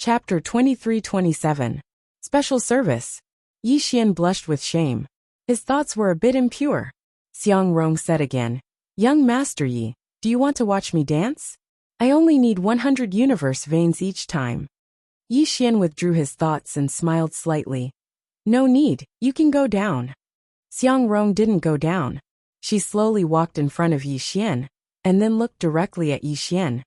Chapter 23-27. Special Service. Yi Xian blushed with shame. His thoughts were a bit impure. Xiang Rong said again, "Young Master Yi, do you want to watch me dance? I only need 100 universe veins each time." Yi Xian withdrew his thoughts and smiled slightly. "No need, you can go down." Xiang Rong didn't go down. She slowly walked in front of Yi Xian, and then looked directly at Yi Xian.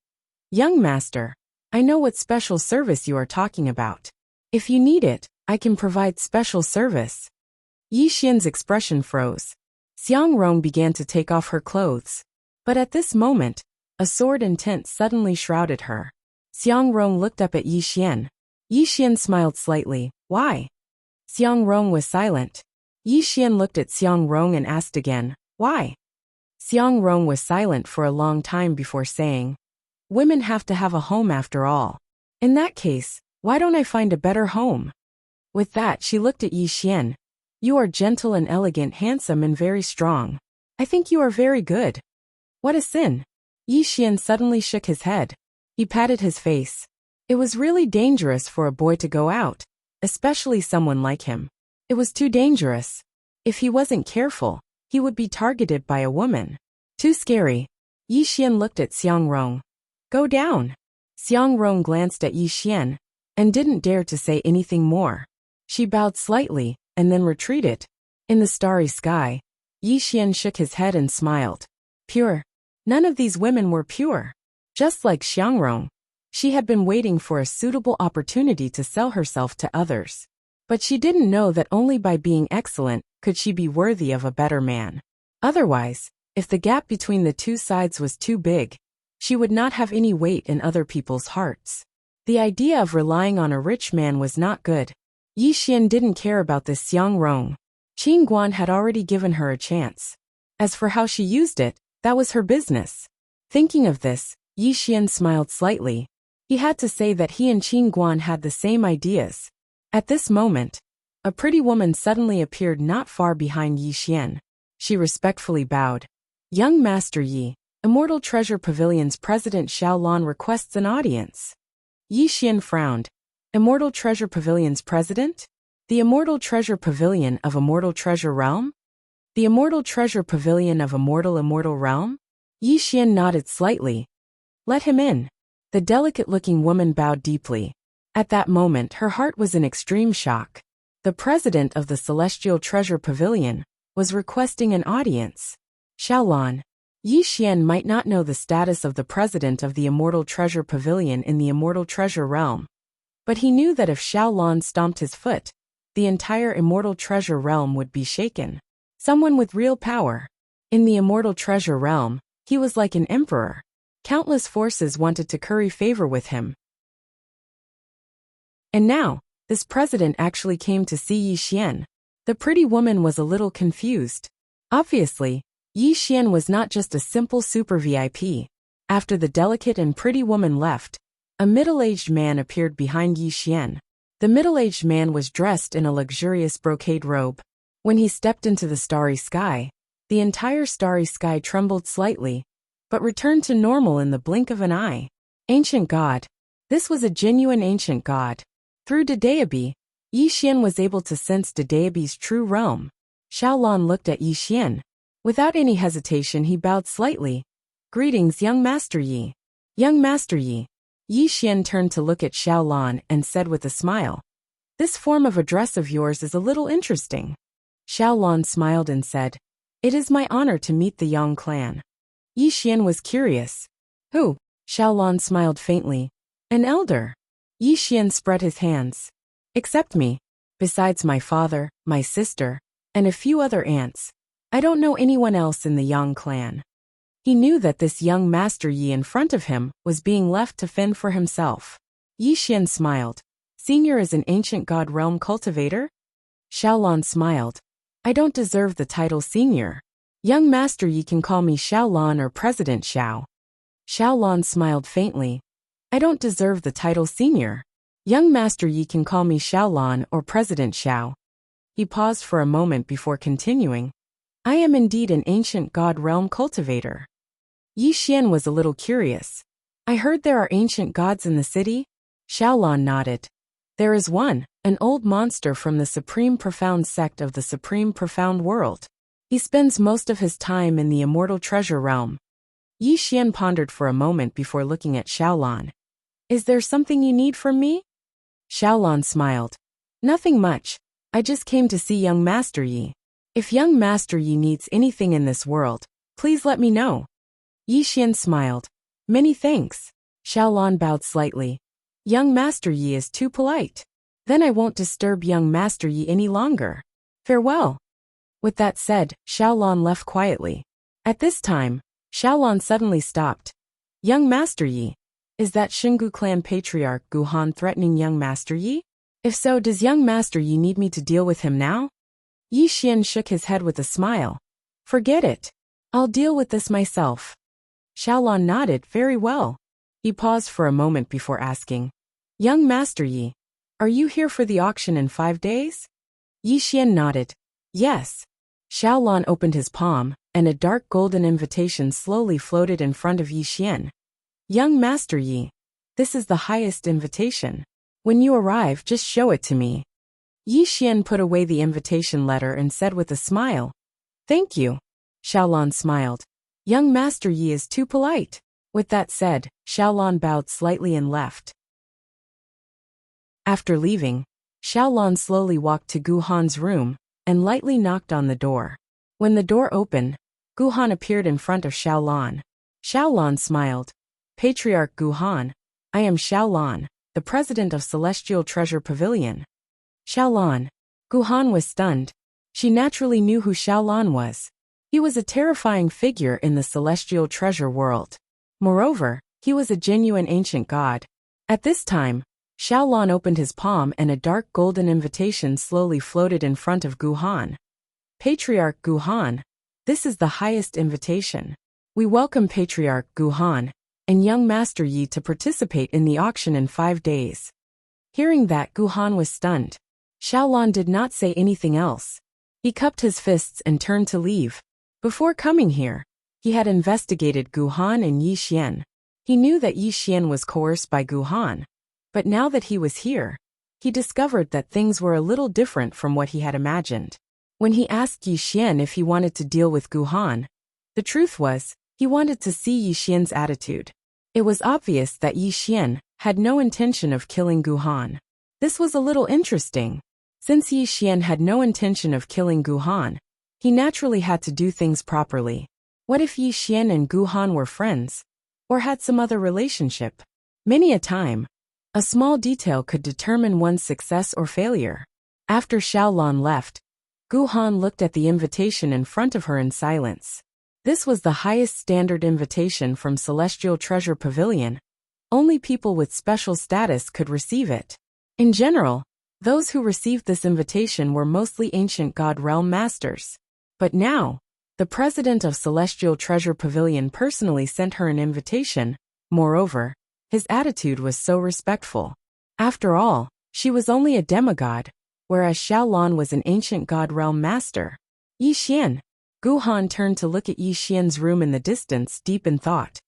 "Young Master, I know what special service you are talking about. If you need it, I can provide special service." Yi Xian's expression froze. Xiang Rong began to take off her clothes. But at this moment, a sword and tint suddenly shrouded her. Xiang Rong looked up at Yi Xian. Yi Xian smiled slightly. "Why?" Xiang Rong was silent. Yi Xian looked at Xiang Rong and asked again, "Why?" Xiang Rong was silent for a long time before saying, "Women have to have a home after all. In that case, why don't I find a better home?" With that, she looked at Yi Xian. "You are gentle and elegant, handsome and very strong. I think you are very good." "What a sin." Yi Xian suddenly shook his head. He patted his face. It was really dangerous for a boy to go out, especially someone like him. It was too dangerous. If he wasn't careful, he would be targeted by a woman. Too scary. Yi Xian looked at Xiang Rong. "Go down." Xiang Rong glanced at Yi Xian, and didn't dare to say anything more. She bowed slightly, and then retreated. In the starry sky, Yi Xian shook his head and smiled. Pure. None of these women were pure. Just like Xiang Rong, she had been waiting for a suitable opportunity to sell herself to others. But she didn't know that only by being excellent could she be worthy of a better man. Otherwise, if the gap between the two sides was too big, she would not have any weight in other people's hearts. The idea of relying on a rich man was not good. Yi Xian didn't care about this Xiang Rong. Qin Guan had already given her a chance. As for how she used it, that was her business. Thinking of this, Yi Xian smiled slightly. He had to say that he and Qin Guan had the same ideas. At this moment, a pretty woman suddenly appeared not far behind Yi Xian. She respectfully bowed. "Young Master Yi, Immortal Treasure Pavilion's President Xiaolan requests an audience." Yi Xian frowned. "Immortal Treasure Pavilion's president? The Immortal Treasure Pavilion of Immortal Treasure Realm? The Immortal Treasure Pavilion of Immortal Realm?" Yi Xian nodded slightly. "Let him in." The delicate-looking woman bowed deeply. At that moment, her heart was in extreme shock. The president of the Celestial Treasure Pavilion was requesting an audience. Xiaolan. Yi Xian might not know the status of the president of the Immortal Treasure Pavilion in the Immortal Treasure Realm, but he knew that if Xiaolan stomped his foot, the entire Immortal Treasure Realm would be shaken. Someone with real power. In the Immortal Treasure Realm, he was like an emperor. Countless forces wanted to curry favor with him. And now, this president actually came to see Yi Xian. The pretty woman was a little confused. Obviously, Yi Xian was not just a simple super VIP. After the delicate and pretty woman left, a middle-aged man appeared behind Yi Xian. The middle-aged man was dressed in a luxurious brocade robe. When he stepped into the starry sky, the entire starry sky trembled slightly, but returned to normal in the blink of an eye. Ancient God. This was a genuine ancient god. Through Dedeabi, Yi Xian was able to sense Dedeabi's true realm. Xiaolan looked at Yi Xian. Without any hesitation, he bowed slightly. "Greetings, young Master Yi." "Young Master Yi." Yi Xian turned to look at Xiaolan and said with a smile, "This form of address of yours is a little interesting." Xiaolan smiled and said, "It is my honor to meet the Yang clan." Yi Xian was curious. "Who?" Xiaolan smiled faintly. "An elder." Yi Xian spread his hands. "Except me. Besides my father, my sister, and a few other aunts, I don't know anyone else in the Yang clan." He knew that this young Master Yi in front of him was being left to fend for himself. Yi Xian smiled. "Senior is an ancient god realm cultivator?" Xiaolan smiled. "I don't deserve the title senior. Young Master Yi can call me Xiaolan or President Xiao." Xiaolan smiled faintly. "I don't deserve the title senior. Young Master Yi can call me Xiaolan or President Xiao." He paused for a moment before continuing. "I am indeed an ancient god realm cultivator." Yi Xian was a little curious. "I heard there are ancient gods in the city?" Xiaolon nodded. There is one, an old monster from the Supreme Profound sect of the Supreme Profound World. He spends most of his time in the Immortal Treasure Realm. Yi Xian pondered for a moment before looking at Xiaolon. Is there something you need from me? Xiaolon smiled. Nothing much. I just came to see young Master Yi. If young Master Yi needs anything in this world, please let me know. Yi Xian smiled. Many thanks. Xiaolon bowed slightly. Young Master Yi is too polite. Then I won't disturb young Master Yi any longer. Farewell. With that said, Xiaolon left quietly. At this time, Xiaolon suddenly stopped. Young Master Yi. Is that Xingu clan patriarch Gu Han threatening young Master Yi? If so, does young Master Yi need me to deal with him now? Yi Xian shook his head with a smile. Forget it. I'll deal with this myself. Xiaolon nodded. Very well. He paused for a moment before asking. Young Master Yi, are you here for the auction in 5 days? Yi Xian nodded. Yes. Xiaolon opened his palm, and a dark golden invitation slowly floated in front of Yi Xian. Young Master Yi, this is the highest invitation. When you arrive, just show it to me. Yi Xian put away the invitation letter and said with a smile. Thank you. Xiaolon smiled. Young Master Yi is too polite. With that said, Xiaolon bowed slightly and left. After leaving, Xiaolon slowly walked to Gu Han's room and lightly knocked on the door. When the door opened, Gu Han appeared in front of Xiaolon. Xiaolon smiled. Patriarch Gu Han, I am Xiaolon, the president of Celestial Treasure Pavilion. Xiaolon. Gu Han was stunned. She naturally knew who Xiaolon was. He was a terrifying figure in the Celestial Treasure world. Moreover, he was a genuine ancient god. At this time, Xiaolon opened his palm and a dark golden invitation slowly floated in front of Gu Han. Patriarch Gu Han, this is the highest invitation. We welcome Patriarch Gu Han and young Master Yi to participate in the auction in 5 days. Hearing that, Gu Han was stunned. Xiaolon did not say anything else. He cupped his fists and turned to leave. Before coming here, he had investigated Gu Han and Yi Xian. He knew that Yi Xian was coerced by Gu Han. But now that he was here, he discovered that things were a little different from what he had imagined. When he asked Yi Xian if he wanted to deal with Gu Han, the truth was, he wanted to see Yi Xian's attitude. It was obvious that Yi Xian had no intention of killing Gu Han. This was a little interesting. Since Yi Xian had no intention of killing Gu Han, he naturally had to do things properly. What if Yi Xian and Gu Han were friends? Or had some other relationship? Many a time, a small detail could determine one's success or failure. After Xiaolon left, Gu Han looked at the invitation in front of her in silence. This was the highest standard invitation from Celestial Treasure Pavilion. Only people with special status could receive it. In general, those who received this invitation were mostly ancient god realm masters. But now, the president of Celestial Treasure Pavilion personally sent her an invitation. Moreover, his attitude was so respectful. After all, she was only a demigod, whereas Xiaolon was an ancient god realm master. Yi Xian. Gu Han turned to look at Yi Xian's room in the distance, deep in thought.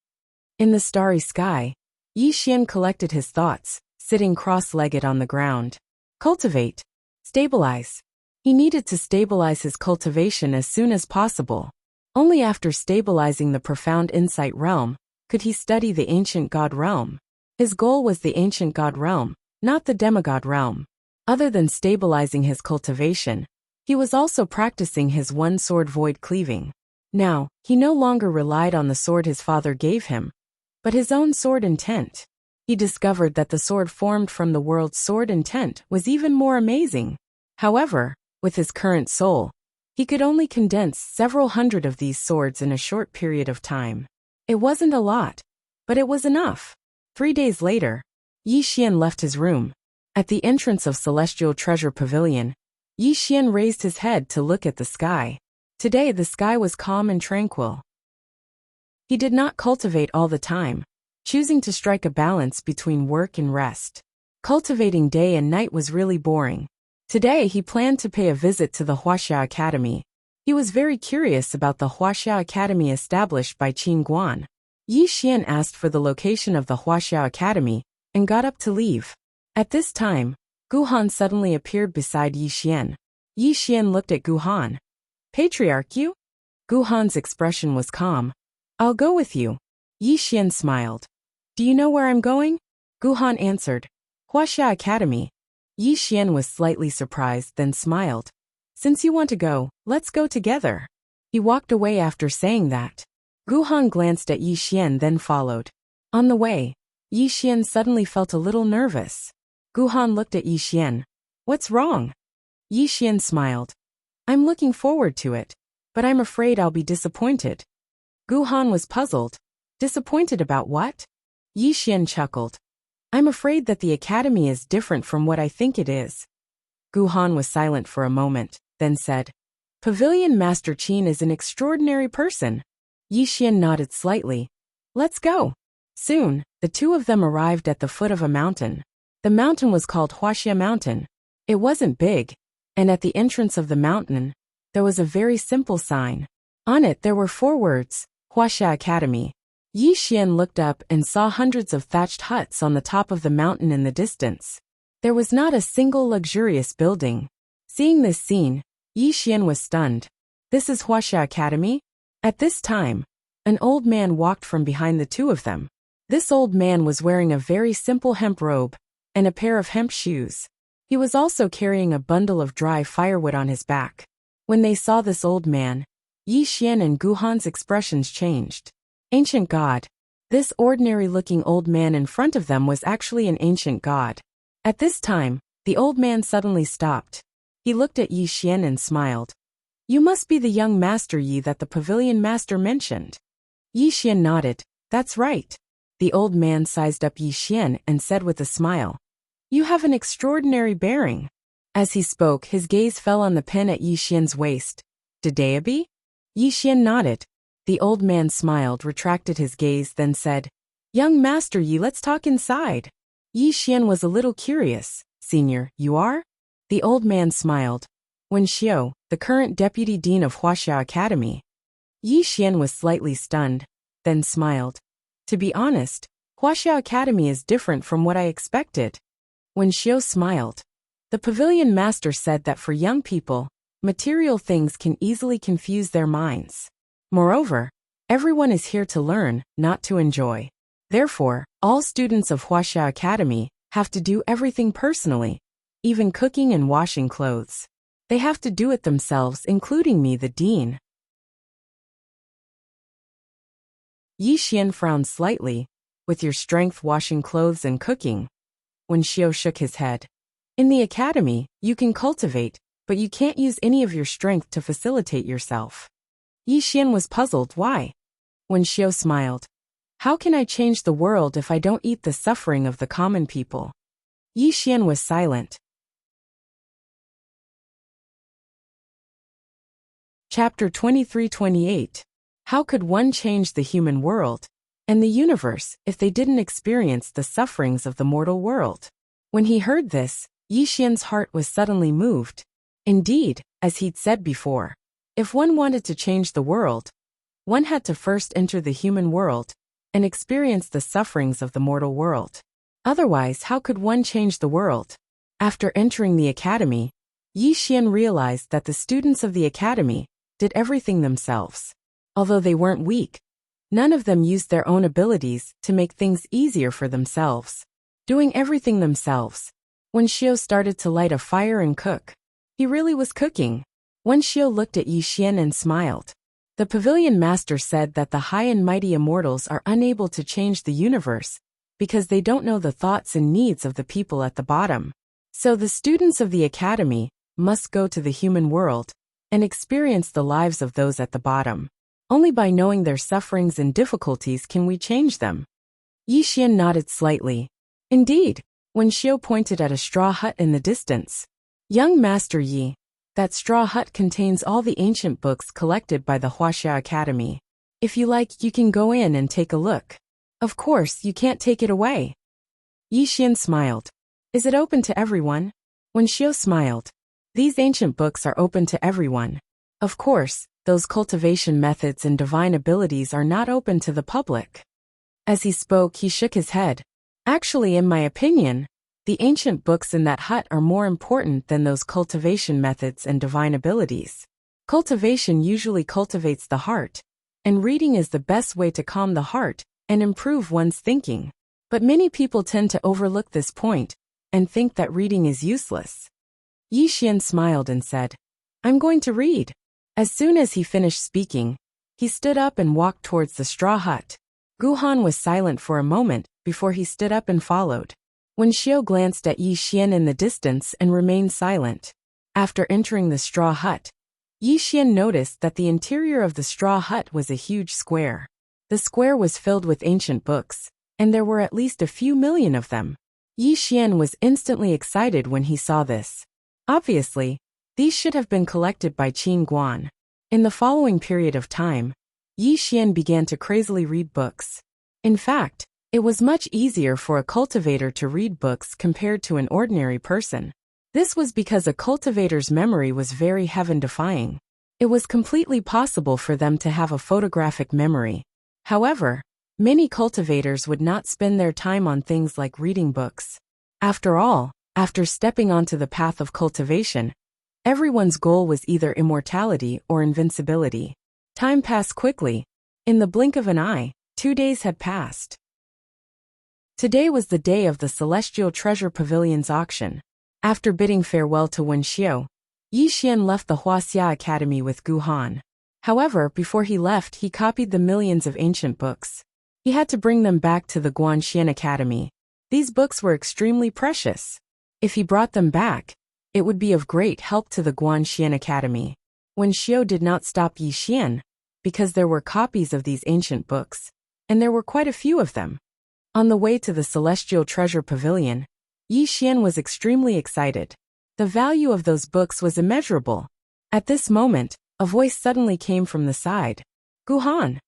In the starry sky, Yi Xian collected his thoughts, sitting cross-legged on the ground. Cultivate. Stabilize. He needed to stabilize his cultivation as soon as possible. Only after stabilizing the profound insight realm could he study the ancient god realm. His goal was the ancient god realm, not the demigod realm. Other than stabilizing his cultivation, he was also practicing his one-sword void cleaving. Now, he no longer relied on the sword his father gave him, but his own sword intent. He discovered that the sword formed from the world's sword intent was even more amazing. However, with his current soul, he could only condense several hundred of these swords in a short period of time. It wasn't a lot, but it was enough. 3 days later, Yi Xian left his room. At the entrance of Celestial Treasure Pavilion, Yi Xian raised his head to look at the sky. Today the sky was calm and tranquil. He did not cultivate all the time, choosing to strike a balance between work and rest. Cultivating day and night was really boring. Today he planned to pay a visit to the Huaxia Academy. He was very curious about the Huaxia Academy established by Qin Guan. Yi Xian asked for the location of the Huaxia Academy and got up to leave. At this time, Guhan suddenly appeared beside Yi Xian. Yi Xian looked at Guhan. Patriarch you? Guhan's expression was calm. I'll go with you. Yi Xian smiled. Do you know where I'm going? Guhan answered. Huaxia Academy. Yi Xian was slightly surprised, then smiled. Since you want to go, let's go together. He walked away after saying that. Guhan glanced at Yi Xian, then followed. On the way, Yi Xian suddenly felt a little nervous. Guhan looked at Yi Xian. What's wrong? Yi Xian smiled. I'm looking forward to it, but I'm afraid I'll be disappointed. Guhan was puzzled. Disappointed about what? Yi Xian chuckled. I'm afraid that the academy is different from what I think it is. Guhan was silent for a moment, then said, Pavilion Master Qin is an extraordinary person. Yi Xian nodded slightly. Let's go. Soon, the two of them arrived at the foot of a mountain. The mountain was called Huaxia Mountain. It wasn't big, and at the entrance of the mountain, there was a very simple sign. On it there were 4 words, Huaxia Academy. Yi Xian looked up and saw hundreds of thatched huts on the top of the mountain in the distance. There was not a single luxurious building. Seeing this scene, Yi Xian was stunned. This is Huaxia Academy? At this time, an old man walked from behind the two of them. This old man was wearing a very simple hemp robe and a pair of hemp shoes. He was also carrying a bundle of dry firewood on his back. When they saw this old man, Yi Xian and Guhan's expressions changed. Ancient god. This ordinary-looking old man in front of them was actually an ancient god. At this time, the old man suddenly stopped. He looked at Yi Xian and smiled. You must be the young master Yi that the pavilion master mentioned. Yi Xian nodded. That's right. The old man sized up Yi Xian and said with a smile. You have an extraordinary bearing. As he spoke, his gaze fell on the pin at Yi Xian's waist. Dedeabi? Yi Xian nodded. The old man smiled, retracted his gaze, then said, Young Master Yi, let's talk inside. Yi Xian was a little curious. Senior, you are? The old man smiled. Wen Xiu, the current deputy dean of Huaxia Academy. Yi Xian was slightly stunned, then smiled. To be honest, Huaxia Academy is different from what I expected. Wen Xiu smiled. The pavilion master said that for young people, material things can easily confuse their minds. Moreover, everyone is here to learn, not to enjoy. Therefore, all students of Huaxia Academy have to do everything personally, even cooking and washing clothes. They have to do it themselves, including me, the dean. Yi Xian frowned slightly. With your strength washing clothes and cooking? Wen Xiu shook his head. In the academy, you can cultivate, but you can't use any of your strength to facilitate yourself. Yi Xian was puzzled. Why? Wen Xiu smiled. How can I change the world if I don't eat the suffering of the common people? Yi Xian was silent. Chapter 23-28. How could one change the human world and the universe if they didn't experience the sufferings of the mortal world? When he heard this, Yi Xian's heart was suddenly moved. Indeed, as he'd said before, if one wanted to change the world, one had to first enter the human world and experience the sufferings of the mortal world. Otherwise, how could one change the world? After entering the academy, Yi Xian realized that the students of the academy did everything themselves. Although they weren't weak, none of them used their own abilities to make things easier for themselves. Doing everything themselves. Wen Xiu started to light a fire and cook. He really was cooking. Wen Xiu looked at Yi Xian and smiled. The pavilion master said that the high and mighty immortals are unable to change the universe because they don't know the thoughts and needs of the people at the bottom. So the students of the academy must go to the human world and experience the lives of those at the bottom. Only by knowing their sufferings and difficulties can we change them. Yi Xian nodded slightly. Indeed, Wen Xiu pointed at a straw hut in the distance. Young Master Yi, that straw hut contains all the ancient books collected by the Huaxia Academy. If you like, you can go in and take a look. Of course, you can't take it away. Yi Xian smiled. Is it open to everyone? Wen Xiu smiled. These ancient books are open to everyone. Of course, those cultivation methods and divine abilities are not open to the public. As he spoke, he shook his head. Actually, in my opinion, The ancient books in that hut are more important than those cultivation methods and divine abilities. Cultivation usually cultivates the heart, and reading is the best way to calm the heart and improve one's thinking. But many people tend to overlook this point and think that reading is useless. Yi Xian smiled and said, "I'm going to read." As soon as he finished speaking, he stood up and walked towards the straw hut. Gu Han was silent for a moment before he stood up and followed. Wen Xiao glanced at Yi Xian in the distance and remained silent. After entering the straw hut, Yi Xian noticed that the interior of the straw hut was a huge square. The square was filled with ancient books, and there were at least a few million of them. Yi Xian was instantly excited when he saw this. Obviously, these should have been collected by Qin Guan. In the following period of time, Yi Xian began to crazily read books. In fact, it was much easier for a cultivator to read books compared to an ordinary person. This was because a cultivator's memory was very heaven-defying. It was completely possible for them to have a photographic memory. However, many cultivators would not spend their time on things like reading books. After all, after stepping onto the path of cultivation, everyone's goal was either immortality or invincibility. Time passed quickly. In the blink of an eye, 2 days had passed. Today was the day of the Celestial Treasure Pavilion's auction. After bidding farewell to Wen Xiao, Yi Xian left the Huaxia Academy with Gu Han. However, before he left, he copied the millions of ancient books. He had to bring them back to the Guanxian Academy. These books were extremely precious. If he brought them back, it would be of great help to the Guanxian Academy. Wen Xiao did not stop Yi Xian, because there were copies of these ancient books, and there were quite a few of them. On the way to the Celestial Treasure Pavilion, Yi Xian was extremely excited. The value of those books was immeasurable. At this moment, a voice suddenly came from the side. "Gu Han."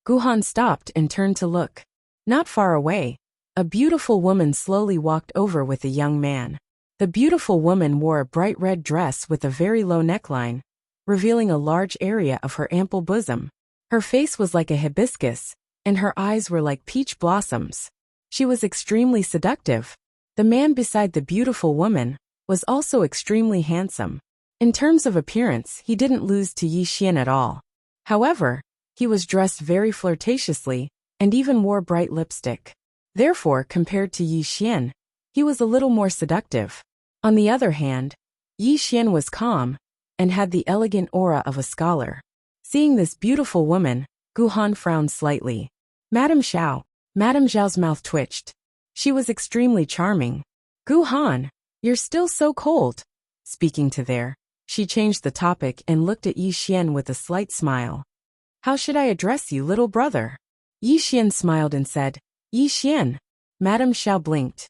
Gu Han stopped and turned to look. Not far away, a beautiful woman slowly walked over with a young man. The beautiful woman wore a bright red dress with a very low neckline, revealing a large area of her ample bosom. Her face was like a hibiscus, and her eyes were like peach blossoms. She was extremely seductive. The man beside the beautiful woman was also extremely handsome. In terms of appearance, he didn't lose to Yi Xian at all. However, he was dressed very flirtatiously and even wore bright lipstick. Therefore, compared to Yi Xian, he was a little more seductive. On the other hand, Yi Xian was calm and had the elegant aura of a scholar. Seeing this beautiful woman, Gu Han frowned slightly. "Madame Xiao." Madame Xiao's mouth twitched. She was extremely charming. "Gu Han, you're still so cold." Speaking to there, she changed the topic and looked at Yi Xian with a slight smile. "How should I address you, little brother?" Yi Xian smiled and said, "Yi Xian." Madame Xiao blinked.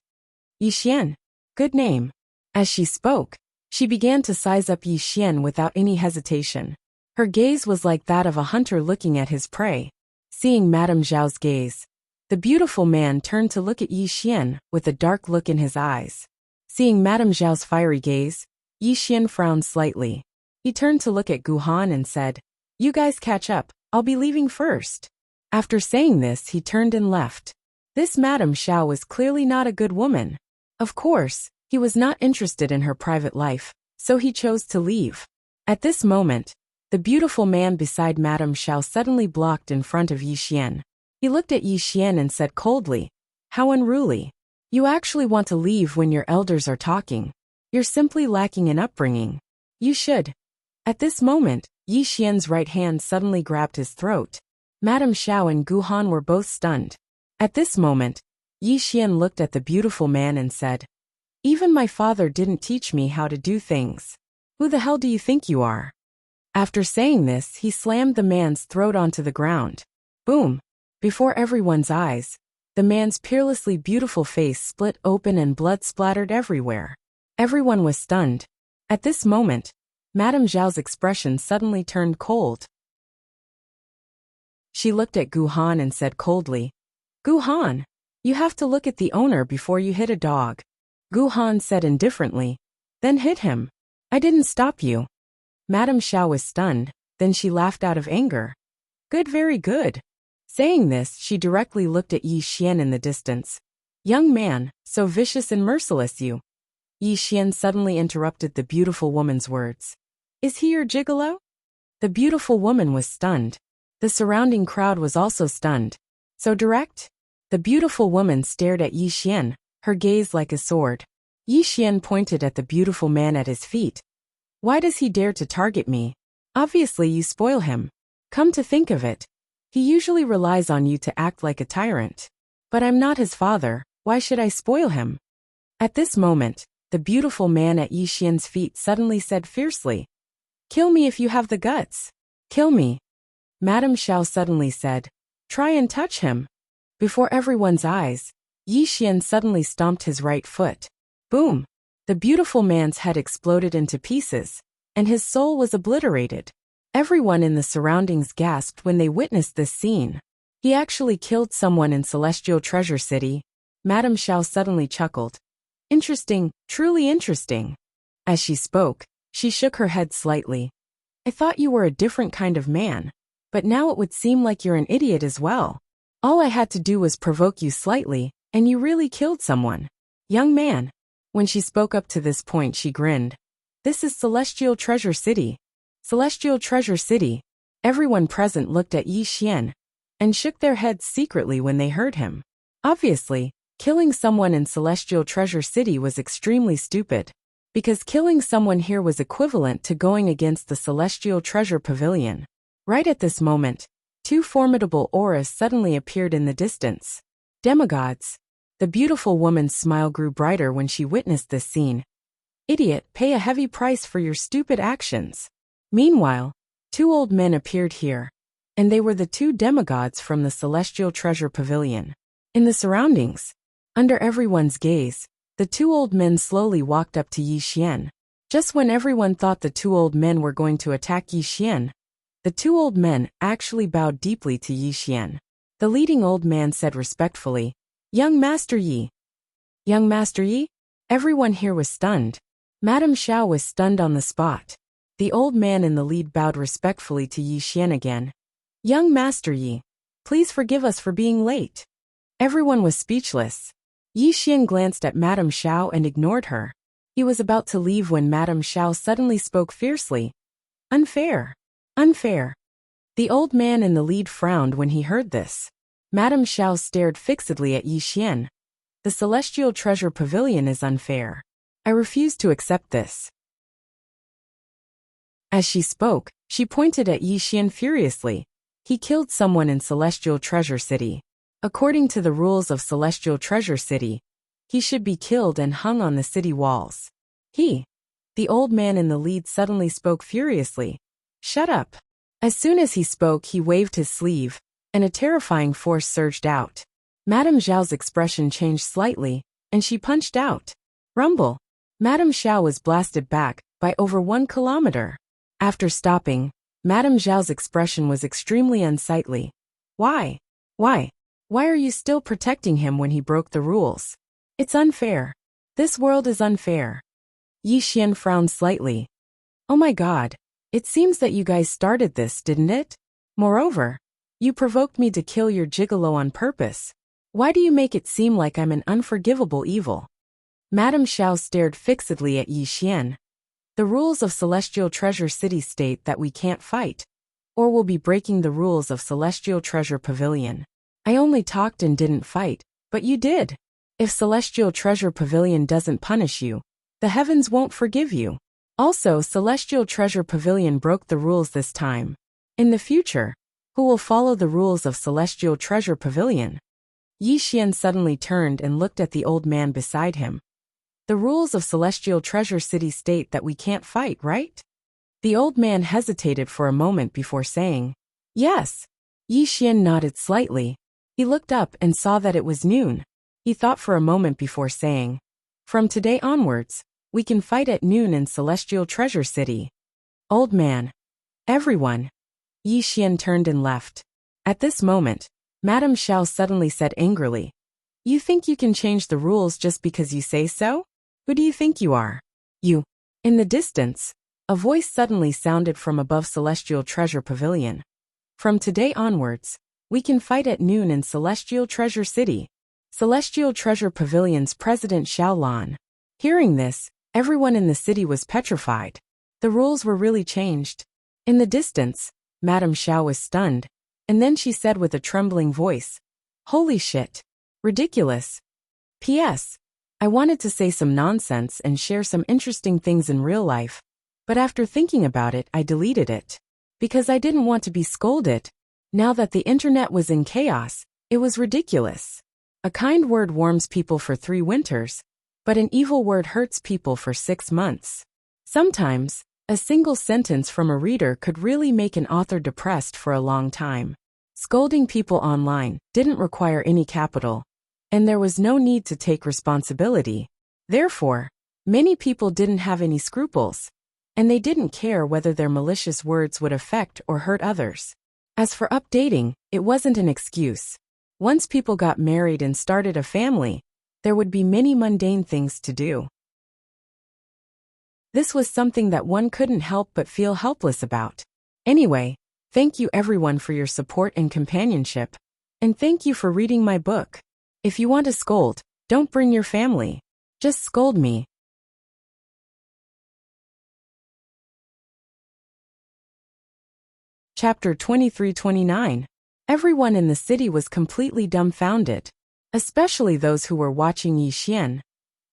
"Yi Xian. Good name." As she spoke, she began to size up Yi Xian without any hesitation. Her gaze was like that of a hunter looking at his prey. Seeing Madame Xiao's gaze, the beautiful man turned to look at Yi Xian with a dark look in his eyes. Seeing Madame Xiao's fiery gaze, Yi Xian frowned slightly. He turned to look at Gu Han and said, "You guys catch up, I'll be leaving first." After saying this, he turned and left. This Madame Xiao was clearly not a good woman. Of course, he was not interested in her private life, so he chose to leave. At this moment, the beautiful man beside Madame Xiao suddenly blocked in front of Yi Xian. He looked at Yi Xian and said coldly, "How unruly. You actually want to leave when your elders are talking. You're simply lacking in upbringing. You should." At this moment, Yi Xian's right hand suddenly grabbed his throat. Madame Xiao and Gu Han were both stunned. At this moment, Yi Xian looked at the beautiful man and said, "Even my father didn't teach me how to do things. Who the hell do you think you are?" After saying this, he slammed the man's throat onto the ground. Boom! Before everyone's eyes, the man's peerlessly beautiful face split open and blood splattered everywhere. Everyone was stunned. At this moment, Madame Zhao's expression suddenly turned cold. She looked at Gu Han and said coldly, "Gu Han, you have to look at the owner before you hit a dog." Gu Han said indifferently, "Then hit him. I didn't stop you." Madame Xiao was stunned, then she laughed out of anger. "Good, very good." Saying this, she directly looked at Yi Xian in the distance. Young man, so vicious and merciless you. Yi Xian suddenly interrupted the beautiful woman's words. Is he your gigolo? The beautiful woman was stunned. The surrounding crowd was also stunned. So direct? The beautiful woman stared at Yi Xian, her gaze like a sword. Yi Xian pointed at the beautiful man at his feet. Why does he dare to target me? Obviously you spoil him. Come to think of it, he usually relies on you to act like a tyrant. But I'm not his father, why should I spoil him? At this moment, the beautiful man at Yi Xian's feet suddenly said fiercely, Kill me if you have the guts. Kill me. Madame Xiao suddenly said, Try and touch him. Before everyone's eyes, Yi Xian suddenly stomped his right foot. Boom! The beautiful man's head exploded into pieces, and his soul was obliterated. Everyone in the surroundings gasped when they witnessed this scene. He actually killed someone in Celestial Treasure City. Madame Xiao suddenly chuckled. Interesting, truly interesting. As she spoke, she shook her head slightly. I thought you were a different kind of man, but now it would seem like you're an idiot as well. All I had to do was provoke you slightly, and you really killed someone. Young man. When she spoke up to this point, she grinned. This is Celestial Treasure City. Celestial Treasure City. Everyone present looked at Yi Xian and shook their heads secretly when they heard him. Obviously, killing someone in Celestial Treasure City was extremely stupid, because killing someone here was equivalent to going against the Celestial Treasure Pavilion. Right at this moment, two formidable auras suddenly appeared in the distance. Demigods. The beautiful woman's smile grew brighter when she witnessed this scene. Idiot, pay a heavy price for your stupid actions. Meanwhile, two old men appeared here, and they were the two demigods from the Celestial Treasure Pavilion. In the surroundings, under everyone's gaze, the two old men slowly walked up to Yi Xian. Just when everyone thought the two old men were going to attack Yi Xian, the two old men actually bowed deeply to Yi Xian. The leading old man said respectfully, Young Master Yi. Young Master Yi? Everyone here was stunned. Madame Xiao was stunned on the spot. The old man in the lead bowed respectfully to Yi Xian again. Young Master Yi, please forgive us for being late. Everyone was speechless. Yi Xian glanced at Madame Xiao and ignored her. He was about to leave when Madame Xiao suddenly spoke fiercely. Unfair. Unfair. The old man in the lead frowned when he heard this. Madame Xiao stared fixedly at Yi Xian. The Celestial Treasure Pavilion is unfair. I refuse to accept this. As she spoke, she pointed at Yi Xian furiously. He killed someone in Celestial Treasure City. According to the rules of Celestial Treasure City, he should be killed and hung on the city walls. The old man in the lead suddenly spoke furiously. Shut up. As soon as he spoke, he waved his sleeve, and a terrifying force surged out. Madame Xiao's expression changed slightly, and she punched out. Rumble. Madame Xiao was blasted back by over 1 kilometer. After stopping, Madame Xiao's expression was extremely unsightly. Why? Why are you still protecting him when he broke the rules? It's unfair. This world is unfair. Yi Xian frowned slightly. Oh my god, it seems that you guys started this, didn't it? Moreover, you provoked me to kill your gigolo on purpose. Why do you make it seem like I'm an unforgivable evil? Madame Xiao stared fixedly at Yi Xian. The rules of Celestial Treasure City state that we can't fight, or we'll be breaking the rules of Celestial Treasure Pavilion. I only talked and didn't fight, but you did. If Celestial Treasure Pavilion doesn't punish you, the heavens won't forgive you. Also, Celestial Treasure Pavilion broke the rules this time. In the future, who will follow the rules of Celestial Treasure Pavilion? Yi Xian suddenly turned and looked at the old man beside him. The rules of Celestial Treasure City state that we can't fight, right? The old man hesitated for a moment before saying, Yes. Yi Xian nodded slightly. He looked up and saw that it was noon. He thought for a moment before saying, From today onwards, we can fight at noon in Celestial Treasure City. Old man. Everyone. Yi Xian turned and left. At this moment, Madame Xiao suddenly said angrily, You think you can change the rules just because you say so? Who do you think you are? You. In the distance, a voice suddenly sounded from above Celestial Treasure Pavilion. From today onwards, we can fight at noon in Celestial Treasure City. Celestial Treasure Pavilion's President Xiaolan. Hearing this, everyone in the city was petrified. The rules were really changed. In the distance, Madame Xiao was stunned, and then she said with a trembling voice, "Holy shit. Ridiculous. P.S. I wanted to say some nonsense and share some interesting things in real life, but after thinking about it, I deleted it. Because I didn't want to be scolded. Now that the internet was in chaos, it was ridiculous. A kind word warms people for 3 winters, but an evil word hurts people for 6 months. Sometimes, a single sentence from a reader could really make an author depressed for a long time. Scolding people online didn't require any capital, and there was no need to take responsibility. Therefore, many people didn't have any scruples, and they didn't care whether their malicious words would affect or hurt others. As for updating, it wasn't an excuse. Once people got married and started a family, there would be many mundane things to do. This was something that one couldn't help but feel helpless about. Anyway, thank you everyone for your support and companionship, and thank you for reading my book. If you want to scold, don't bring your family. Just scold me. Chapter 23-29. Everyone in the city was completely dumbfounded, especially those who were watching Yi Xian.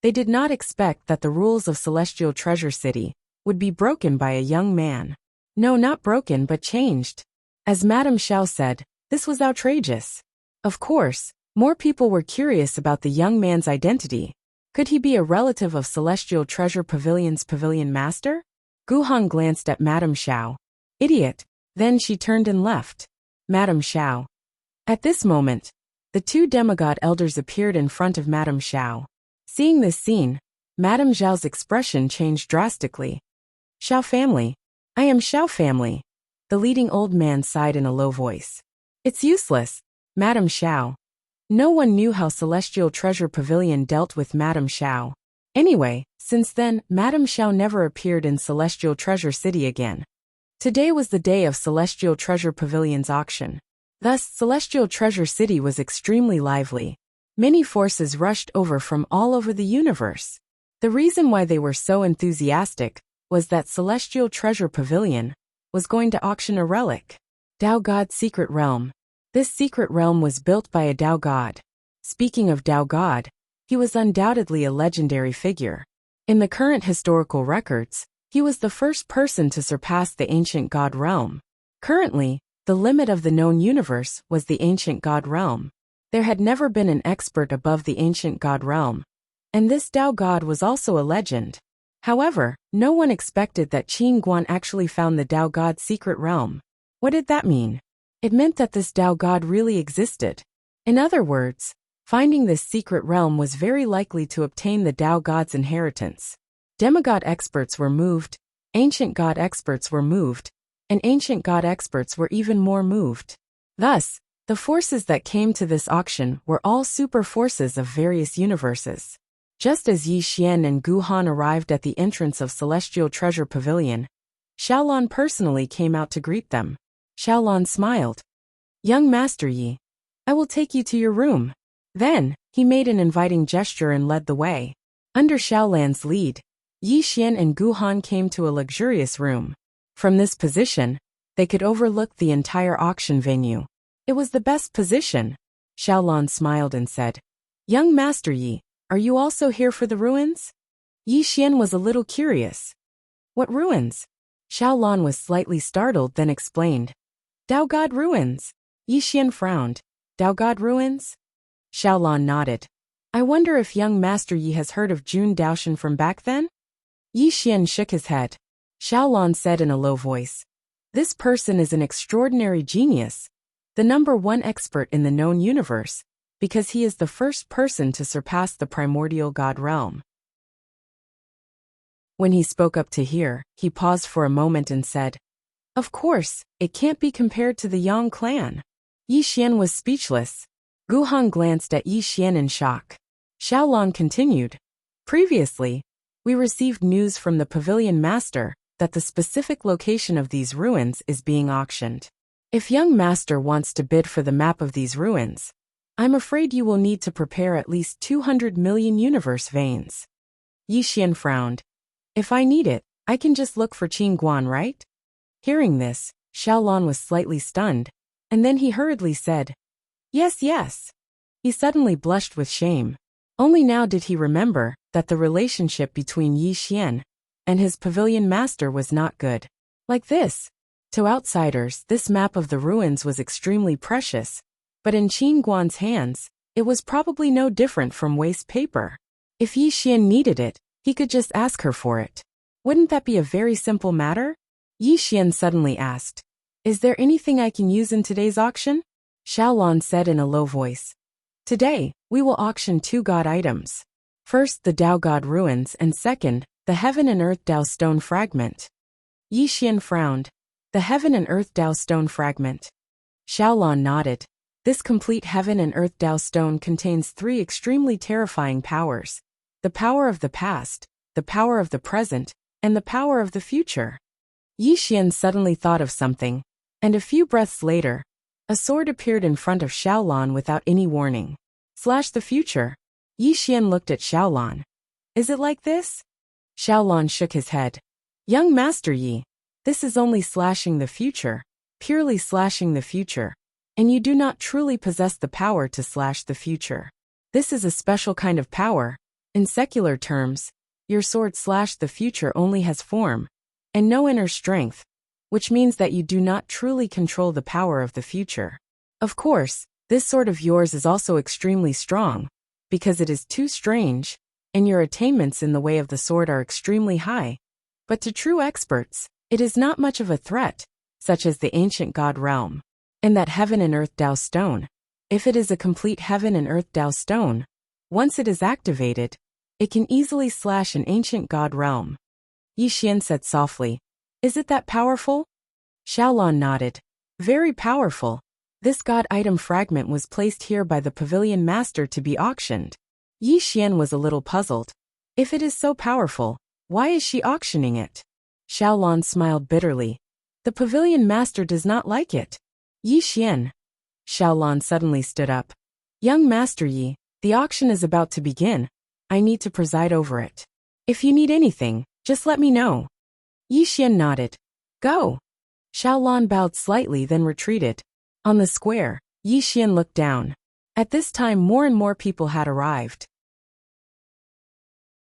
They did not expect that the rules of Celestial Treasure City would be broken by a young man. No, not broken but changed. As Madame Xiao said, this was outrageous. Of course, more people were curious about the young man's identity. Could he be a relative of Celestial Treasure Pavilion's pavilion master? Guhan glanced at Madame Xiao. Idiot. Then she turned and left. Madame Xiao. At this moment, the 2 demigod elders appeared in front of Madame Xiao. Seeing this scene, Madame Xiao's expression changed drastically. Xiao family. I am Xiao family. The leading old man sighed in a low voice. It's useless, Madame Xiao. No one knew how Celestial Treasure Pavilion dealt with Madame Xiao. Anyway, since then, Madame Xiao never appeared in Celestial Treasure City again. Today was the day of Celestial Treasure Pavilion's auction. Thus, Celestial Treasure City was extremely lively. Many forces rushed over from all over the universe. The reason why they were so enthusiastic was that Celestial Treasure Pavilion was going to auction a relic. Dao God's Secret Realm. This secret realm was built by a Dao God. Speaking of Dao God, he was undoubtedly a legendary figure. In the current historical records, he was the first person to surpass the ancient God realm. Currently, the limit of the known universe was the ancient God realm. There had never been an expert above the ancient God realm, and this Dao God was also a legend. However, no one expected that Qin Guan actually found the Dao God's secret realm. What did that mean? It meant that this Dao God really existed. In other words, finding this secret realm was very likely to obtain the Dao God's inheritance. Demigod experts were moved, ancient God experts were moved, and ancient God experts were even more moved. Thus, the forces that came to this auction were all super forces of various universes. Just as Yi Xian and Gu Han arrived at the entrance of Celestial Treasure Pavilion, Xiaolan personally came out to greet them. Xiaolan smiled. Young Master Yi, I will take you to your room. Then, he made an inviting gesture and led the way. Under Xiaolan's lead, Yi Xian and Gu Han came to a luxurious room. From this position, they could overlook the entire auction venue. It was the best position. Xiaolan smiled and said, Young Master Yi, are you also here for the ruins? Yi Xian was a little curious. What ruins? Xiaolan was slightly startled, then explained. Dao God ruins. Yi Xian frowned. Dao God ruins? Xiaolan nodded. I wonder if young Master Yi has heard of Jun Daoshan from back then? Yi Xian shook his head. Xiaolan said in a low voice. This person is an extraordinary genius, the #1 expert in the known universe, because he is the first person to surpass the primordial God realm. When he spoke up to hear, he paused for a moment and said, Of course, it can't be compared to the Yang clan. Yi Xian was speechless. Gu Han glanced at Yi Xian in shock. Xiaolan continued. Previously, we received news from the pavilion master that the specific location of these ruins is being auctioned. If young master wants to bid for the map of these ruins, I'm afraid you will need to prepare at least 200 million universe veins. Yi Xian frowned. If I need it, I can just look for Qin Guan, right? Hearing this, Xiaolon was slightly stunned, and then he hurriedly said, Yes, yes. He suddenly blushed with shame. Only now did he remember that the relationship between Yi Xian and his pavilion master was not good. Like this. To outsiders, this map of the ruins was extremely precious, but in Qin Guan's hands, it was probably no different from waste paper. If Yi Xian needed it, he could just ask her for it. Wouldn't that be a very simple matter? Yi Xian suddenly asked, Is there anything I can use in today's auction? Xiaolon said in a low voice. Today, we will auction 2 god items. First, the Dao God ruins, and second, the Heaven and Earth Dao stone fragment. Yi Xian frowned. The Heaven and Earth Dao stone fragment. Xiaolon nodded. This complete Heaven and Earth Dao stone contains 3 extremely terrifying powers. The power of the past, the power of the present, and the power of the future. Yi Xian suddenly thought of something, and a few breaths later, a sword appeared in front of Xiaolon without any warning. Slash the future. Yi Xian looked at Xiaolon. Is it like this? Xiaolon shook his head. Young Master Yi, this is only slashing the future, purely slashing the future, and you do not truly possess the power to slash the future. This is a special kind of power. In secular terms, your sword slash the future only has form, and no inner strength, which means that you do not truly control the power of the future. Of course, this sword of yours is also extremely strong, because it is too strange, and your attainments in the way of the sword are extremely high. But to true experts, it is not much of a threat, such as the ancient god realm. And that Heaven and Earth Dao stone. If it is a complete Heaven and Earth Dao stone, once it is activated, it can easily slash an ancient god realm. Yi Xian said softly, Is it that powerful? Xiaolon nodded. Very powerful. This god item fragment was placed here by the pavilion master to be auctioned. Yi Xian was a little puzzled. If it is so powerful, why is she auctioning it? Xiaolon smiled bitterly. The pavilion master does not like it. Yi Xian. Xiaolon suddenly stood up. Young Master Yi, the auction is about to begin. I need to preside over it. If you need anything, just let me know. Yi Xian nodded. Go. Xiaolon bowed slightly then retreated. On the square, Yi Xian looked down. At this time more and more people had arrived.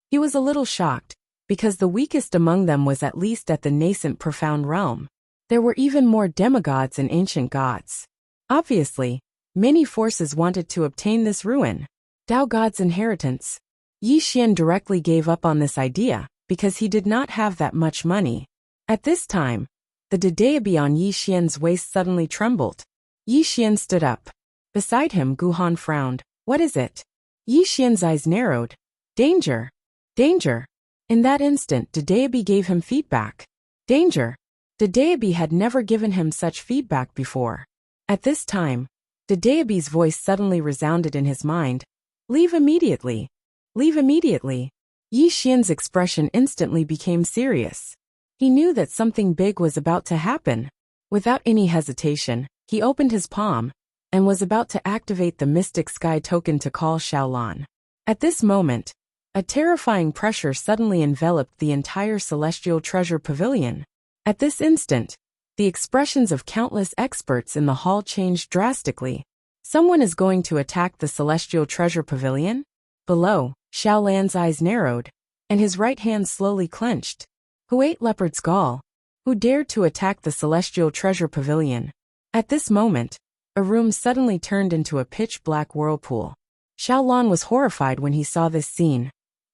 He was a little shocked, because the weakest among them was at least at the nascent profound realm. There were even more demigods and ancient gods. Obviously, many forces wanted to obtain this ruin. Dao God's inheritance. Yi Xian directly gave up on this idea, because he did not have that much money. At this time, the Dedeabi on Yi Xian's waist suddenly trembled. Yi Xian stood up. Beside him Guhan frowned. What is it? Yi Xian's eyes narrowed. Danger. Danger. In that instant Dedeabi gave him feedback. Danger. Dedeabi had never given him such feedback before. At this time, Dedeabi's voice suddenly resounded in his mind. Leave immediately. Leave immediately. Yi Xian's expression instantly became serious. He knew that something big was about to happen. Without any hesitation, he opened his palm, and was about to activate the Mystic Sky token to call Xiaolon. At this moment, a terrifying pressure suddenly enveloped the entire Celestial Treasure Pavilion. At this instant, the expressions of countless experts in the hall changed drastically. Someone is going to attack the Celestial Treasure Pavilion? Below, Xiaolan's eyes narrowed, and his right hand slowly clenched. Who ate leopard's gall? Who dared to attack the Celestial Treasure Pavilion? At this moment, a room suddenly turned into a pitch-black whirlpool. Xiaolon was horrified when he saw this scene.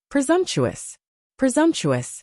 Presumptuous! Presumptuous!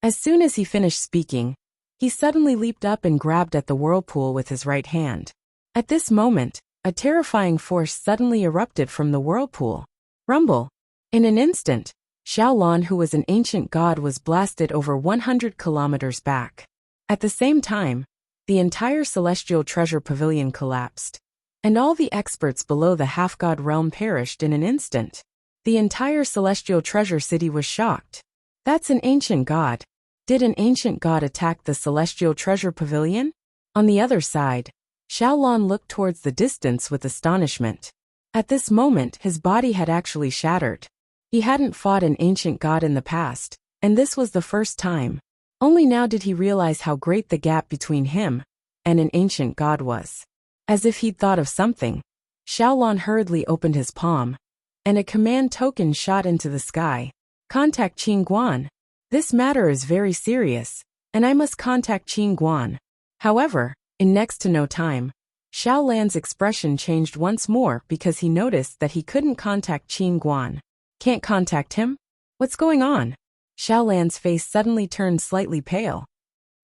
As soon as he finished speaking, he suddenly leaped up and grabbed at the whirlpool with his right hand. At this moment, a terrifying force suddenly erupted from the whirlpool. Rumble! In an instant, Xiaolon, who was an ancient god, was blasted over 100 kilometers back. At the same time, the entire Celestial Treasure Pavilion collapsed, and all the experts below the half-god realm perished in an instant. The entire Celestial Treasure City was shocked. That's an ancient god. Did an ancient god attack the Celestial Treasure Pavilion? On the other side, Xiaolon looked towards the distance with astonishment. At this moment, his body had actually shattered. He hadn't fought an ancient god in the past, and this was the first time. Only now did he realize how great the gap between him and an ancient god was. As if he'd thought of something, Xiaolan hurriedly opened his palm, and a command token shot into the sky. Contact Qing Guan. This matter is very serious, and I must contact Qing Guan. However, in next to no time, Xiaolan's expression changed once more because he noticed that he couldn't contact Qing Guan. Can't contact him? What's going on? Xiaolan's face suddenly turned slightly pale.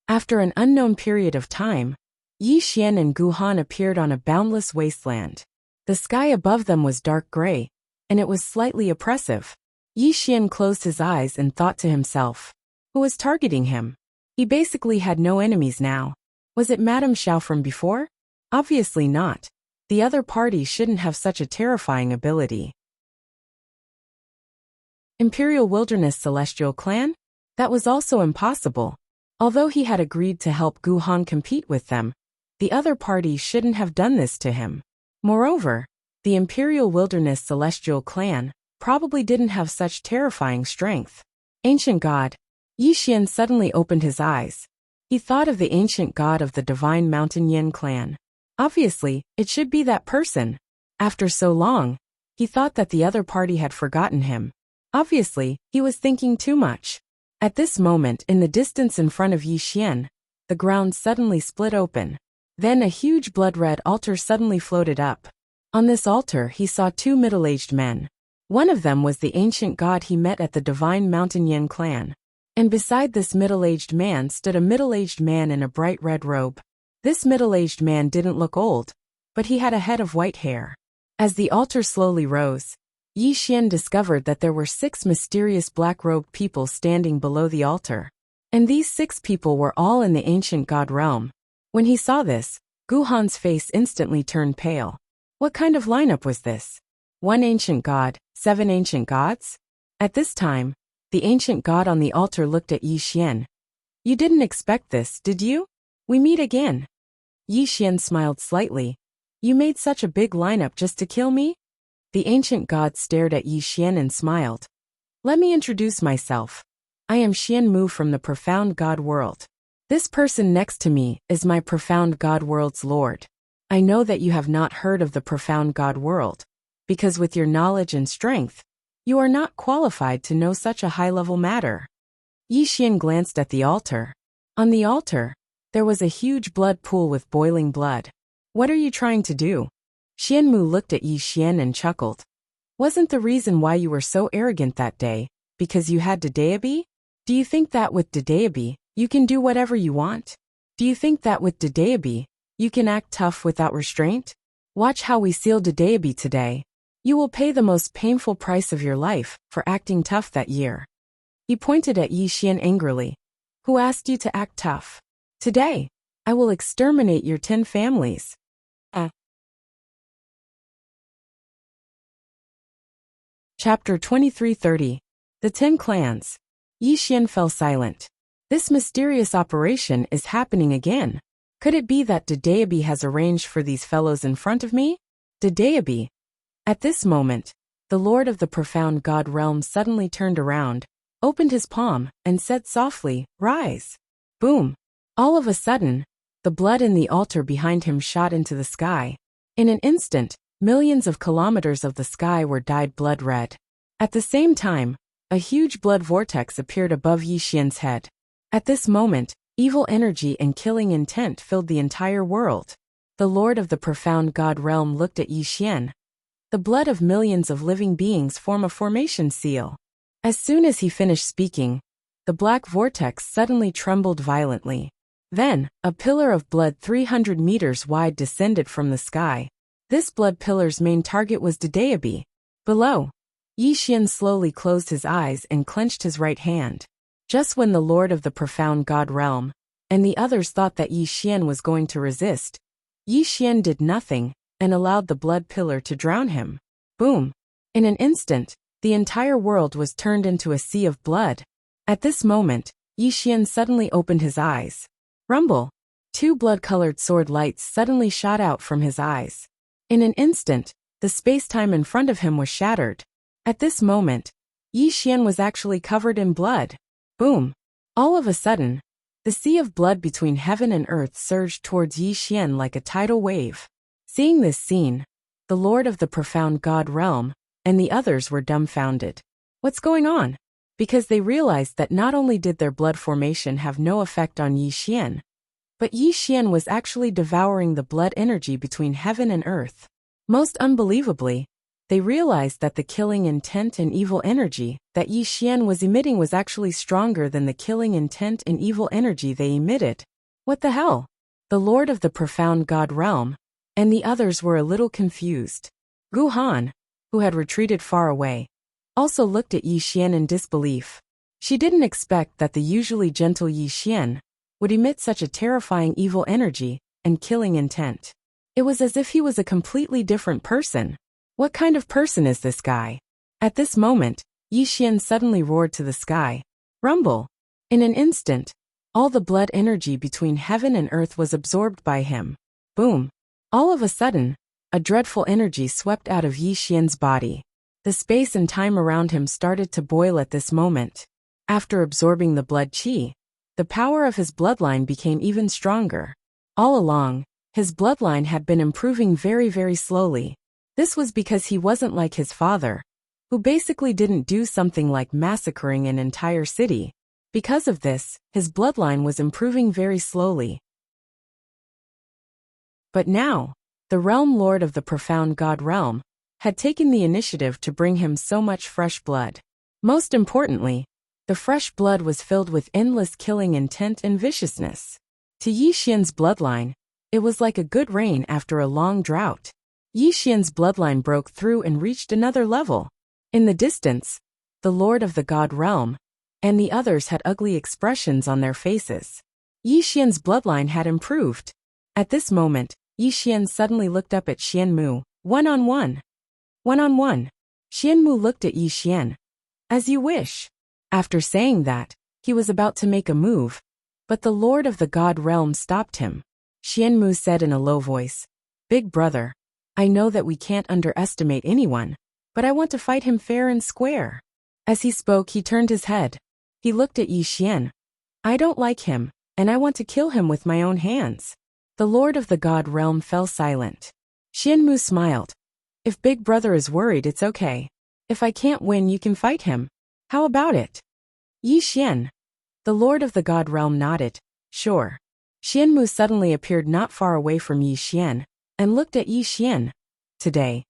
After an unknown period of time, Yi Xian and Gu Han appeared on a boundless wasteland. The sky above them was dark gray, and it was slightly oppressive. Yi Xian closed his eyes and thought to himself, who was targeting him? He basically had no enemies now. Was it Madame Xiao from before? Obviously not. The other party shouldn't have such a terrifying ability. Imperial Wilderness Celestial Clan? That was also impossible. Although he had agreed to help Gu Han compete with them, the other party shouldn't have done this to him. Moreover, the Imperial Wilderness Celestial Clan probably didn't have such terrifying strength. Ancient God. Yi Xian suddenly opened his eyes. He thought of the ancient god of the Divine Mountain Yin clan. Obviously, it should be that person. After so long, he thought that the other party had forgotten him. Obviously, he was thinking too much. At this moment, in the distance in front of Yi Xian, the ground suddenly split open. Then a huge blood-red altar suddenly floated up. On this altar, he saw two middle-aged men. One of them was the ancient god he met at the Divine Mountain Yin clan. And beside this middle-aged man stood a middle-aged man in a bright red robe. This middle-aged man didn't look old, but he had a head of white hair. As the altar slowly rose, Yi Xian discovered that there were 6 mysterious black-robed people standing below the altar. And these 6 people were all in the ancient god realm. When he saw this, Gu Han's face instantly turned pale. What kind of lineup was this? 1 ancient god, 7 ancient gods? At this time, the ancient god on the altar looked at Yi Xian. You didn't expect this, did you? We meet again. Yi Xian smiled slightly. You made such a big lineup just to kill me? The ancient god stared at Yi Xian and smiled. Let me introduce myself. I am Xian Mu from the Profound God World. This person next to me is my Profound God World's Lord. I know that you have not heard of the Profound God World, because with your knowledge and strength, you are not qualified to know such a high-level matter. Yi Xian glanced at the altar. On the altar, there was a huge blood pool with boiling blood. What are you trying to do? Xian Mu looked at Yi Xian and chuckled. Wasn't the reason why you were so arrogant that day because you had Dedeabi? Do you think that with Dedeabi, you can do whatever you want? Do you think that with Dedeabi, you can act tough without restraint? Watch how we seal Dedeabi today. You will pay the most painful price of your life for acting tough that year. He pointed at Yi Xian angrily. Who asked you to act tough? Today, I will exterminate your 10 families. Chapter 2330. The 10 Clans. Yi Xian fell silent. This mysterious operation is happening again. Could it be that Dedeabi has arranged for these fellows in front of me? Dedeabi. At this moment, the Lord of the Profound God Realm suddenly turned around, opened his palm, and said softly, Rise. Boom. All of a sudden, the blood in the altar behind him shot into the sky. In an instant, millions of kilometers of the sky were dyed blood red. At the same time, a huge blood vortex appeared above Yi Xian's head. At this moment, evil energy and killing intent filled the entire world. The Lord of the Profound God Realm looked at Yi Xian. The blood of millions of living beings form a formation seal. As soon as he finished speaking, the black vortex suddenly trembled violently. Then, a pillar of blood 300 meters wide descended from the sky. This blood pillar's main target was Dedeabi. Below, Yi Xian slowly closed his eyes and clenched his right hand. Just when the Lord of the Profound God Realm and the others thought that Yi Xian was going to resist, Yi Xian did nothing and allowed the blood pillar to drown him. Boom! In an instant, the entire world was turned into a sea of blood. At this moment, Yi Xian suddenly opened his eyes. Rumble! 2 blood-colored sword lights suddenly shot out from his eyes. In an instant, The space-time in front of him was shattered. At this moment, Yi Xian was actually covered in blood. Boom! All of a sudden, the sea of blood between heaven and earth surged towards Yi Xian like a tidal wave. Seeing this scene, the Lord of the Profound God Realm and the others were dumbfounded. What's going on? Because they realized that not only did their blood formation have no effect on Yi Xian, but Yi Xian was actually devouring the blood energy between heaven and earth. Most unbelievably, they realized that the killing intent and evil energy that Yi Xian was emitting was actually stronger than the killing intent and evil energy they emitted. What the hell? The Lord of the Profound God Realm and the others were a little confused. Gu Han, who had retreated far away, also looked at Yi Xian in disbelief. She didn't expect that the usually gentle Yi Xian would emit such a terrifying evil energy and killing intent. It was as if he was a completely different person. What kind of person is this guy? At this moment, Yi Xian suddenly roared to the sky. Rumble! In an instant, all the blood energy between heaven and earth was absorbed by him. Boom! All of a sudden, a dreadful energy swept out of Yi Xian's body. The space and time around him started to boil at this moment. After absorbing the blood qi, the power of his bloodline became even stronger. All along, his bloodline had been improving very slowly. This was because he wasn't like his father, who basically didn't do something like massacring an entire city. Because of this, his bloodline was improving very slowly. But now, the Realm Lord of the Profound God Realm had taken the initiative to bring him so much fresh blood. Most importantly, the fresh blood was filled with endless killing intent and viciousness. To Yi Xian's bloodline, it was like a good rain after a long drought. Yi Xian's bloodline broke through and reached another level. In the distance, the Lord of the God Realm and the others had ugly expressions on their faces. Yi Xian's bloodline had improved. At this moment, Yi Xian suddenly looked up at Xianmu, one-on-one. One-on-one. Xianmu looked at Yi Xian. As you wish. After saying that, he was about to make a move, but the Lord of the God Realm stopped him. Xianmu said in a low voice, Big brother, I know that we can't underestimate anyone, but I want to fight him fair and square. As he spoke, he turned his head. He looked at Yi Xian. I don't like him, and I want to kill him with my own hands. The Lord of the God Realm fell silent. Xianmu smiled. If Big Brother is worried, it's okay. If I can't win, you can fight him. How about it? Yi Xian. The Lord of the God Realm nodded. Sure. Xianmu suddenly appeared not far away from Yi Xian, and looked at Yi Xian. Today.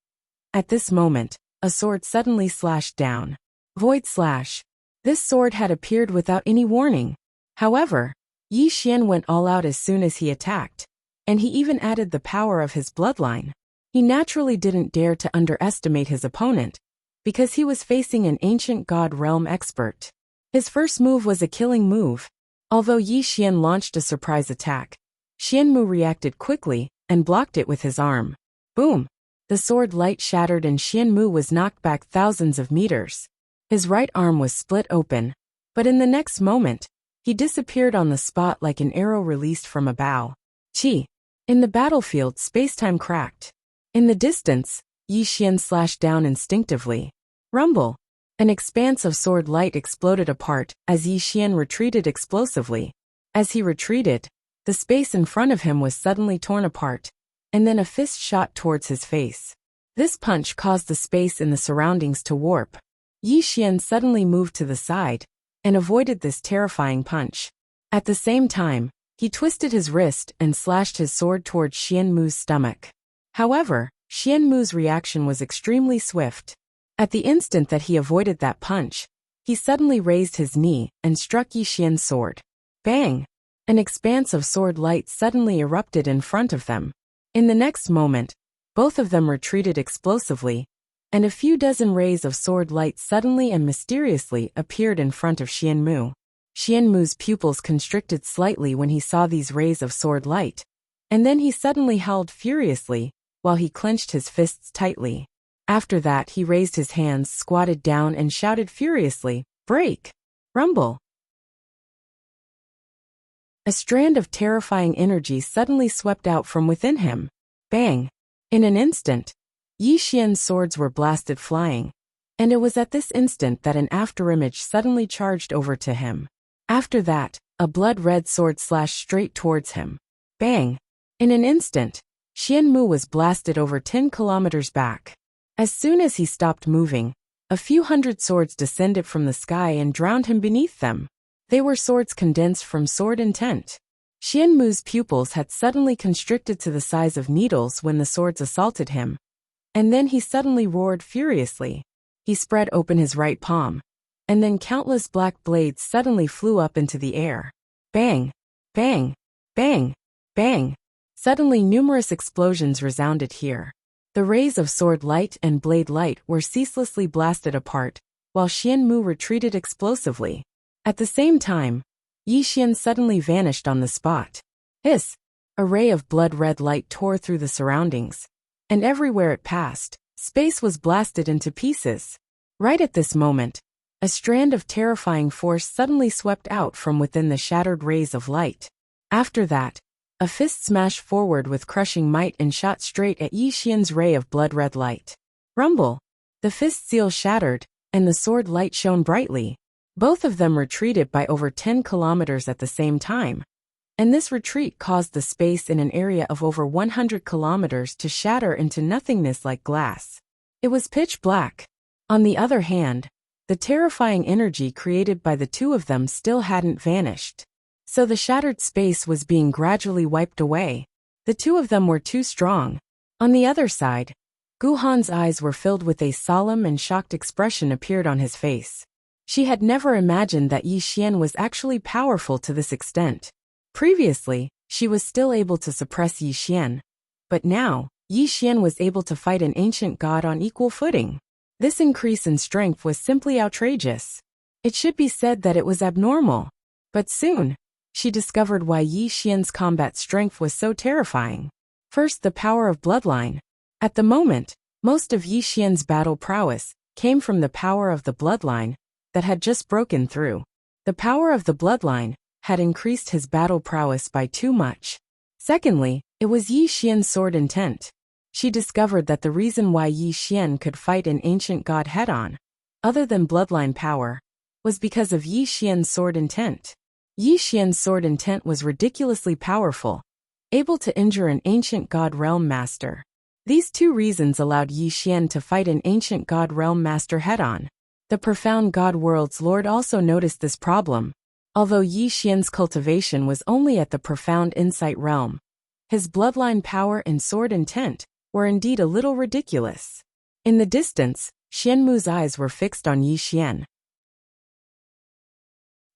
At this moment, a sword suddenly slashed down. Void slash. This sword had appeared without any warning. However, Yi Xian went all out as soon as he attacked, and he even added the power of his bloodline. He naturally didn't dare to underestimate his opponent, because he was facing an ancient God Realm expert. His first move was a killing move. Although Yi Xian launched a surprise attack, Xianmu reacted quickly and blocked it with his arm. Boom! The sword light shattered and Xianmu was knocked back thousands of meters. His right arm was split open, but in the next moment, he disappeared on the spot like an arrow released from a bow. Chi! In the battlefield, space-time cracked. In the distance, Yi Xian slashed down instinctively. Rumble! An expanse of sword light exploded apart as Yi Xian retreated explosively. As he retreated, the space in front of him was suddenly torn apart, and then a fist shot towards his face. This punch caused the space in the surroundings to warp. Yi Xian suddenly moved to the side and avoided this terrifying punch. At the same time, he twisted his wrist and slashed his sword towards Xianmu's stomach. However, Xianmu's reaction was extremely swift. At the instant that he avoided that punch, he suddenly raised his knee and struck Yi Xian's sword. Bang! An expanse of sword light suddenly erupted in front of them. In the next moment, both of them retreated explosively, and a few dozen rays of sword light suddenly and mysteriously appeared in front of Xianmu. Xianmu's pupils constricted slightly when he saw these rays of sword light, and then he suddenly howled furiously while he clenched his fists tightly. After that, he raised his hands, squatted down, and shouted furiously, Break! Rumble! A strand of terrifying energy suddenly swept out from within him. Bang! In an instant, Yi Xian's swords were blasted flying, and it was at this instant that an afterimage suddenly charged over to him. After that, a blood-red sword slashed straight towards him. Bang! In an instant, Xian Mu was blasted over 10 kilometers back. As soon as he stopped moving, a few hundred swords descended from the sky and drowned him beneath them. They were swords condensed from sword intent. Xian Mu's pupils had suddenly constricted to the size of needles when the swords assaulted him, and then he suddenly roared furiously. He spread open his right palm, and then countless black blades suddenly flew up into the air. Bang! Bang! Bang! Bang! Suddenly numerous explosions resounded here. The rays of sword light and blade light were ceaselessly blasted apart, while Xian Mu retreated explosively. At the same time, Yi Xian suddenly vanished on the spot. Hiss! A ray of blood-red light tore through the surroundings, and everywhere it passed, space was blasted into pieces. Right at this moment, a strand of terrifying force suddenly swept out from within the shattered rays of light. After that, a fist smashed forward with crushing might and shot straight at Yi Xian's ray of blood-red light. Rumble! The fist seal shattered, and the sword light shone brightly. Both of them retreated by over 10 kilometers at the same time, and this retreat caused the space in an area of over 100 kilometers to shatter into nothingness like glass. It was pitch black. On the other hand, the terrifying energy created by the two of them still hadn't vanished. So the shattered space was being gradually wiped away. The two of them were too strong. On the other side, Gu Han's eyes were filled with a solemn and shocked expression appeared on his face. She had never imagined that Yi Xian was actually powerful to this extent. Previously, she was still able to suppress Yi Xian, but now, Yi Xian was able to fight an ancient god on equal footing. This increase in strength was simply outrageous. It should be said that it was abnormal. But soon, she discovered why Yi Xian's combat strength was so terrifying. First, the power of bloodline. At the moment, most of Yi Xian's battle prowess came from the power of the bloodline that had just broken through. The power of the bloodline had increased his battle prowess by too much. Secondly, it was Yi Xian's sword intent. She discovered that the reason why Yi Xian could fight an ancient god head-on, other than bloodline power, was because of Yi Xian's sword intent. Yi Xian's sword intent was ridiculously powerful, able to injure an ancient god realm master. These two reasons allowed Yi Xian to fight an ancient god realm master head-on. The profound god world's lord also noticed this problem. Although Yi Xian's cultivation was only at the profound insight realm, his bloodline power and sword intent were indeed a little ridiculous. In the distance, Xian Mu's eyes were fixed on Yi Xian.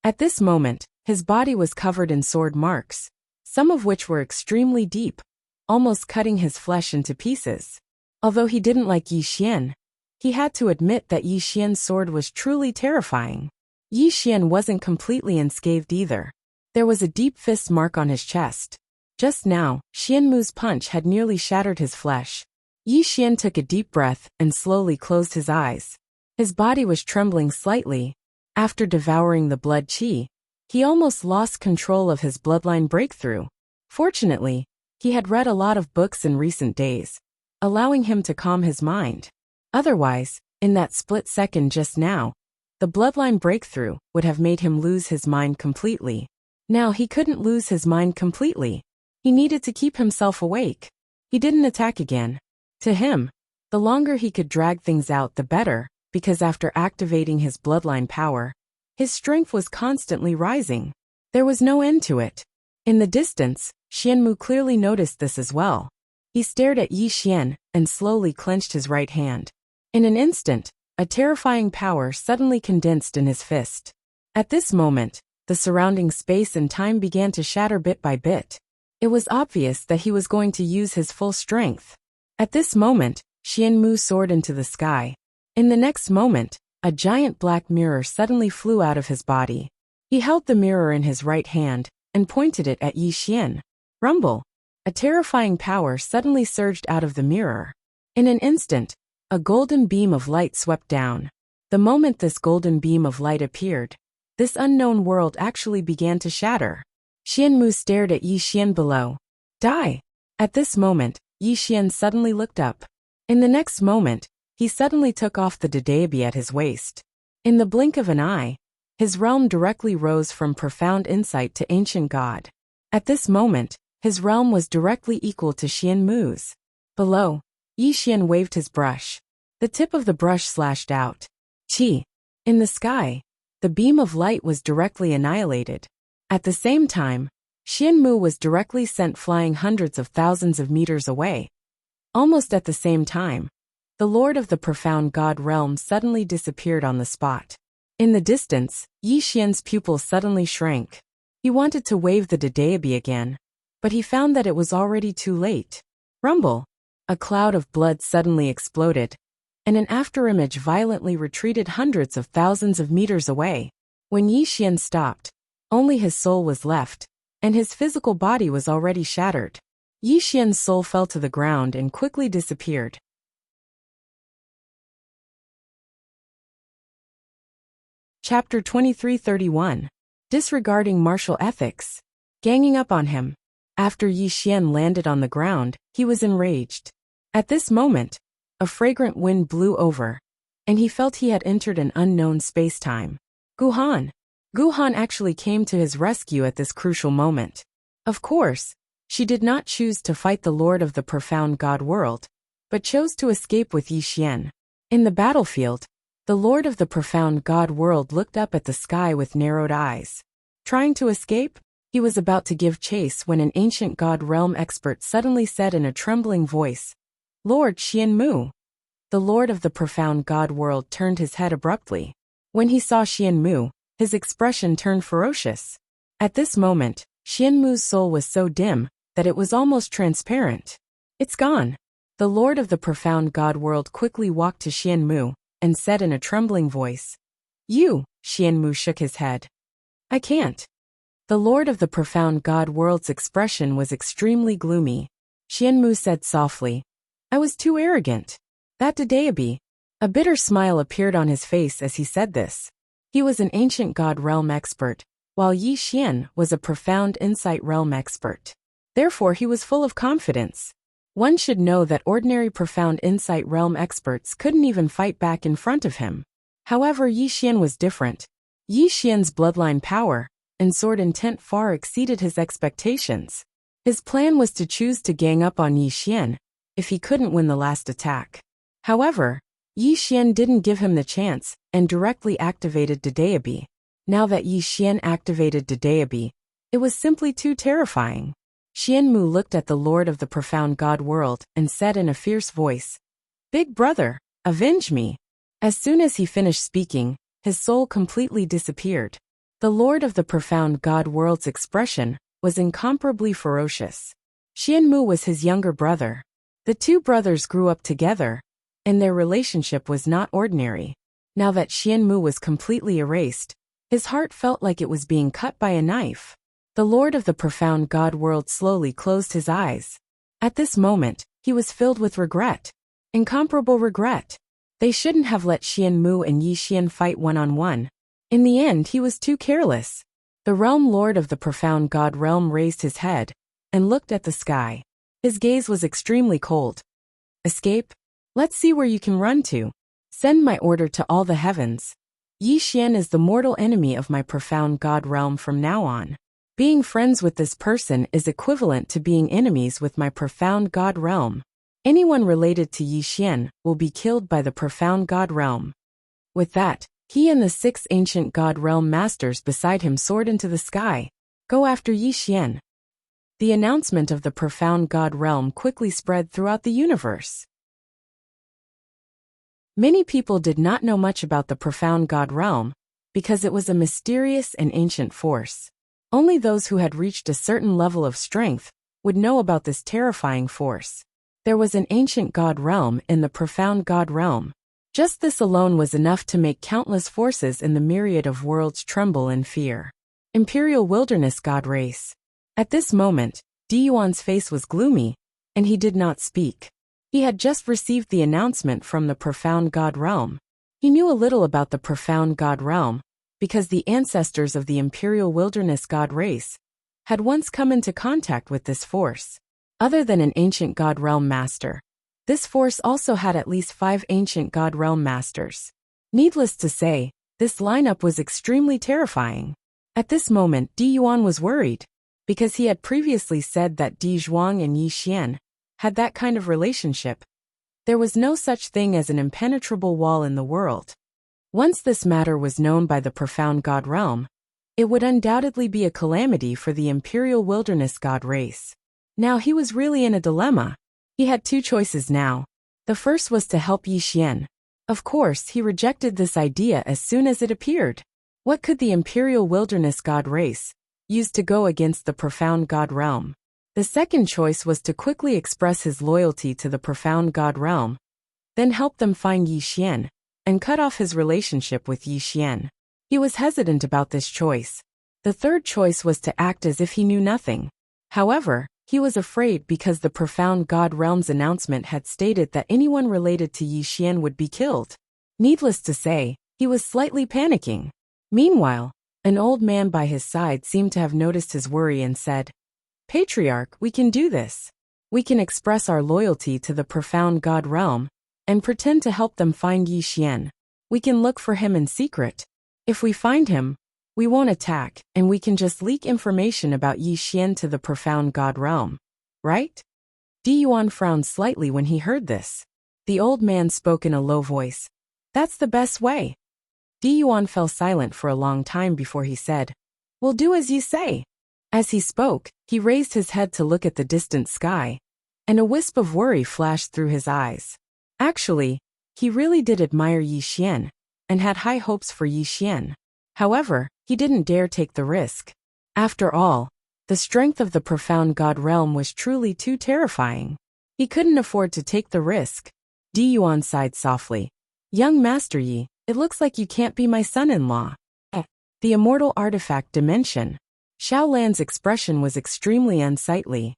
At this moment, his body was covered in sword marks, some of which were extremely deep, almost cutting his flesh into pieces. Although he didn't like Yi Xian, he had to admit that Yi Xian's sword was truly terrifying. Yi Xian wasn't completely unscathed either. There was a deep fist mark on his chest. Just now, Xian Mu's punch had nearly shattered his flesh. Yi Xian took a deep breath and slowly closed his eyes. His body was trembling slightly. After devouring the blood qi, he almost lost control of his bloodline breakthrough. Fortunately, he had read a lot of books in recent days, allowing him to calm his mind. Otherwise, in that split second just now, the bloodline breakthrough would have made him lose his mind completely. Now he couldn't lose his mind completely. He needed to keep himself awake. He didn't attack again. To him, the longer he could drag things out the better, because after activating his bloodline power, his strength was constantly rising. There was no end to it. In the distance, Xian Mu clearly noticed this as well. He stared at Yi Xian and slowly clenched his right hand. In an instant, a terrifying power suddenly condensed in his fist. At this moment, the surrounding space and time began to shatter bit by bit. It was obvious that he was going to use his full strength. At this moment, Xian Mu soared into the sky. In the next moment, a giant black mirror suddenly flew out of his body. He held the mirror in his right hand and pointed it at Yi Xian. Rumble! A terrifying power suddenly surged out of the mirror. In an instant, a golden beam of light swept down. The moment this golden beam of light appeared, this unknown world actually began to shatter. Xian Mu stared at Yi Xian below. Die! At this moment, Yi Xian suddenly looked up. In the next moment, he suddenly took off the Dadeabi at his waist. In the blink of an eye, his realm directly rose from profound insight to ancient god. At this moment, his realm was directly equal to Xian Mu's. Below, Yi Xian waved his brush. The tip of the brush slashed out. Qi. In the sky, the beam of light was directly annihilated. At the same time, Xian Mu was directly sent flying hundreds of thousands of meters away. Almost at the same time, the Lord of the Profound God realm suddenly disappeared on the spot. In the distance, Yi Xian's pupils suddenly shrank. He wanted to wave the Dadeabi again, but he found that it was already too late. Rumble! A cloud of blood suddenly exploded, and an afterimage violently retreated hundreds of thousands of meters away. When Yi Xian stopped, only his soul was left, and his physical body was already shattered. Yi Xian's soul fell to the ground and quickly disappeared. Chapter 2331. Disregarding martial ethics. Ganging up on him. After Yi Xian landed on the ground, he was enraged. At this moment, a fragrant wind blew over, and he felt he had entered an unknown space-time. Guhan actually came to his rescue at this crucial moment. Of course, she did not choose to fight the Lord of the Profound God world, but chose to escape with Yi Xian. In the battlefield, the Lord of the Profound God world looked up at the sky with narrowed eyes. Trying to escape, he was about to give chase when an ancient God realm expert suddenly said in a trembling voice, "Lord Xian Mu." The Lord of the Profound God world turned his head abruptly. When he saw Xian Mu, his expression turned ferocious. At this moment, Xian Mu's soul was so dim that it was almost transparent. "It's gone." The Lord of the Profound God world quickly walked to Xian Mu and said in a trembling voice, "You." Xian Mu shook his head. "I can't." The Lord of the Profound God world's expression was extremely gloomy. Xian Mu said softly, "I was too arrogant. That Dadeabi." A bitter smile appeared on his face as he said this. He was an ancient God realm expert, while Yi Xian was a profound insight realm expert. Therefore he was full of confidence. One should know that ordinary profound insight realm experts couldn't even fight back in front of him. However, Yi Xian was different. Yi Xian's bloodline power and sword intent far exceeded his expectations. His plan was to choose to gang up on Yi Xian if he couldn't win the last attack. However, Yi Xian didn't give him the chance and directly activated Dadeabi. Now that Yi Xian activated Dadeabi, it was simply too terrifying. Xian Mu looked at the Lord of the Profound God world and said in a fierce voice, "Big brother, avenge me." As soon as he finished speaking, his soul completely disappeared. The Lord of the Profound God world's expression was incomparably ferocious. Xian Mu was his younger brother. The two brothers grew up together, and their relationship was not ordinary. Now that Xian Mu was completely erased, his heart felt like it was being cut by a knife. The Lord of the Profound God world slowly closed his eyes. At this moment, he was filled with regret. Incomparable regret. They shouldn't have let Xian Mu and Yi Xian fight one-on-one. In the end, he was too careless. The realm Lord of the Profound God realm raised his head and looked at the sky. His gaze was extremely cold. "Escape? Let's see where you can run to. Send my order to all the heavens. Yi Xian is the mortal enemy of my Profound God realm from now on. Being friends with this person is equivalent to being enemies with my Profound God realm. Anyone related to Yi Xian will be killed by the Profound God realm." With that, he and the 6 ancient God realm masters beside him soared into the sky. "Go after Yi Xian." The announcement of the Profound God realm quickly spread throughout the universe. Many people did not know much about the Profound God realm because it was a mysterious and ancient force. Only those who had reached a certain level of strength would know about this terrifying force. There was an ancient God realm in the Profound God realm. Just this alone was enough to make countless forces in the myriad of worlds tremble in fear. Imperial Wilderness God race. At this moment, Di Yuan's face was gloomy, and he did not speak. He had just received the announcement from the Profound God realm. He knew a little about the Profound God realm, because the ancestors of the Imperial Wilderness God race had once come into contact with this force. Other than an ancient God realm master, This force also had at least 5 ancient God Realm masters. Needless to say, this lineup was extremely terrifying. At this moment, Di Yuan was worried, because he had previously said that Di Zhuang and Yi Xian had that kind of relationship. There was no such thing as an impenetrable wall in the world. Once this matter was known by the profound God Realm, it would undoubtedly be a calamity for the Imperial Wilderness God race. Now he was really in a dilemma. He had 2 choices now. The first was to help Yi Xian. Of course, he rejected this idea as soon as it appeared. What could the Imperial Wilderness God race use to go against the profound God Realm? The second choice was to quickly express his loyalty to the profound God Realm, then help them find Yi Xian, and cut off his relationship with Yi Xian. He was hesitant about this choice. The third choice was to act as if he knew nothing. However, he was afraid because the profound God Realm's announcement had stated that anyone related to Yi Xian would be killed. Needless to say, he was slightly panicking. Meanwhile, an old man by his side seemed to have noticed his worry and said, "Patriarch, we can do this. We can express our loyalty to the profound God Realm and pretend to help them find Yi Xian. We can look for him in secret. If we find him, we won't attack, and we can just leak information about Yi Xian to the profound God Realm. Right?" Di Yuan frowned slightly when he heard this. The old man spoke in a low voice. "That's the best way." Di Yuan fell silent for a long time before he said, "We'll do as you say." As he spoke, he raised his head to look at the distant sky, and a wisp of worry flashed through his eyes. Actually, he really did admire Yi Xian, and had high hopes for Yi Xian. However, he didn't dare take the risk. After all, the strength of the profound God Realm was truly too terrifying. He couldn't afford to take the risk. Di Yuan sighed softly. "Young Master Yi, it looks like you can't be my son-in-law." The immortal artifact dimension. Xiao Lan's expression was extremely unsightly.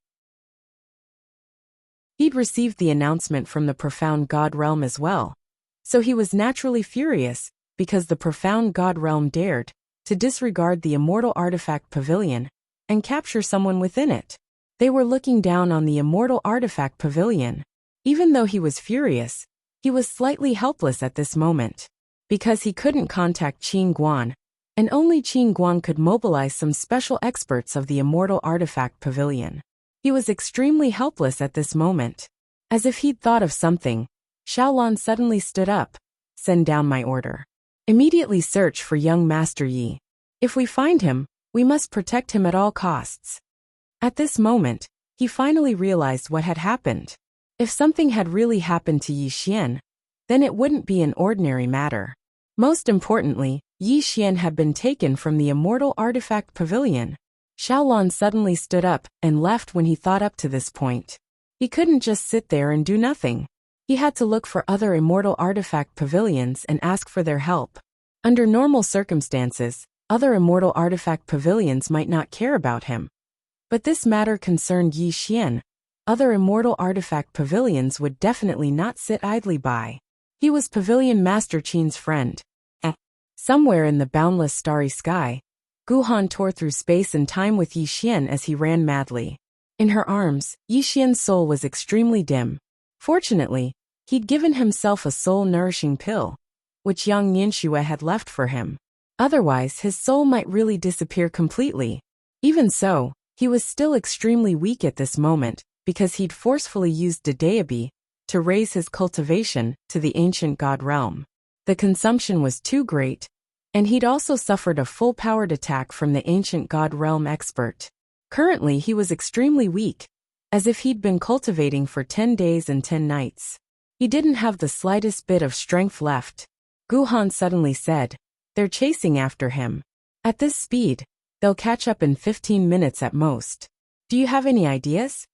He'd received the announcement from the profound God Realm as well, so he was naturally furious, because the profound God Realm dared to disregard the immortal artifact pavilion and capture someone within it. They were looking down on the immortal artifact pavilion. Even though he was furious, he was slightly helpless at this moment, because he couldn't contact Qin Guan, and only Qin Guan could mobilize some special experts of the immortal artifact pavilion. He was extremely helpless at this moment. As if he'd thought of something, Xiao Lan suddenly stood up. "Send down my order. Immediately search for young Master Yi. If we find him, we must protect him at all costs." At this moment, he finally realized what had happened. If something had really happened to Yi Xian, then it wouldn't be an ordinary matter. Most importantly, Yi Xian had been taken from the immortal artifact pavilion. Xiao Lan suddenly stood up and left when he thought up to this point. He couldn't just sit there and do nothing. He had to look for other immortal artifact pavilions and ask for their help. Under normal circumstances, other immortal artifact pavilions might not care about him. But this matter concerned Yi Xian. Other immortal artifact pavilions would definitely not sit idly by. He was Pavilion Master Qin's friend. Somewhere in the boundless starry sky, Guhan tore through space and time with Yi Xian as he ran madly. In her arms, Yi Xian's soul was extremely dim. Fortunately, he'd given himself a soul-nourishing pill, which Yang Nianxue had left for him. Otherwise, his soul might really disappear completely. Even so, he was still extremely weak at this moment, because he'd forcefully used Dedeabi to raise his cultivation to the ancient God Realm. The consumption was too great, and he'd also suffered a full-powered attack from the ancient God Realm expert. Currently he was extremely weak, as if he'd been cultivating for 10 days and 10 nights. He didn't have the slightest bit of strength left. Guhan suddenly said, "They're chasing after him. At this speed, they'll catch up in 15 minutes at most. Do you have any ideas?"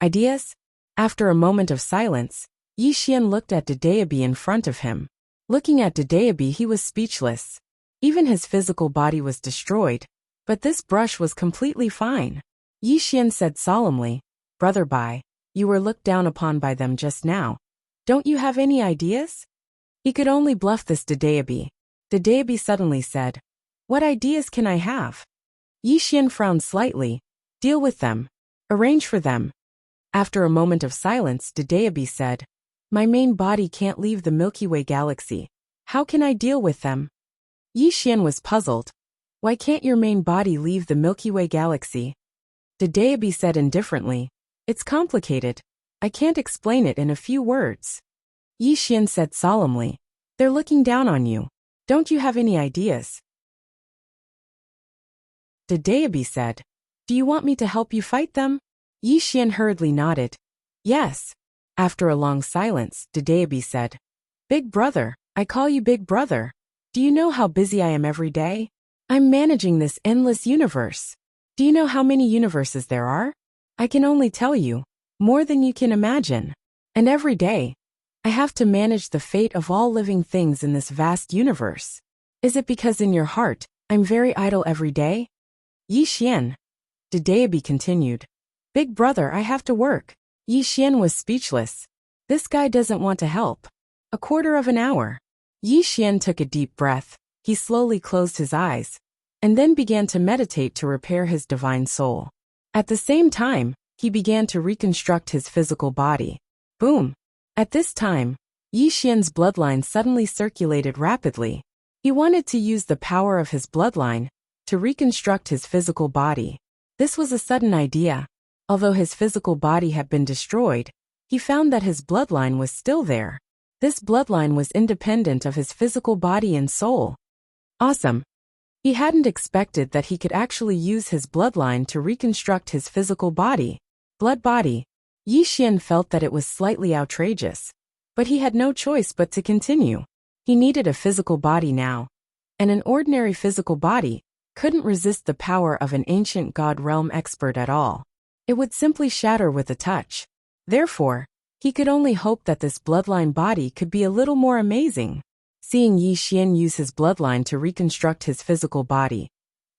"Ideas?" After a moment of silence, Yi Xian looked at Dedeabi in front of him. Looking at Dedeabi, he was speechless. Even his physical body was destroyed, but this brush was completely fine. Yi Xian said solemnly, "Brother Bai, you were looked down upon by them just now. Don't you have any ideas?" He could only bluff this Dedeabi. Dedeabi suddenly said, "What ideas can I have?" Yi Xian frowned slightly. "Deal with them. Arrange for them." After a moment of silence, Dedeabi said, My main body can't leave the Milky Way galaxy. How can I deal with them? Yi Xian was puzzled. Why can't your main body leave the Milky Way galaxy? Dedeabi said indifferently. It's complicated. I can't explain it in a few words. Yi Xian said solemnly. They're looking down on you. Don't you have any ideas? Dedeabi said. Do you want me to help you fight them? Yi Xian hurriedly nodded. Yes. After a long silence, Dedeabi said. Big brother, I call you big brother. Do you know how busy I am every day? I'm managing this endless universe. Do you know how many universes there are? I can only tell you, more than you can imagine. And every day, I have to manage the fate of all living things in this vast universe. Is it because in your heart, I'm very idle every day? Yi Xian. Dedeabi continued. Big brother, I have to work. Yi Xian was speechless. This guy doesn't want to help. A quarter of an hour. Yi Xian took a deep breath. He slowly closed his eyes, and then began to meditate to repair his divine soul. At the same time, he began to reconstruct his physical body. Boom! At this time, Yi Xian's bloodline suddenly circulated rapidly. He wanted to use the power of his bloodline to reconstruct his physical body. This was a sudden idea. Although his physical body had been destroyed, he found that his bloodline was still there. This bloodline was independent of his physical body and soul. Awesome! He hadn't expected that he could actually use his bloodline to reconstruct his physical body. Blood body. Yi Xian felt that it was slightly outrageous, but he had no choice but to continue. He needed a physical body now, and an ordinary physical body couldn't resist the power of an ancient god realm expert at all. It would simply shatter with a touch. Therefore, he could only hope that this bloodline body could be a little more amazing. Seeing Yi Xian use his bloodline to reconstruct his physical body,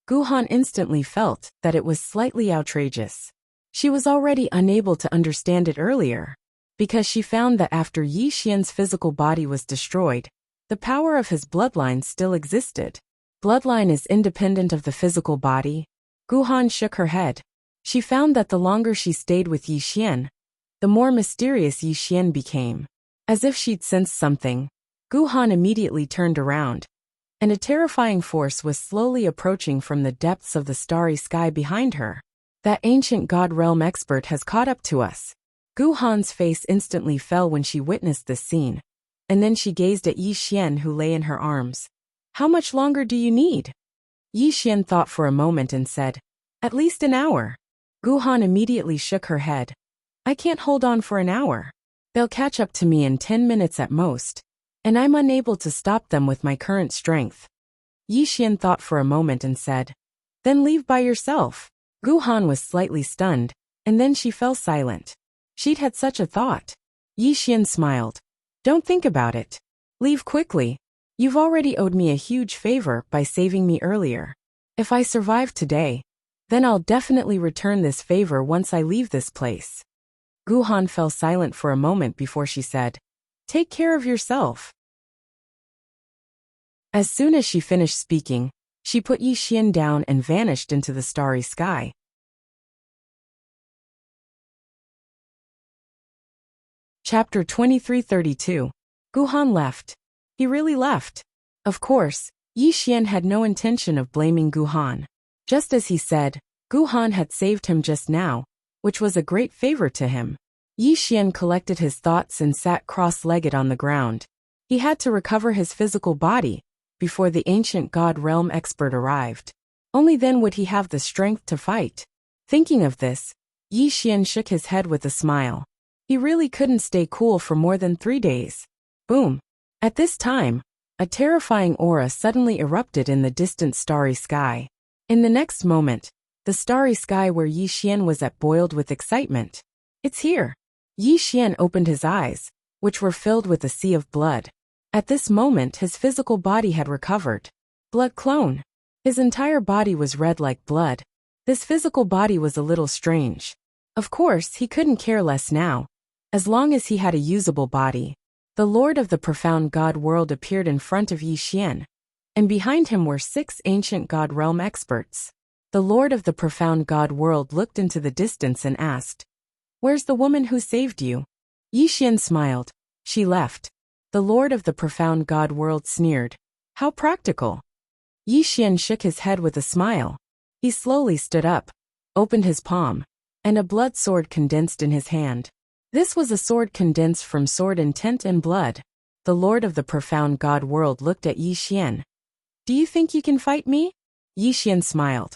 Guhan instantly felt that it was slightly outrageous. She was already unable to understand it earlier, because she found that after Yi Xian's physical body was destroyed, the power of his bloodline still existed. Bloodline is independent of the physical body? Guhan shook her head. She found that the longer she stayed with Yi Xian, the more mysterious Yi Xian became. As if she'd sensed something, Guhan immediately turned around, and a terrifying force was slowly approaching from the depths of the starry sky behind her. That ancient god realm expert has caught up to us. Guhan's face instantly fell when she witnessed this scene, and then she gazed at Yi Xian who lay in her arms. How much longer do you need? Yi Xian thought for a moment and said, At least an hour. Guhan immediately shook her head. I can't hold on for an hour. They'll catch up to me in 10 minutes at most, and I'm unable to stop them with my current strength. Yi Xian thought for a moment and said, Then leave by yourself. Guhan was slightly stunned, and then she fell silent. She'd had such a thought. Yi Xian smiled. Don't think about it. Leave quickly. You've already owed me a huge favor by saving me earlier. If I survive today, then I'll definitely return this favor once I leave this place. Guhan fell silent for a moment before she said, Take care of yourself. As soon as she finished speaking, she put Yi Xian down and vanished into the starry sky. Chapter 2332. Guhan left. He really left. Of course, Yi Xian had no intention of blaming Guhan. Just as he said, Guhan had saved him just now, which was a great favor to him. Yi Xian collected his thoughts and sat cross-legged on the ground. He had to recover his physical body before the ancient god realm expert arrived. Only then would he have the strength to fight. Thinking of this, Yi Xian shook his head with a smile. He really couldn't stay cool for more than 3 days. Boom! At this time, a terrifying aura suddenly erupted in the distant starry sky. In the next moment, the starry sky where Yi Xian was at boiled with excitement. It's here! Yi Xian opened his eyes, which were filled with a sea of blood. At this moment his physical body had recovered. Blood clone. His entire body was red like blood. This physical body was a little strange. Of course, he couldn't care less now, as long as he had a usable body. The Lord of the Profound God World appeared in front of Yi Xian, and behind him were 6 ancient God realm experts. The Lord of the Profound God World looked into the distance and asked, Where's the woman who saved you? Yi Xian smiled. She left. The Lord of the Profound God World sneered. How practical. Yi Xian shook his head with a smile. He slowly stood up, opened his palm, and a blood sword condensed in his hand. This was a sword condensed from sword intent and blood. The Lord of the Profound God World looked at Yi Xian. Do you think you can fight me? Yi Xian smiled.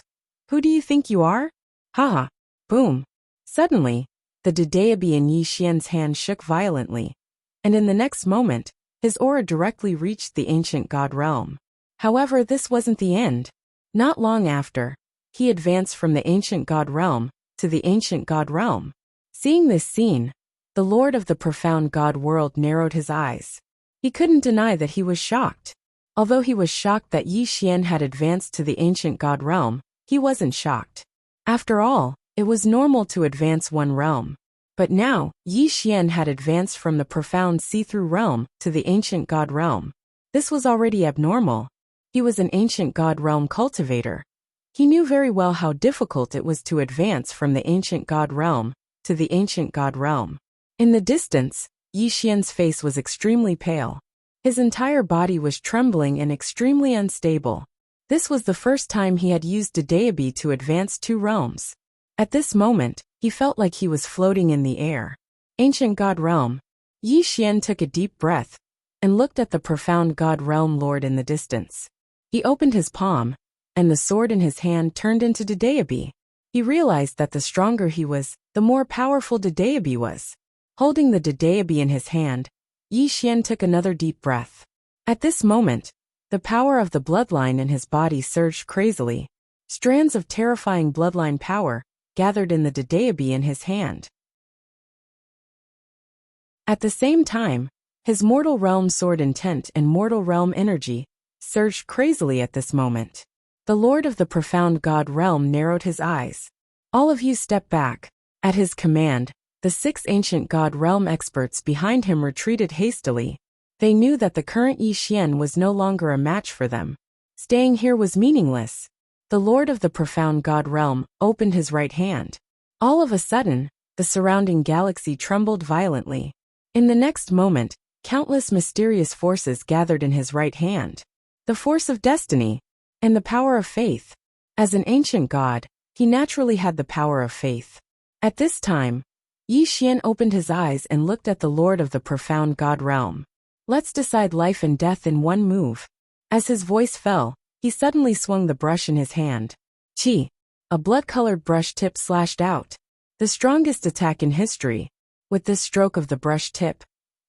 Who do you think you are? Haha. Boom. Suddenly, the Dedeabi in Yi Xian's hand shook violently, and in the next moment, his aura directly reached the ancient god realm. However, this wasn't the end. Not long after, he advanced from the ancient god realm to the ancient god realm. Seeing this scene, the Lord of the Profound God World narrowed his eyes. He couldn't deny that he was shocked. Although he was shocked that Yi Xian had advanced to the ancient god realm, he wasn't shocked. After all, it was normal to advance one realm. But now, Yi Xian had advanced from the profound see-through realm to the ancient god realm. This was already abnormal. He was an ancient god realm cultivator. He knew very well how difficult it was to advance from the ancient god realm to the ancient god realm. In the distance, Yi Xian's face was extremely pale. His entire body was trembling and extremely unstable. This was the first time he had used Dedeabi to advance 2 realms. At this moment, he felt like he was floating in the air. Ancient God Realm. Yi Xian took a deep breath and looked at the Profound God Realm Lord in the distance. He opened his palm, and the sword in his hand turned into Dedeabi. He realized that the stronger he was, the more powerful Dedeabi was. Holding the Dedeabi in his hand, Yi Xian took another deep breath. At this moment, the power of the bloodline in his body surged crazily. Strands of terrifying bloodline power gathered in the Dedeabi in his hand. At the same time, his mortal realm sword intent and mortal realm energy surged crazily at this moment. The Lord of the Profound God Realm narrowed his eyes. All of you step back. At his command, the 6 ancient God Realm experts behind him retreated hastily. They knew that the current Yi Xian was no longer a match for them. Staying here was meaningless. The Lord of the Profound God Realm opened his right hand. All of a sudden, the surrounding galaxy trembled violently. In the next moment, countless mysterious forces gathered in his right hand. The force of destiny, and the power of faith. As an ancient god, he naturally had the power of faith. At this time, Yi Xian opened his eyes and looked at the Lord of the Profound God Realm. Let's decide life and death in one move. As his voice fell, he suddenly swung the brush in his hand. Chi! A blood-colored brush tip slashed out. The strongest attack in history. With this stroke of the brush tip,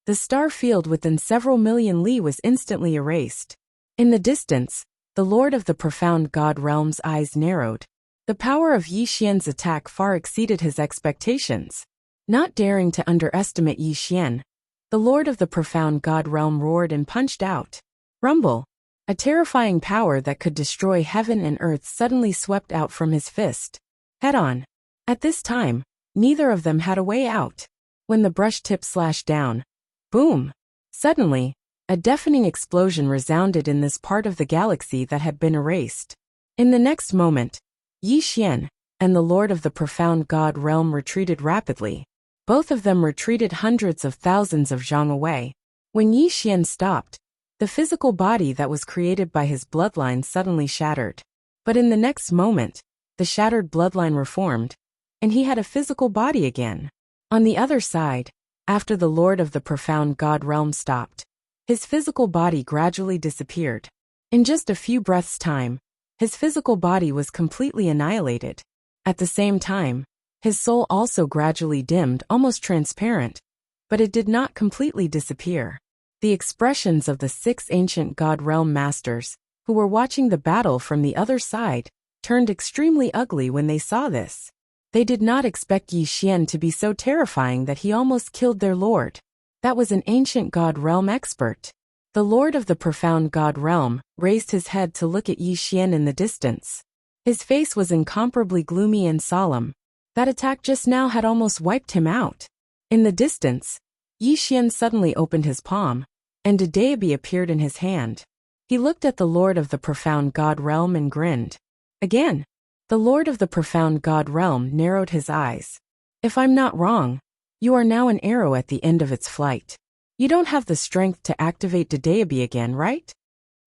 the star field within several million li was instantly erased. In the distance, the Lord of the Profound God Realm's eyes narrowed. The power of Yi Xian's attack far exceeded his expectations. Not daring to underestimate Yi Xian, the Lord of the Profound God Realm roared and punched out. Rumble! A terrifying power that could destroy heaven and earth suddenly swept out from his fist. Head on. At this time, neither of them had a way out. When the brush tip slashed down, boom! Suddenly, a deafening explosion resounded in this part of the galaxy that had been erased. In the next moment, Yi Xian and the Lord of the Profound God Realm retreated rapidly. Both of them retreated hundreds of thousands of zhang away. When Yi Xian stopped, the physical body that was created by his bloodline suddenly shattered. But in the next moment, the shattered bloodline reformed, and he had a physical body again. On the other side, after the Lord of the Profound God Realm stopped, his physical body gradually disappeared. In just a few breaths' time, his physical body was completely annihilated. At the same time, his soul also gradually dimmed, almost transparent, but it did not completely disappear. The expressions of the 6 ancient God Realm masters, who were watching the battle from the other side, turned extremely ugly when they saw this. They did not expect Yi Xian to be so terrifying that he almost killed their lord. That was an ancient God Realm expert. The Lord of the Profound God Realm raised his head to look at Yi Xian in the distance. His face was incomparably gloomy and solemn. That attack just now had almost wiped him out. In the distance, Yi Xian suddenly opened his palm, and Dedeabi appeared in his hand. He looked at the Lord of the Profound God Realm and grinned. Again, the Lord of the Profound God Realm narrowed his eyes. If I'm not wrong, you are now an arrow at the end of its flight. You don't have the strength to activate Dedeabi again, right?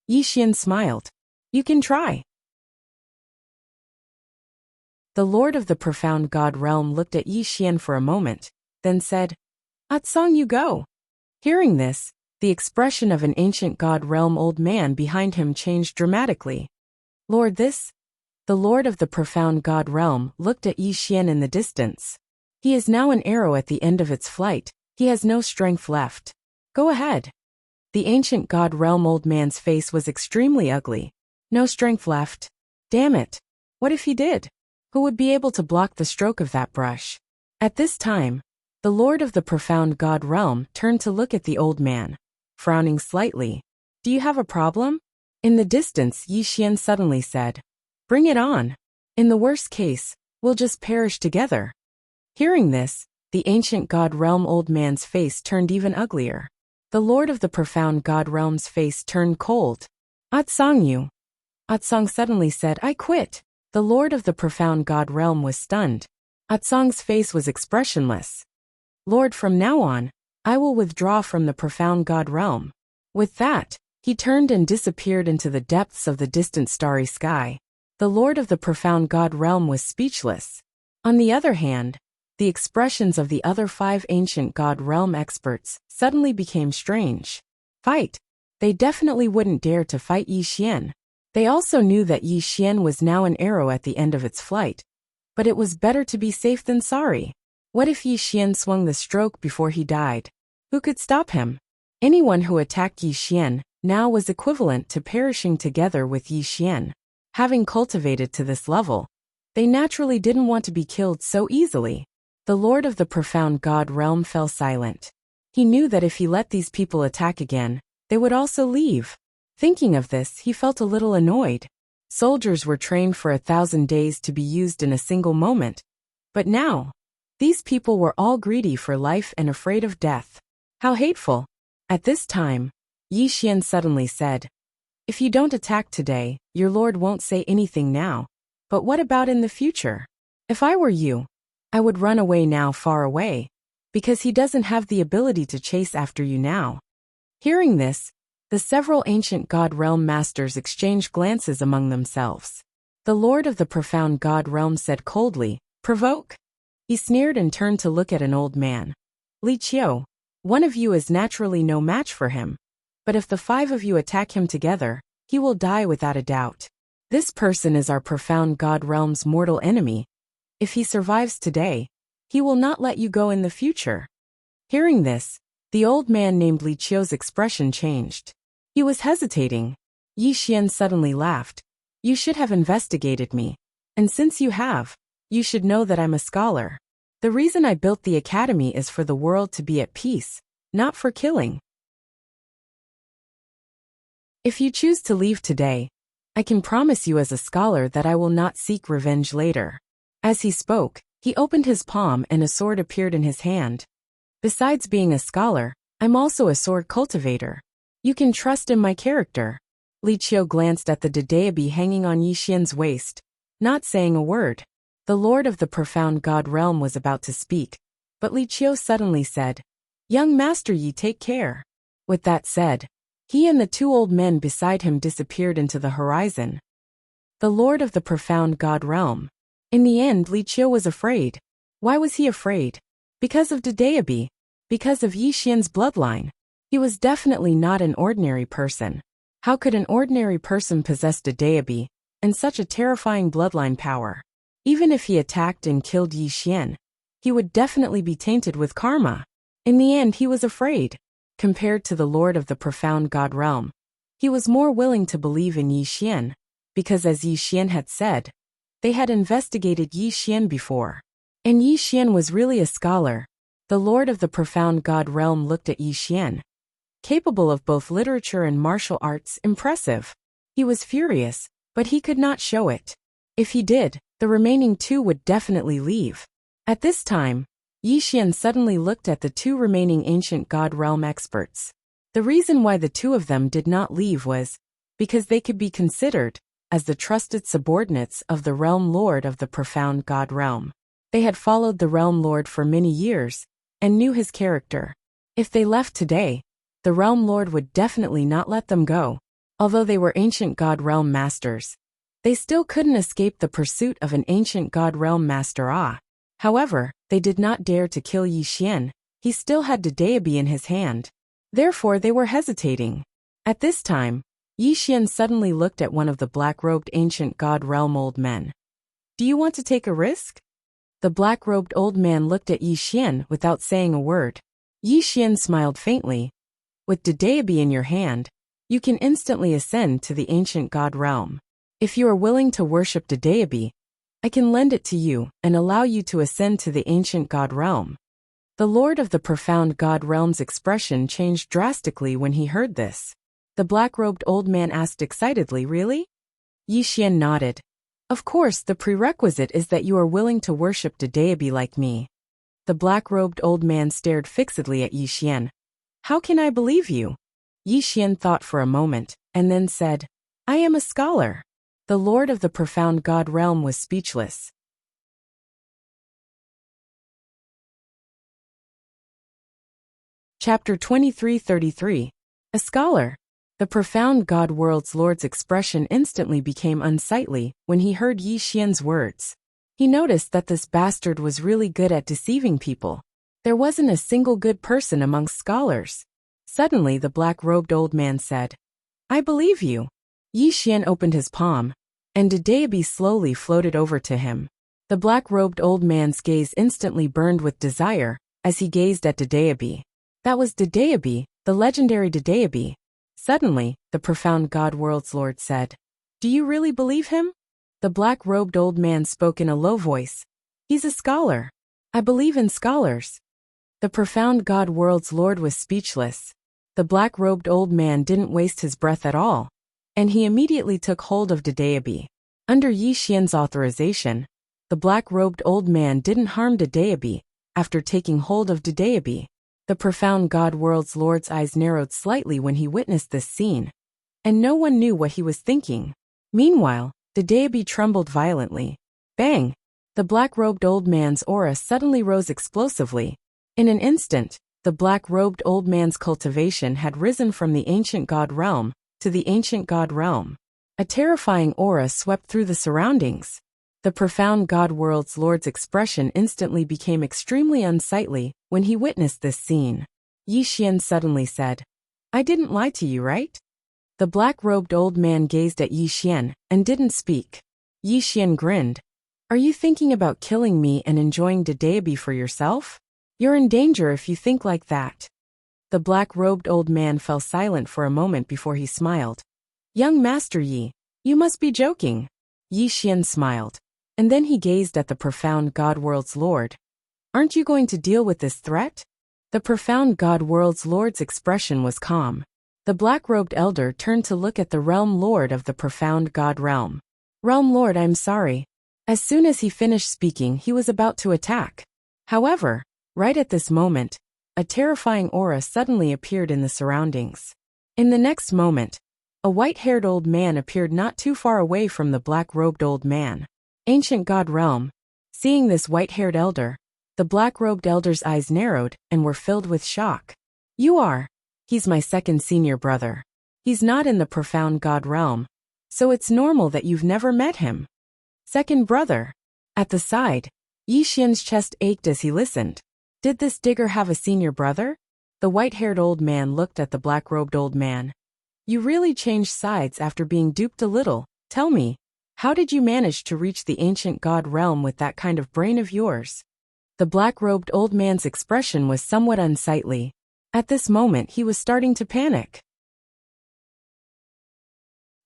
Yi Xian smiled. You can try. The Lord of the Profound God Realm looked at Yi Xian for a moment, then said, Atsong, you go. Hearing this, the expression of an ancient God Realm old man behind him changed dramatically. Lord, this? The Lord of the Profound God Realm looked at Yi Xian in the distance. He is now an arrow at the end of its flight. He has no strength left. Go ahead. The ancient God Realm old man's face was extremely ugly. No strength left. Damn it. What if he did? Who would be able to block the stroke of that brush? At this time, the Lord of the Profound God Realm turned to look at the old man, frowning slightly. Do you have a problem? In the distance, Yi Xian suddenly said, Bring it on. In the worst case, we'll just perish together. Hearing this, the ancient God Realm old man's face turned even uglier. The Lord of the Profound God Realm's face turned cold. Atsong, you. Atsong suddenly said, I quit. The Lord of the Profound God Realm was stunned. Atsong's face was expressionless. Lord, from now on, I will withdraw from the Profound God Realm. With that, he turned and disappeared into the depths of the distant starry sky. The Lord of the Profound God Realm was speechless. On the other hand, the expressions of the other 5 ancient God Realm experts suddenly became strange. Fight! They definitely wouldn't dare to fight Yi Xian. They also knew that Yi Xian was now an arrow at the end of its flight. But it was better to be safe than sorry. What if Yi Xian swung the stroke before he died? Who could stop him? Anyone who attacked Yi Xian now was equivalent to perishing together with Yi Xian. Having cultivated to this level, they naturally didn't want to be killed so easily. The Lord of the Profound God Realm fell silent. He knew that if he let these people attack again, they would also leave. Thinking of this, he felt a little annoyed. Soldiers were trained for 1,000 days to be used in a single moment. But now, these people were all greedy for life and afraid of death. How hateful! At this time, Yi Xian suddenly said, If you don't attack today, your lord won't say anything now. But what about in the future? If I were you, I would run away now, far away, because he doesn't have the ability to chase after you now. Hearing this, the several ancient God Realm masters exchanged glances among themselves. The Lord of the Profound God Realm said coldly, Provoke? He sneered and turned to look at an old man. Li Qiu, one of you is naturally no match for him. But if the 5 of you attack him together, he will die without a doubt. This person is our Profound God Realm's mortal enemy. If he survives today, he will not let you go in the future. Hearing this, the old man named Li Qiu's expression changed. He was hesitating. Yi Xian suddenly laughed. You should have investigated me. And since you have, you should know that I'm a scholar. The reason I built the academy is for the world to be at peace, not for killing. If you choose to leave today, I can promise you as a scholar that I will not seek revenge later. As he spoke, he opened his palm and a sword appeared in his hand. Besides being a scholar, I'm also a sword cultivator. You can trust in my character. Li Qiu glanced at the Dedeabi hanging on Yi Xian's waist, not saying a word. The Lord of the Profound God Realm was about to speak, but Li Qiu suddenly said, Young Master Yi, take care. With that said, he and the 2 old men beside him disappeared into the horizon. The Lord of the Profound God Realm. In the end, Li Qiu was afraid. Why was he afraid? Because of Dedeabi. Because of Yi Xian's bloodline. He was definitely not an ordinary person. How could an ordinary person possess Dedeabi and such a terrifying bloodline power? Even if he attacked and killed Yi Xian, he would definitely be tainted with karma. In the end, he was afraid. Compared to the Lord of the Profound God Realm, he was more willing to believe in Yi Xian, because as Yi Xian had said, they had investigated Yi Xian before. And Yi Xian was really a scholar. The Lord of the Profound God Realm looked at Yi Xian. Capable of both literature and martial arts, impressive. He was furious, but he could not show it. If he did, the remaining 2 would definitely leave. At this time, Yi Xian suddenly looked at the 2 remaining ancient God Realm experts. The reason why the 2 of them did not leave was because they could be considered as the trusted subordinates of the Realm Lord of the Profound God Realm. They had followed the Realm Lord for many years and knew his character. If they left today, the Realm Lord would definitely not let them go. Although they were ancient God Realm Masters, they still couldn't escape the pursuit of an ancient God Realm Master. However, they did not dare to kill Yi Xian. He still had Dedeabi in his hand. Therefore they were hesitating. At this time, Yi Xian suddenly looked at one of the black-robed ancient God Realm old men. Do you want to take a risk? The black-robed old man looked at Yi Xian without saying a word. Yi Xian smiled faintly. With Dedeabi in your hand, you can instantly ascend to the ancient God Realm. If you are willing to worship Dedeabi, I can lend it to you and allow you to ascend to the ancient God Realm. The Lord of the Profound God Realm's expression changed drastically when he heard this. The black-robed old man asked excitedly, really? Yi Xian nodded. Of course, the prerequisite is that you are willing to worship Dedeabi like me. The black-robed old man stared fixedly at Yi Xian. How can I believe you? Yi Xian thought for a moment, and then said, I am a scholar. The Lord of the Profound God Realm was speechless. Chapter 23:33. A scholar. The Profound God World's Lord's expression instantly became unsightly when he heard Yi Xian's words. He noticed that this bastard was really good at deceiving people. There wasn't a single good person amongst scholars. Suddenly the black-robed old man said, I believe you. Yi Xian opened his palm, and Dedeabi slowly floated over to him. The black-robed old man's gaze instantly burned with desire as he gazed at Dedeabi. That was Dedeabi, the legendary Dedeabi. Suddenly, the Profound God World's Lord said, Do you really believe him? The black-robed old man spoke in a low voice. He's a scholar. I believe in scholars. The Profound God World's Lord was speechless. The black-robed old man didn't waste his breath at all, and he immediately took hold of Dedeabi. Under Yi Xian's authorization, the black-robed old man didn't harm Dedeabi. After taking hold of Dedeabi, the Profound God World's Lord's eyes narrowed slightly when he witnessed this scene, and no one knew what he was thinking. Meanwhile, Dedeabi trembled violently. Bang! The black-robed old man's aura suddenly rose explosively. In an instant, the black-robed old man's cultivation had risen from the ancient God Realm to the ancient God Realm. A terrifying aura swept through the surroundings. The Profound God World's Lord's expression instantly became extremely unsightly when he witnessed this scene. Yi Xian suddenly said, I didn't lie to you, right? The black-robed old man gazed at Yi Xian and didn't speak. Yi Xian grinned. Are you thinking about killing me and enjoying Dedeabi for yourself? You're in danger if you think like that. The black-robed old man fell silent for a moment before he smiled. Young Master Yi, you must be joking. Yi Xian smiled. And then he gazed at the Profound God World's Lord. Aren't you going to deal with this threat? The Profound God World's Lord's expression was calm. The black-robed elder turned to look at the Realm Lord of the Profound God Realm. Realm Lord, I'm sorry. As soon as he finished speaking, he was about to attack. However, right at this moment, a terrifying aura suddenly appeared in the surroundings. In the next moment, a white-haired old man appeared not too far away from the black-robed old man. Ancient God Realm. Seeing this white-haired elder, the black-robed elder's eyes narrowed and were filled with shock. You are. He's my second senior brother. He's not in the Profound God Realm, so it's normal that you've never met him. Second brother. At the side, Yi Xian's chest ached as he listened. Did this digger have a senior brother? The white-haired old man looked at the black-robed old man. You really changed sides after being duped a little. Tell me, how did you manage to reach the ancient God Realm with that kind of brain of yours? The black-robed old man's expression was somewhat unsightly. At this moment he was starting to panic.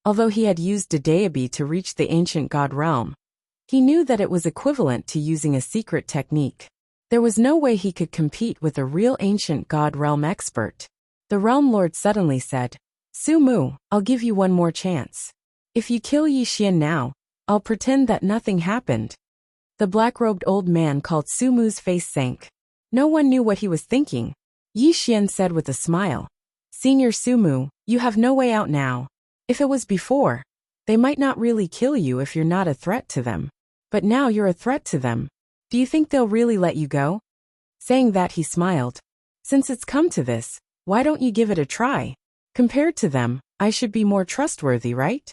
Although he had used Dedeabi to reach the ancient God Realm, he knew that it was equivalent to using a secret technique. There was no way he could compete with a real ancient God Realm expert. The Realm Lord suddenly said, Su Mu, I'll give you one more chance. If you kill Yi Xian now, I'll pretend that nothing happened. The black-robed old man called Su Mu's face sank. No one knew what he was thinking. Yi Xian said with a smile, Senior Su Mu, you have no way out now. If it was before, they might not really kill you if you're not a threat to them. But now you're a threat to them. Do you think they'll really let you go? Saying that he smiled. Since it's come to this, why don't you give it a try? Compared to them, I should be more trustworthy, right?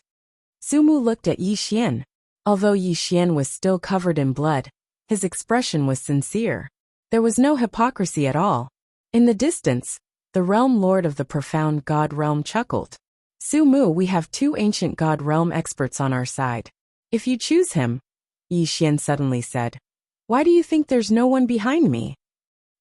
Sumu looked at Yi Xian. Although Yi Xian was still covered in blood, his expression was sincere. There was no hypocrisy at all. In the distance, the realm lord of the profound god realm chuckled. Sumu, we have 2 ancient god realm experts on our side. If you choose him, Yi Xian suddenly said, why do you think there's no one behind me?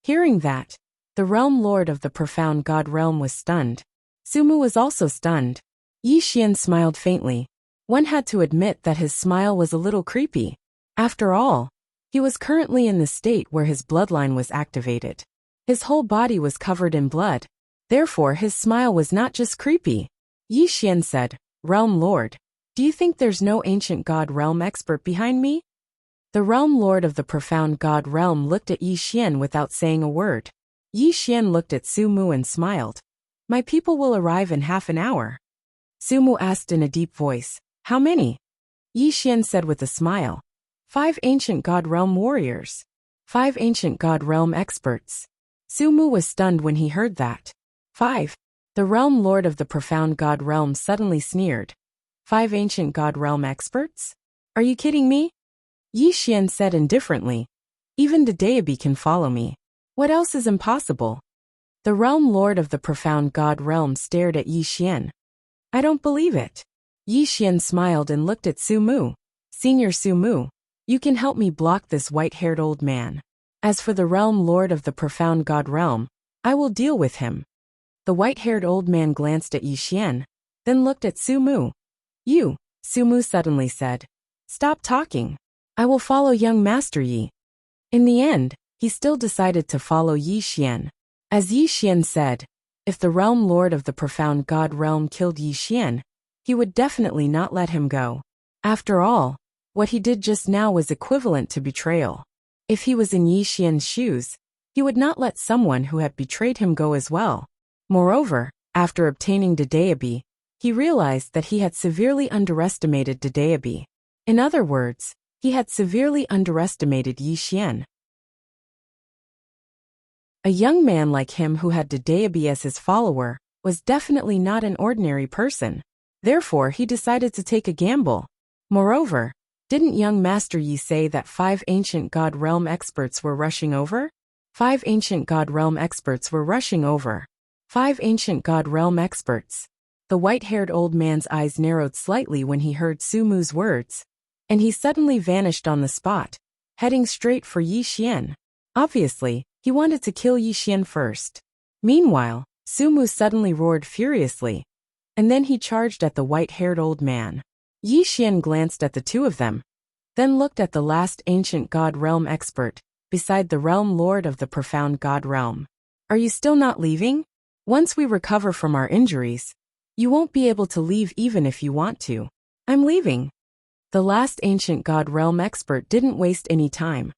Hearing that, the realm lord of the profound god realm was stunned. Sumu was also stunned. Yi Xian smiled faintly. One had to admit that his smile was a little creepy. After all, he was currently in the state where his bloodline was activated. His whole body was covered in blood. Therefore, his smile was not just creepy. Yi Xian said, Realm Lord, do you think there's no ancient god realm expert behind me? The realm lord of the profound god realm looked at Yi Xian without saying a word. Yi Xian looked at Sumu and smiled. My people will arrive in half an hour. Sumu asked in a deep voice, how many? Yi Xian said with a smile. 5 ancient god realm warriors. 5 ancient god realm experts. Sumu was stunned when he heard that. 5. The realm lord of the profound god realm suddenly sneered. 5 ancient god realm experts? Are you kidding me? Yi Xian said indifferently. Even the deity can follow me. What else is impossible? The realm lord of the profound god realm stared at Yi Xian. I don't believe it. Yi Xian smiled and looked at Sumu. Senior Sumu, you can help me block this white-haired old man. As for the realm lord of the profound god realm, I will deal with him. The white-haired old man glanced at Yi Xian, then looked at Sumu. You, Sumu suddenly said. Stop talking. I will follow young Master Yi. In the end, he still decided to follow Yi Xian. As Yi Xian said, if the realm lord of the profound god realm killed Yi Xian, he would definitely not let him go. After all, what he did just now was equivalent to betrayal. If he was in Yi Xian's shoes, he would not let someone who had betrayed him go as well. Moreover, after obtaining Dedeabi, he realized that he had severely underestimated Dedeabi. In other words, he had severely underestimated Yi Xian. A young man like him who had Dedeabi as his follower was definitely not an ordinary person. Therefore, he decided to take a gamble. Moreover, didn't young Master Yi say that 5 ancient god realm experts were rushing over? 5 ancient god realm experts were rushing over. 5 ancient god realm experts. The white-haired old man's eyes narrowed slightly when he heard Sumu's words, and he suddenly vanished on the spot, heading straight for Yi Xian. Obviously, he wanted to kill Yi Xian first. Meanwhile, Sumu suddenly roared furiously, and then he charged at the white-haired old man. Yi Xian glanced at the 2 of them, then looked at the last ancient god realm expert, beside the realm lord of the profound god realm. Are you still not leaving? Once we recover from our injuries, you won't be able to leave even if you want to. I'm leaving. The last ancient god realm expert didn't waste any time,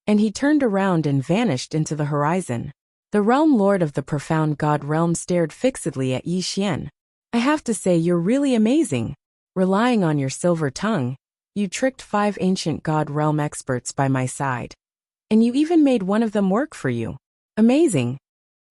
and he turned around and vanished into the horizon. The realm lord of the profound god realm stared fixedly at Yi Xian. I have to say you're really amazing. Relying on your silver tongue, you tricked 5 ancient god realm experts by my side. And you even made one of them work for you. Amazing.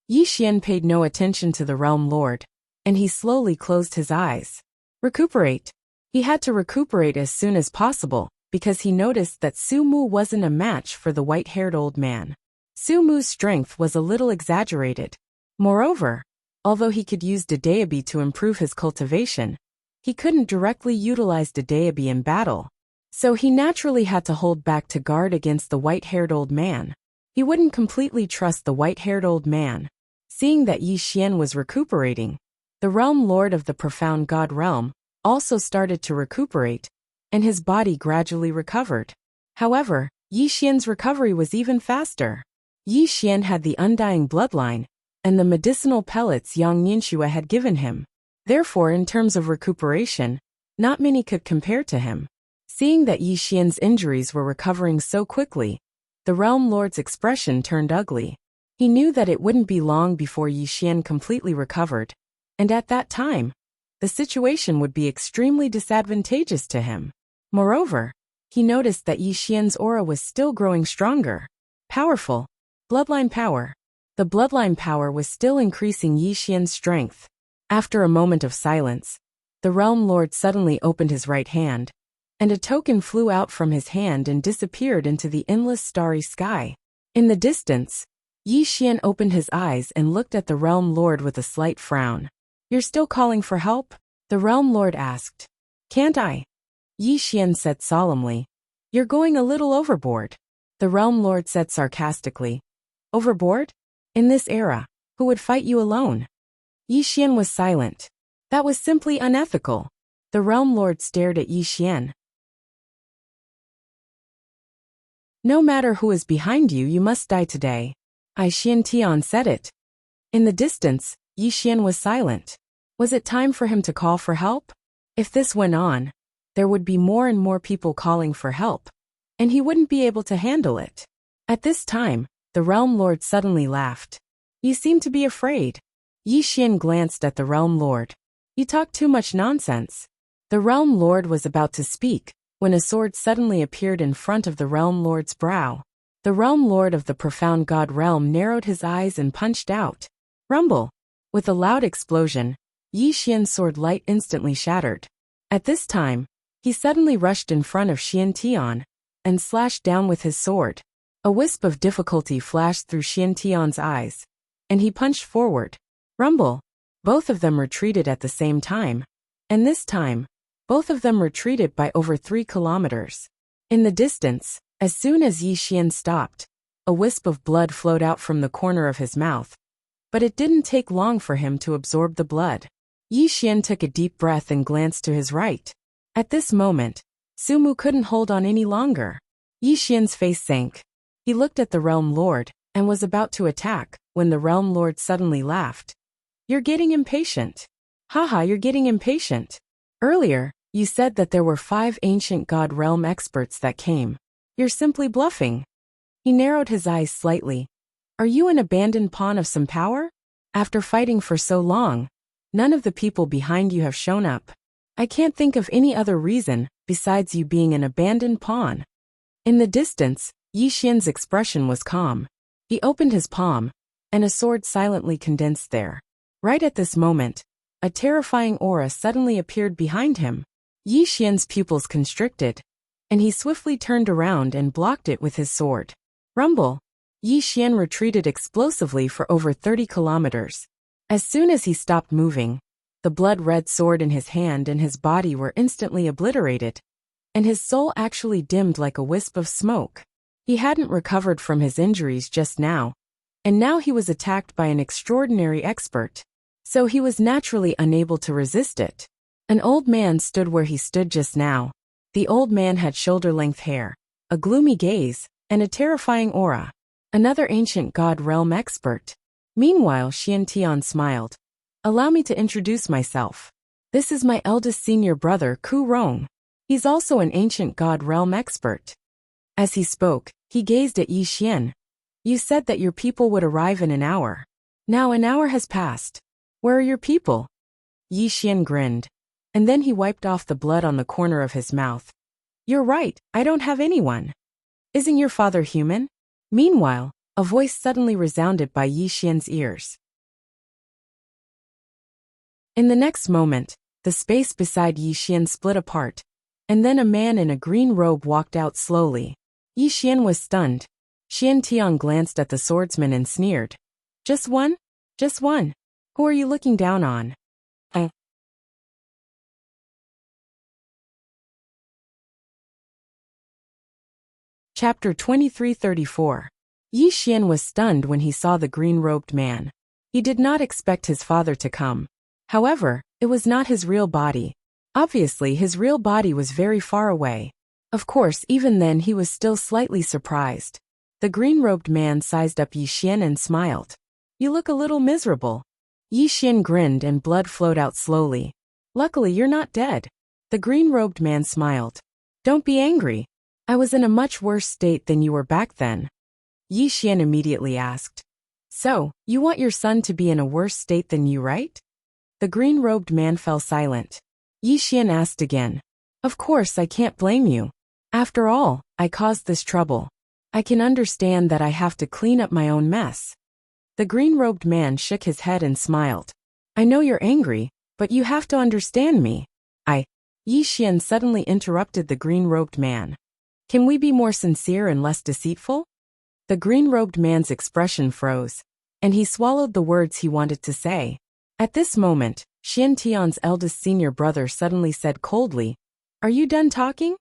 Yi Xian paid no attention to the realm lord, and he slowly closed his eyes. Recuperate. He had to recuperate as soon as possible, because he noticed that Sumu wasn't a match for the white-haired old man. Sumu's strength was a little exaggerated. Moreover, although he could use Dedeabi to improve his cultivation, he couldn't directly utilize Dedeabi in battle. So he naturally had to hold back to guard against the white-haired old man. He wouldn't completely trust the white-haired old man. Seeing that Yi Xian was recuperating, the realm lord of the profound god realm also started to recuperate, and his body gradually recovered. However, Yi Xian's recovery was even faster. Yi Xian had the undying bloodline, and the medicinal pellets Yang Ninshua had given him. Therefore, in terms of recuperation, not many could compare to him. Seeing that Yi Xian's injuries were recovering so quickly, the realm lord's expression turned ugly. He knew that it wouldn't be long before Yi Xian completely recovered, and at that time, the situation would be extremely disadvantageous to him. Moreover, he noticed that Yi Xian's aura was still growing stronger. Powerful. Bloodline power. The bloodline power was still increasing Yi Xian's strength. After a moment of silence, the Realm Lord suddenly opened his right hand, and a token flew out from his hand and disappeared into the endless starry sky. In the distance, Yi Xian opened his eyes and looked at the Realm Lord with a slight frown. "You're still calling for help?" the Realm Lord asked. "Can't I?" Yi Xian said solemnly. "You're going a little overboard," the Realm Lord said sarcastically. "Overboard? In this era, who would fight you alone?" Yi Xian was silent. That was simply unethical. The Realm Lord stared at Yi Xian. "No matter who is behind you, you must die today." I Xian Tian said it. In the distance, Yi Xian was silent. Was it time for him to call for help? If this went on, there would be more and more people calling for help, and he wouldn't be able to handle it. At this time, the Realm Lord suddenly laughed. "You seem to be afraid." Yi Xian glanced at the Realm Lord. "You talk too much nonsense." The Realm Lord was about to speak when a sword suddenly appeared in front of the Realm Lord's brow. The Realm Lord of the profound God realm narrowed his eyes and punched out. Rumble! With a loud explosion, Yi Xian's sword light instantly shattered. At this time, he suddenly rushed in front of Xian Tian and slashed down with his sword. A wisp of difficulty flashed through Xian Tian's eyes, and he punched forward. Rumble! Both of them retreated at the same time, and this time, both of them retreated by over 3 kilometers. In the distance, as soon as Yi Xian stopped, a wisp of blood flowed out from the corner of his mouth. But it didn't take long for him to absorb the blood. Yi Xian took a deep breath and glanced to his right. At this moment, Sumu couldn't hold on any longer. Yi Xian's face sank. He looked at the Realm Lord and was about to attack when the Realm Lord suddenly laughed. "You're getting impatient. Haha, you're getting impatient. Earlier, you said that there were 5 ancient God realm experts that came. You're simply bluffing." He narrowed his eyes slightly. "Are you an abandoned pawn of some power? After fighting for so long, none of the people behind you have shown up. I can't think of any other reason besides you being an abandoned pawn." In the distance, Yi Xian's expression was calm. He opened his palm, and a sword silently condensed there. Right at this moment, a terrifying aura suddenly appeared behind him. Yi Xian's pupils constricted, and he swiftly turned around and blocked it with his sword. Rumble! Yi Xian retreated explosively for over 30 kilometers. As soon as he stopped moving, the blood-red sword in his hand and his body were instantly obliterated, and his soul actually dimmed like a wisp of smoke. He hadn't recovered from his injuries just now, and now he was attacked by an extraordinary expert, so he was naturally unable to resist it. An old man stood where he stood just now. The old man had shoulder-length hair, a gloomy gaze, and a terrifying aura. Another ancient God realm expert. Meanwhile, Xian Tian smiled. "Allow me to introduce myself. This is my eldest senior brother, Ku Rong. He's also an ancient God realm expert." As he spoke, he gazed at Yi Xian. "You said that your people would arrive in an hour. Now an hour has passed. Where are your people?" Yi Xian grinned, and then he wiped off the blood on the corner of his mouth. "You're right, I don't have anyone. Isn't your father human?" Meanwhile, a voice suddenly resounded by Yi Xian's ears. In the next moment, the space beside Yi Xian split apart, and then a man in a green robe walked out slowly. Yi Xian was stunned. Xian Tian glanced at the swordsman and sneered. "Just one? Just one? Who are you looking down on?" Chapter 2334. Yi Xian was stunned when he saw the green-robed man. He did not expect his father to come. However, it was not his real body. Obviously, his real body was very far away. Of course, even then he was still slightly surprised. The green-robed man sized up Yi Xian and smiled. "You look a little miserable." Yi Xian grinned and blood flowed out slowly. "Luckily, you're not dead." The green-robed man smiled. "Don't be angry. I was in a much worse state than you were back then." Yi Xian immediately asked. "So, you want your son to be in a worse state than you, right?" The green-robed man fell silent. Yi Xian asked again. "Of course I can't blame you. After all, I caused this trouble. I can understand that I have to clean up my own mess." The green-robed man shook his head and smiled. I know you're angry, but you have to understand me. Yi Xian suddenly interrupted the green-robed man. Can we be more sincere and less deceitful? The green-robed man's expression froze, and he swallowed the words he wanted to say. At this moment, Xian Tian's eldest senior brother suddenly said coldly, Are you done talking?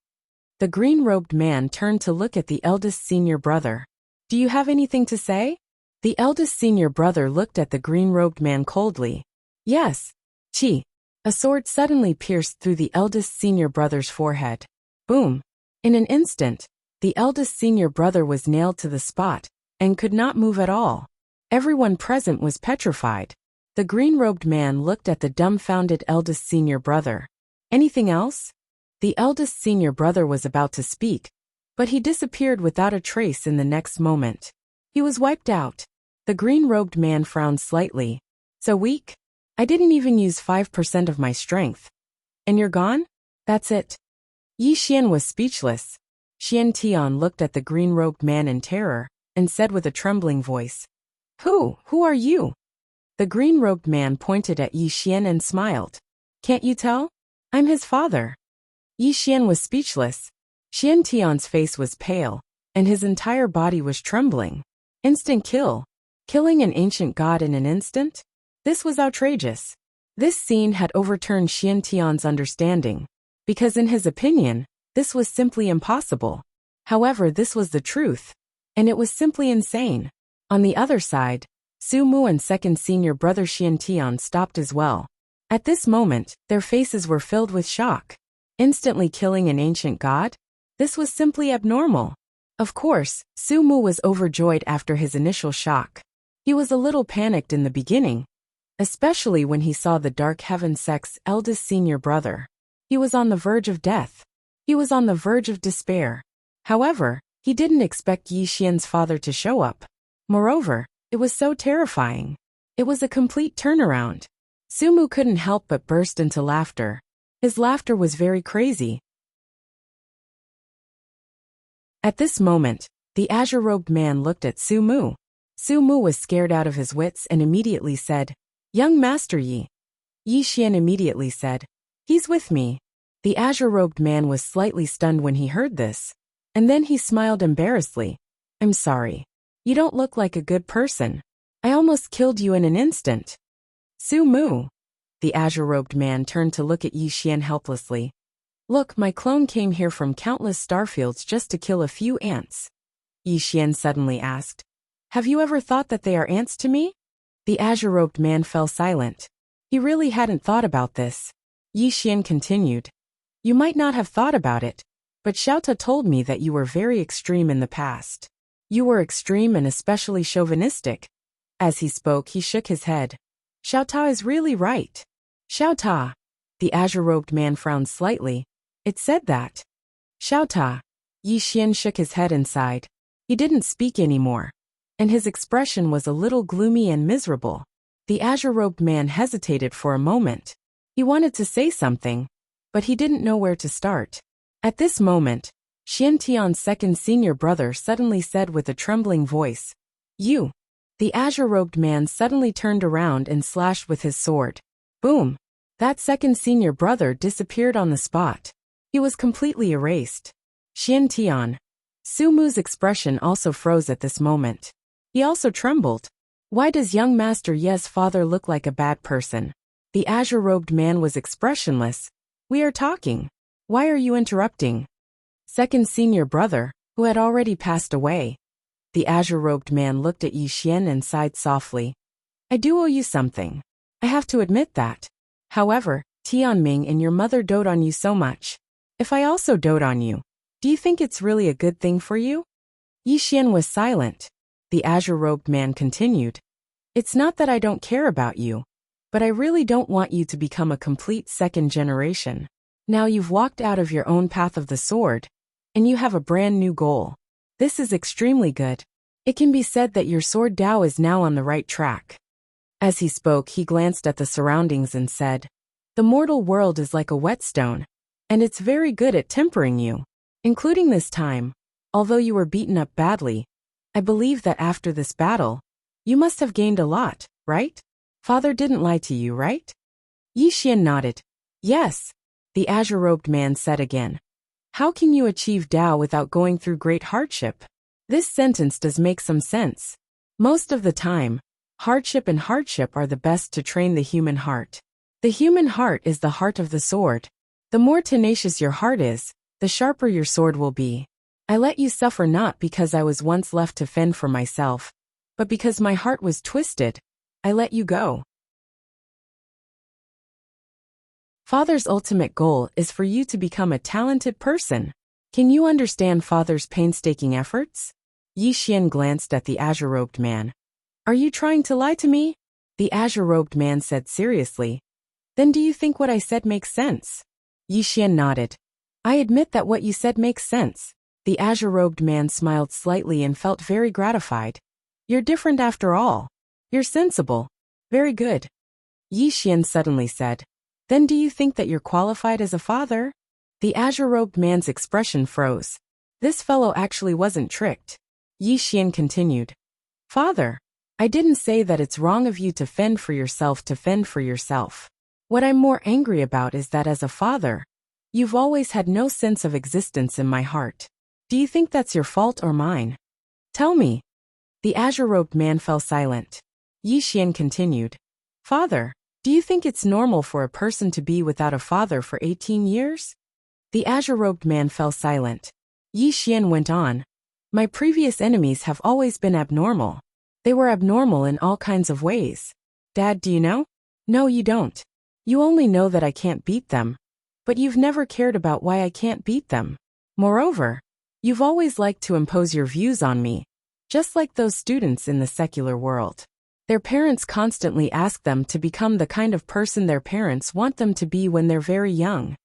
The green-robed man turned to look at the eldest senior brother. Do you have anything to say? The eldest senior brother looked at the green-robed man coldly. Yes. Chi. A sword suddenly pierced through the eldest senior brother's forehead. Boom. In an instant, the eldest senior brother was nailed to the spot and could not move at all. Everyone present was petrified. The green-robed man looked at the dumbfounded eldest senior brother. Anything else? The eldest senior brother was about to speak, but he disappeared without a trace in the next moment. He was wiped out. The green-robed man frowned slightly. So weak? I didn't even use 5% of my strength. And you're gone? That's it. Yi Xian was speechless. Xian Tian looked at the green-robed man in terror and said with a trembling voice, Who are you? The green-robed man pointed at Yi Xian and smiled. Can't you tell? I'm his father. Yi Xian was speechless. Xian Tian's face was pale, and his entire body was trembling. Instant kill. Killing an ancient god in an instant? This was outrageous. This scene had overturned Xian Tian's understanding, because in his opinion, this was simply impossible. However, this was the truth, and it was simply insane. On the other side, Su Mu and second senior brother Xian Tian stopped as well. At this moment, their faces were filled with shock. Instantly killing an ancient god? This was simply abnormal. Of course, Su Mu was overjoyed after his initial shock. He was a little panicked in the beginning, especially when he saw the Dark Heaven sect's eldest senior brother. He was on the verge of death. He was on the verge of despair. However, he didn't expect Yi Xian's father to show up. Moreover, it was so terrifying. It was a complete turnaround. Su Mu couldn't help but burst into laughter. His laughter was very crazy. At this moment, the azure-robed man looked at Su Mu. Su Mu was scared out of his wits and immediately said, Young Master Yi. Yi Xian immediately said, He's with me. The azure-robed man was slightly stunned when he heard this, and then he smiled embarrassedly. I'm sorry. You don't look like a good person. I almost killed you in an instant. Su Mu. The azure-robed man turned to look at Yi Xian helplessly. Look, my clone came here from countless starfields just to kill a few ants. Yi Xian suddenly asked. Have you ever thought that they are ants to me? The azure-robed man fell silent. He really hadn't thought about this. Yi Xian continued. You might not have thought about it, but Xiaota told me that you were very extreme in the past. You were extreme and especially chauvinistic. As he spoke, he shook his head. Xiaota is really right. Xiaota. The azure-robed man frowned slightly. It said that. Xiaota. Yi Xian shook his head and sighed. He didn't speak anymore, and his expression was a little gloomy and miserable. The azure-robed man hesitated for a moment. He wanted to say something, but he didn't know where to start. At this moment, Xian Tian's second senior brother suddenly said with a trembling voice, You. The azure-robed man suddenly turned around and slashed with his sword. Boom. That second senior brother disappeared on the spot. He was completely erased. Xian Tian. Su Mu's expression also froze at this moment. He also trembled. Why does young Master Ye's father look like a bad person? The azure-robed man was expressionless. We are talking. Why are you interrupting? Second senior brother, who had already passed away. The azure-robed man looked at Yi Xian and sighed softly. I do owe you something. I have to admit that. However, Tianming and your mother dote on you so much. If I also dote on you, do you think it's really a good thing for you? Yi Xian was silent. The azure-robed man continued. It's not that I don't care about you, but I really don't want you to become a complete second generation. Now you've walked out of your own path of the sword, and you have a brand new goal. This is extremely good. It can be said that your sword Dao is now on the right track. As he spoke, he glanced at the surroundings and said, The mortal world is like a whetstone, and it's very good at tempering you, including this time. Although you were beaten up badly, I believe that after this battle, You must have gained a lot, right? Father didn't lie to you, right? Yi Xian nodded. Yes, the azure-robed man said again. How can you achieve Tao without going through great hardship? This sentence does make some sense. Most of the time, hardship are the best to train the human heart. The human heart is the heart of the sword. The more tenacious your heart is, the sharper your sword will be. I let you suffer not because I was once left to fend for myself, but because my heart was twisted. I let you go. Father's ultimate goal is for you to become a talented person. Can you understand Father's painstaking efforts? Yi Xian glanced at the azure-robed man. Are you trying to lie to me? The azure-robed man said seriously. Then do you think what I said makes sense? Yi Xian nodded. I admit that what you said makes sense. The azure-robed man smiled slightly and felt very gratified. You're different after all. You're sensible. Very good. Yi Xian suddenly said. Then do you think that you're qualified as a father? The azure-robed man's expression froze. This fellow actually wasn't tricked. Yi Xian continued. Father, I didn't say that it's wrong of you to fend for yourself. What I'm more angry about is that as a father, you've always had no sense of existence in my heart. Do you think that's your fault or mine? Tell me. The azure-robed man fell silent. Yi Xian continued. Father, do you think it's normal for a person to be without a father for 18 years? The azure-robed man fell silent. Yi Xian went on. My previous enemies have always been abnormal. They were abnormal in all kinds of ways. Dad, do you know? No, you don't. You only know that I can't beat them. But you've never cared about why I can't beat them. Moreover, you've always liked to impose your views on me, just like those students in the secular world. Their parents constantly ask them to become the kind of person their parents want them to be when they're very young.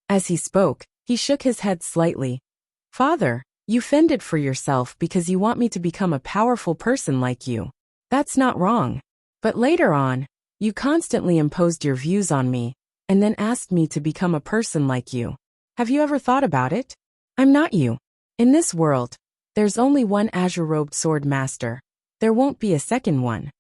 As he spoke, he shook his head slightly. Father, you fended for yourself because you want me to become a powerful person like you. That's not wrong. But later on, you constantly imposed your views on me, and then asked me to become a person like you. Have you ever thought about it? I'm not you. In this world, there's only one azure-robed sword master. There won't be a second one.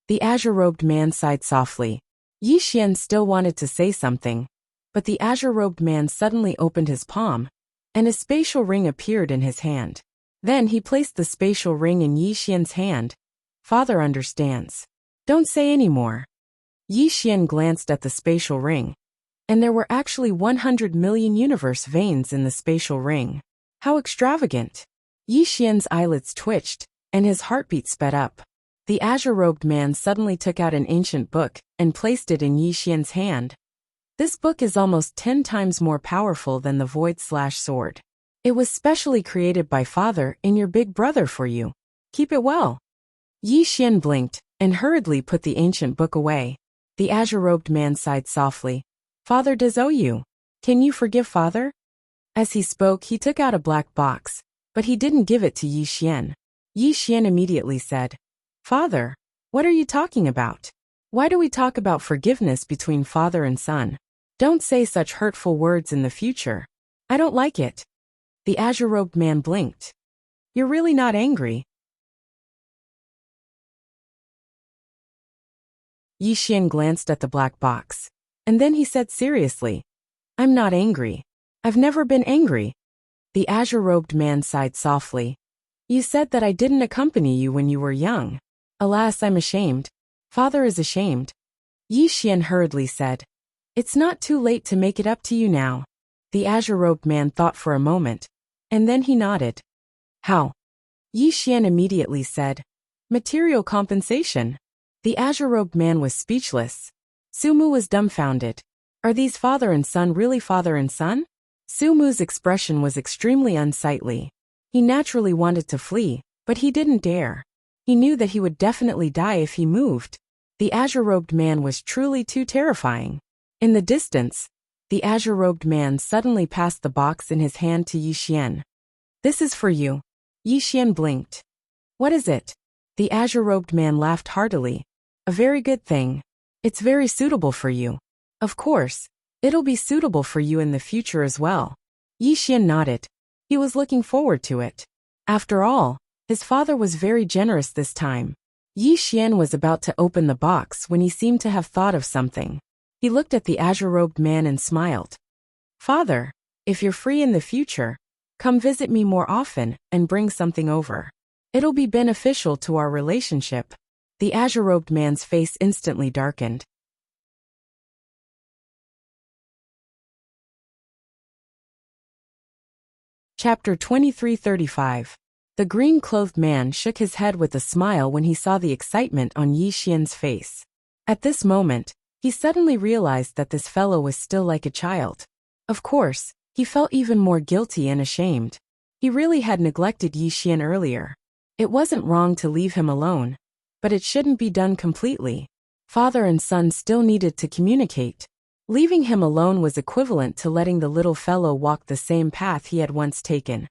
The azure-robed man sighed softly. Yi Xian still wanted to say something, but the azure-robed man suddenly opened his palm, and a spatial ring appeared in his hand. Then he placed the spatial ring in Yi Xian's hand. Father understands. Don't say any more. Yi Xian glanced at the spatial ring, and there were actually 100 million universe veins in the spatial ring. How extravagant! Yi Xian's eyelids twitched, and his heartbeat sped up. The azure-robed man suddenly took out an ancient book and placed it in Yi Xian's hand. This book is almost 10 times more powerful than the Void/Sword. It was specially created by Father and your big brother for you. Keep it well. Yi Xian blinked and hurriedly put the ancient book away. The azure-robed man sighed softly. Father does owe you. Can you forgive Father? As he spoke, he took out a black box, but he didn't give it to Yi Xian. Yi Xian immediately said, Father, what are you talking about? Why do we talk about forgiveness between father and son? Don't say such hurtful words in the future. I don't like it. The azure-robed man blinked. You're really not angry? Yi Xian glanced at the black box, and then he said seriously, I'm not angry. I've never been angry. The azure-robed man sighed softly. You said that I didn't accompany you when you were young. Alas, I'm ashamed. Father is ashamed. Yi Xian hurriedly said, It's not too late to make it up to you now. The azure-robed man thought for a moment, and then he nodded. How? Yi Xian immediately said, Material compensation. The azure-robed man was speechless. Sumu was dumbfounded. Are these father and son really father and son? Sumu's expression was extremely unsightly. He naturally wanted to flee, but he didn't dare. He knew that he would definitely die if he moved. The azure-robed man was truly too terrifying. In the distance, the azure-robed man suddenly passed the box in his hand to Yi Xian. This is for you. Yi Xian blinked. What is it? The azure-robed man laughed heartily. A very good thing. It's very suitable for you. Of course, it'll be suitable for you in the future as well. Yi Xian nodded. He was looking forward to it. After all, his father was very generous this time. Yi Xian was about to open the box when he seemed to have thought of something. He looked at the azure-robed man and smiled. Father, if you're free in the future, come visit me more often and bring something over. It'll be beneficial to our relationship. The azure-robed man's face instantly darkened. Chapter 2335. The green-clothed man shook his head with a smile when he saw the excitement on Yi Xian's face. At this moment, he suddenly realized that this fellow was still like a child. Of course, he felt even more guilty and ashamed. He really had neglected Yi Xian earlier. It wasn't wrong to leave him alone, but it shouldn't be done completely. Father and son still needed to communicate. Leaving him alone was equivalent to letting the little fellow walk the same path he had once taken.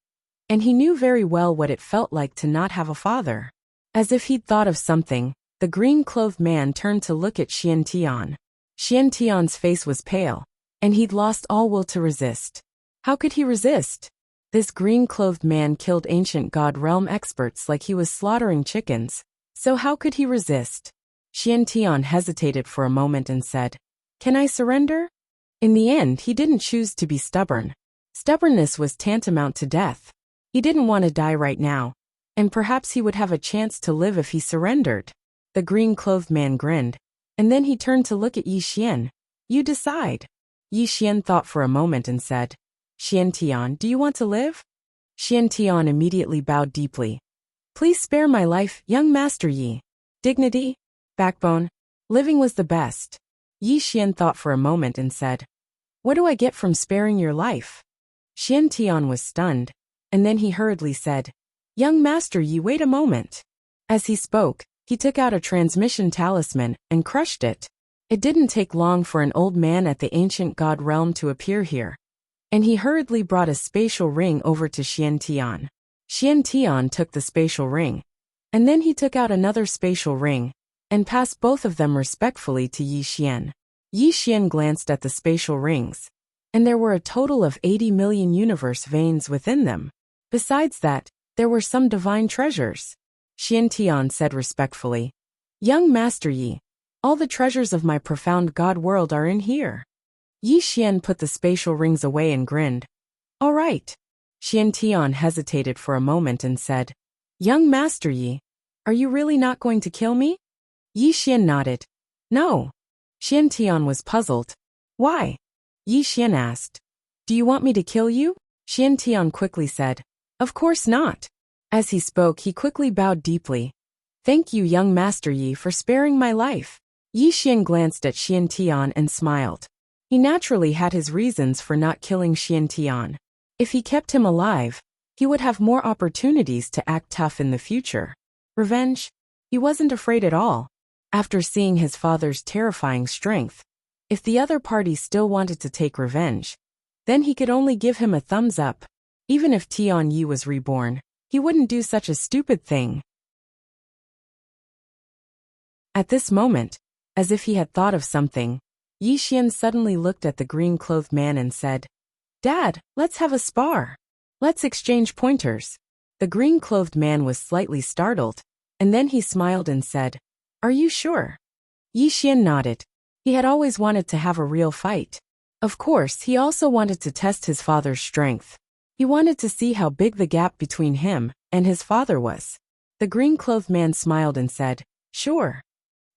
And he knew very well what it felt like to not have a father. As if he'd thought of something, the green-clothed man turned to look at Xian Tian. Xian Tian's face was pale, and he'd lost all will to resist. How could he resist? This green-clothed man killed ancient god realm experts like he was slaughtering chickens, so how could he resist? Xian Tian hesitated for a moment and said, "Can I surrender?" In the end, he didn't choose to be stubborn. Stubbornness was tantamount to death. He didn't want to die right now, and perhaps he would have a chance to live if he surrendered. The green-clothed man grinned, and then he turned to look at Yi Xian. "You decide." Yi Xian thought for a moment and said, "Xian Tian, do you want to live?" Xian Tian immediately bowed deeply. "Please spare my life, young Master Yi. Dignity, backbone, living was the best." Yi Xian thought for a moment and said, "What do I get from sparing your life?" Xian Tian was stunned, and then he hurriedly said, "Young Master Yi, wait a moment." As he spoke, he took out a transmission talisman and crushed it. It didn't take long for an old man at the ancient god realm to appear here, and he hurriedly brought a spatial ring over to Xian Tian. Xian Tian took the spatial ring, and then he took out another spatial ring, and passed both of them respectfully to Yi Xian. Yi Xian glanced at the spatial rings, and there were a total of 80 million universe veins within them. Besides that, there were some divine treasures. Xian Tian said respectfully, "Young Master Yi, all the treasures of my profound god world are in here." Yi Xian put the spatial rings away and grinned. "All right." Xian Tian hesitated for a moment and said, "Young Master Yi, are you really not going to kill me?" Yi Xian nodded. "No." Xian Tian was puzzled. "Why?" Yi Xian asked. "Do you want me to kill you?" Xian Tian quickly said, "Of course not." As he spoke, he quickly bowed deeply. "Thank you, young Master Yi, for sparing my life." Yi Xian glanced at Xian Tian and smiled. He naturally had his reasons for not killing Xian Tian. If he kept him alive, he would have more opportunities to act tough in the future. Revenge? He wasn't afraid at all. After seeing his father's terrifying strength, if the other party still wanted to take revenge, then he could only give him a thumbs up. Even if Tian Yi was reborn, he wouldn't do such a stupid thing. At this moment, as if he had thought of something, Yi Xian suddenly looked at the green-clothed man and said, "Dad, let's have a spar. Let's exchange pointers." The green-clothed man was slightly startled, and then he smiled and said, "Are you sure?" Yi Xian nodded. He had always wanted to have a real fight. Of course, he also wanted to test his father's strength. He wanted to see how big the gap between him and his father was. The green-clothed man smiled and said, "Sure."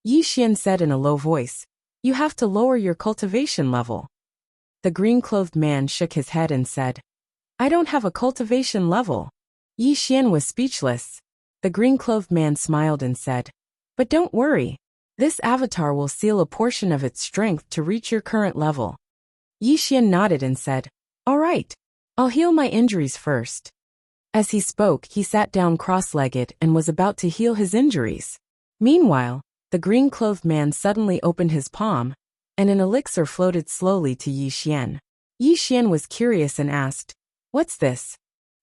Yi Xian said in a low voice, "You have to lower your cultivation level." The green-clothed man shook his head and said, "I don't have a cultivation level." Yi Xian was speechless. The green-clothed man smiled and said, "But don't worry. This avatar will seal a portion of its strength to reach your current level." Yi Xian nodded and said, "All right. I'll heal my injuries first." As he spoke, he sat down cross-legged and was about to heal his injuries. Meanwhile, the green-clothed man suddenly opened his palm, and an elixir floated slowly to Yi Xian. Yi Xian was curious and asked, "What's this?"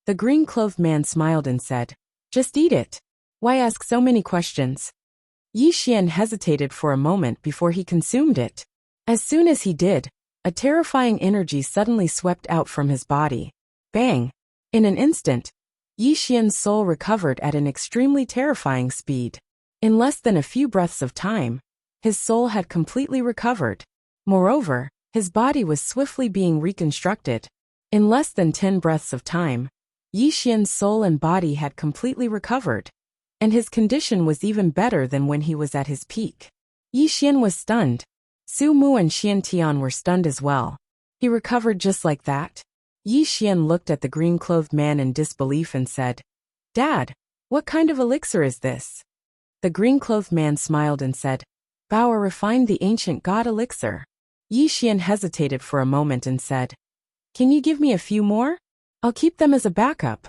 The green-clothed man smiled and said, "Just eat it. Why ask so many questions?" Yi Xian hesitated for a moment before he consumed it. As soon as he did, a terrifying energy suddenly swept out from his body. Bang! In an instant, Yi Xian's soul recovered at an extremely terrifying speed. In less than a few breaths of time, his soul had completely recovered. Moreover, his body was swiftly being reconstructed. In less than 10 breaths of time, Yi Xian's soul and body had completely recovered, and his condition was even better than when he was at his peak. Yi Xian was stunned. Su Mu and Xian Tian were stunned as well. He recovered just like that? Yi Xian looked at the green-clothed man in disbelief and said, "Dad, what kind of elixir is this?" The green-clothed man smiled and said, "Bao refined the ancient god elixir." Yi Xian hesitated for a moment and said, "Can you give me a few more? I'll keep them as a backup."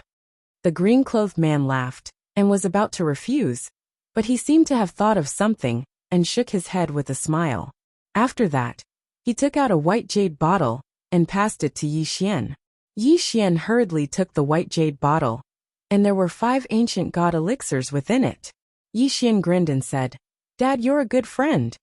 The green-clothed man laughed and was about to refuse, but he seemed to have thought of something and shook his head with a smile. After that, he took out a white jade bottle and passed it to Yi Xian. Yi Xian hurriedly took the white jade bottle, and there were 5 ancient god elixirs within it. Yi Xian grinned and said, "Dad, you're a good friend."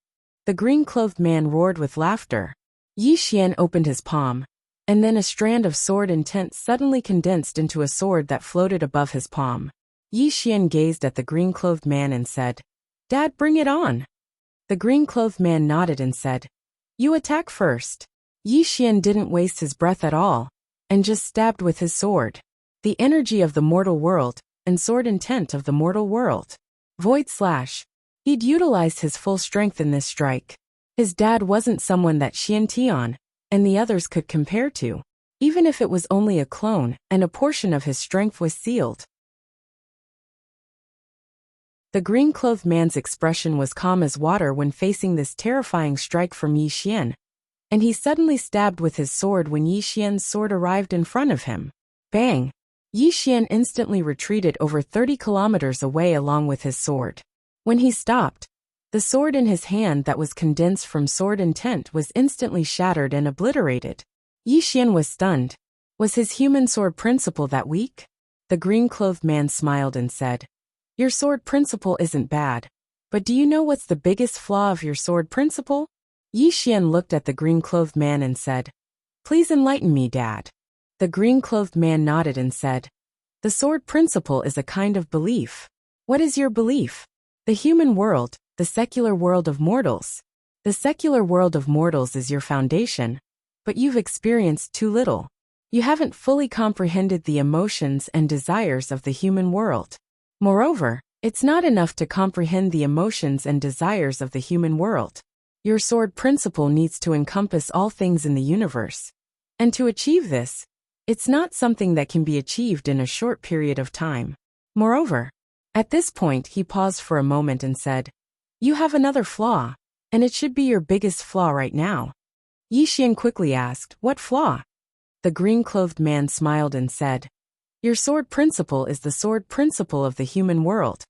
The green-clothed man roared with laughter. Yi Xian opened his palm, and then a strand of sword intent suddenly condensed into a sword that floated above his palm. Yi Xian gazed at the green-clothed man and said, "Dad, bring it on." The green-clothed man nodded and said, "You attack first." Yi Xian didn't waste his breath at all, and just stabbed with his sword. The energy of the mortal world, and sword intent of the mortal world. Void slash. He'd utilized his full strength in this strike. His dad wasn't someone that Xian Tian and the others could compare to, even if it was only a clone and a portion of his strength was sealed. The green-clothed man's expression was calm as water when facing this terrifying strike from Yi Xian, and he suddenly stabbed with his sword when Yi Xian's sword arrived in front of him. Bang! Yi Xian instantly retreated over 30 kilometers away along with his sword. When he stopped, the sword in his hand that was condensed from sword intent was instantly shattered and obliterated. Yi Xian was stunned. Was his human sword principle that weak? The green-clothed man smiled and said, "Your sword principle isn't bad, but do you know what's the biggest flaw of your sword principle?" Yi Xian looked at the green-clothed man and said, "Please enlighten me, Dad." The green-clothed man nodded and said, "The sword principle is a kind of belief." "What is your belief?" "The human world, the secular world of mortals. The secular world of mortals is your foundation, but you've experienced too little. You haven't fully comprehended the emotions and desires of the human world. Moreover, it's not enough to comprehend the emotions and desires of the human world. Your sword principle needs to encompass all things in the universe. And to achieve this, it's not something that can be achieved in a short period of time. Moreover, at this point he paused for a moment and said, "You have another flaw, and it should be your biggest flaw right now." Yi Xian quickly asked, "What flaw?" The green-clothed man smiled and said, "Your sword principle is the sword principle of the human world,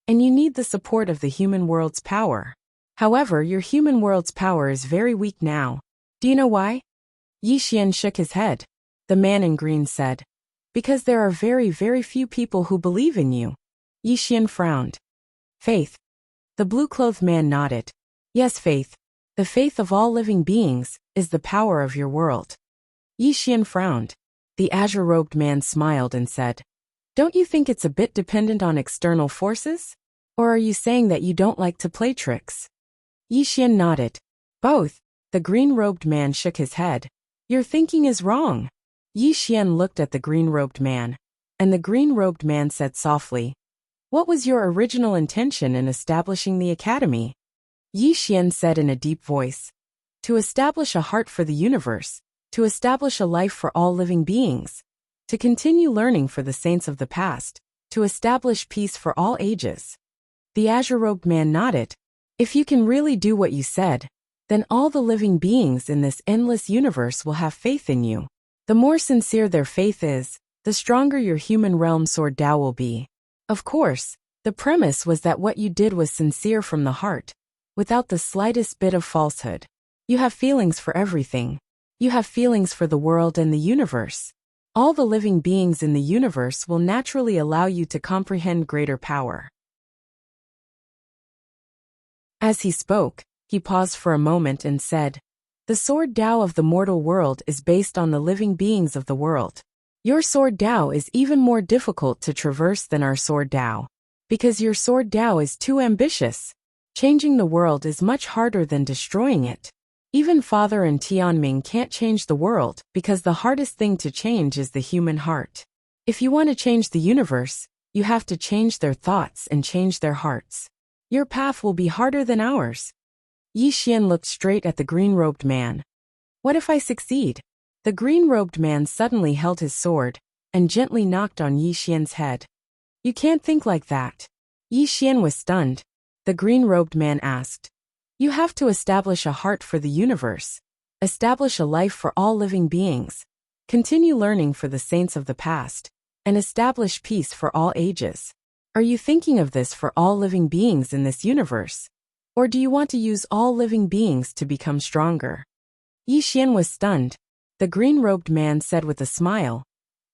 and you need the support of the human world's power. However, your human world's power is very weak now. Do you know why?" Yi Xian shook his head. The man in green said, "Because there are very, very few people who believe in you." Yi Xian frowned. "Faith." The blue-clothed man nodded. "Yes, faith. The faith of all living beings is the power of your world." Yi Xian frowned. The azure-robed man smiled and said, "Don't you think it's a bit dependent on external forces? Or are you saying that you don't like to play tricks?" Yi Xian nodded. "Both." The green-robed man shook his head. "Your thinking is wrong." Yi Xian looked at the green-robed man, and the green-robed man said softly, "What was your original intention in establishing the academy?" Yi Xian said in a deep voice, "To establish a heart for the universe, to establish a life for all living beings, to continue learning for the saints of the past, to establish peace for all ages." The azure-robed man nodded. "If you can really do what you said, then all the living beings in this endless universe will have faith in you. The more sincere their faith is, the stronger your human realm sword Tao will be. Of course, the premise was that what you did was sincere from the heart, without the slightest bit of falsehood. You have feelings for everything. You have feelings for the world and the universe. All the living beings in the universe will naturally allow you to comprehend greater power." As he spoke, he paused for a moment and said, "The sword Tao of the mortal world is based on the living beings of the world. Your sword Tao is even more difficult to traverse than our sword Tao. Because your sword Dao is too ambitious. Changing the world is much harder than destroying it. Even Father and Tianming can't change the world because the hardest thing to change is the human heart. If you want to change the universe, you have to change their thoughts and change their hearts. Your path will be harder than ours. Yi Xian looked straight at the green-robed man. What if I succeed? The green-robed man suddenly held his sword and gently knocked on Yi Xian's head. You can't think like that. Yi Xian was stunned. The green-robed man asked, You have to establish a heart for the universe. Establish a life for all living beings. Continue learning for the saints of the past. And establish peace for all ages. Are you thinking of this for all living beings in this universe? Or do you want to use all living beings to become stronger? Yi Xian was stunned. The green-robed man said with a smile,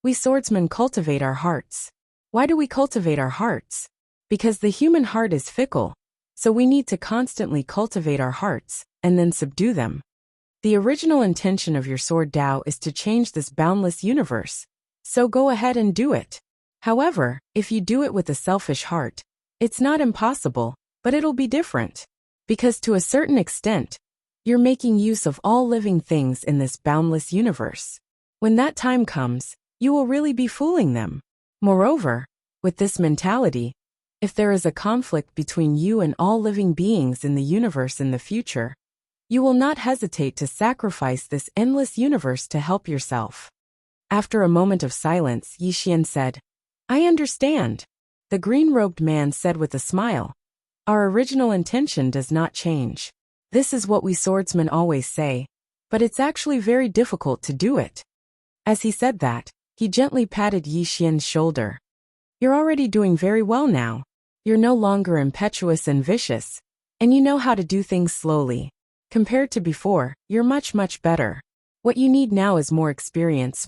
We swordsmen cultivate our hearts. Why do we cultivate our hearts? Because the human heart is fickle. So we need to constantly cultivate our hearts, and then subdue them. The original intention of your sword Dao is to change this boundless universe. So go ahead and do it. However, if you do it with a selfish heart, it's not impossible, but it'll be different. Because to a certain extent, you're making use of all living things in this boundless universe. When that time comes, you will really be fooling them. Moreover, with this mentality, if there is a conflict between you and all living beings in the universe in the future, you will not hesitate to sacrifice this endless universe to help yourself. After a moment of silence, Yi Xian said, I understand. The green-robed man said with a smile, Our original intention does not change. This is what we swordsmen always say, but it's actually very difficult to do it. As he said that, he gently patted Yi Xian's shoulder. You're already doing very well now. You're no longer impetuous and vicious, and you know how to do things slowly. Compared to before, you're much better. What you need now is more experience,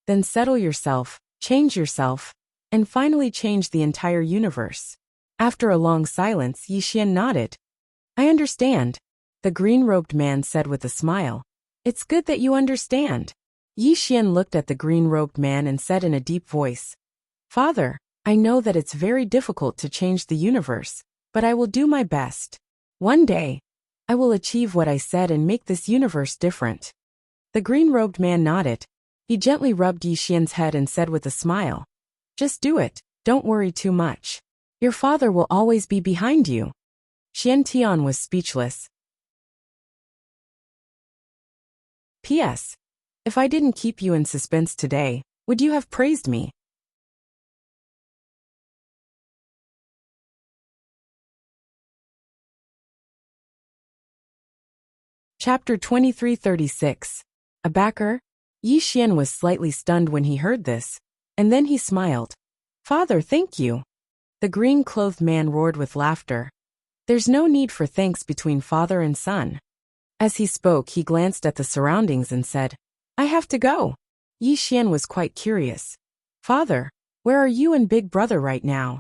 then settle yourself, change yourself, and finally change the entire universe. After a long silence, Yi Xian nodded. I understand, the green-robed man said with a smile. It's good that you understand. Yi Xian looked at the green-robed man and said in a deep voice, Father, I know that it's very difficult to change the universe, but I will do my best. One day, I will achieve what I said and make this universe different. The green-robed man nodded. He gently rubbed Yi Xian's head and said with a smile, Just do it, don't worry too much. Your father will always be behind you. Xian Tian was speechless. P.S. If I didn't keep you in suspense today, would you have praised me? Chapter 2336. A backer? Yi Xian was slightly stunned when he heard this, and then he smiled. Father, thank you. The green-clothed man roared with laughter. There's no need for thanks between father and son. As he spoke, he glanced at the surroundings and said, I have to go. Yi Xian was quite curious. Father, where are you and big brother right now?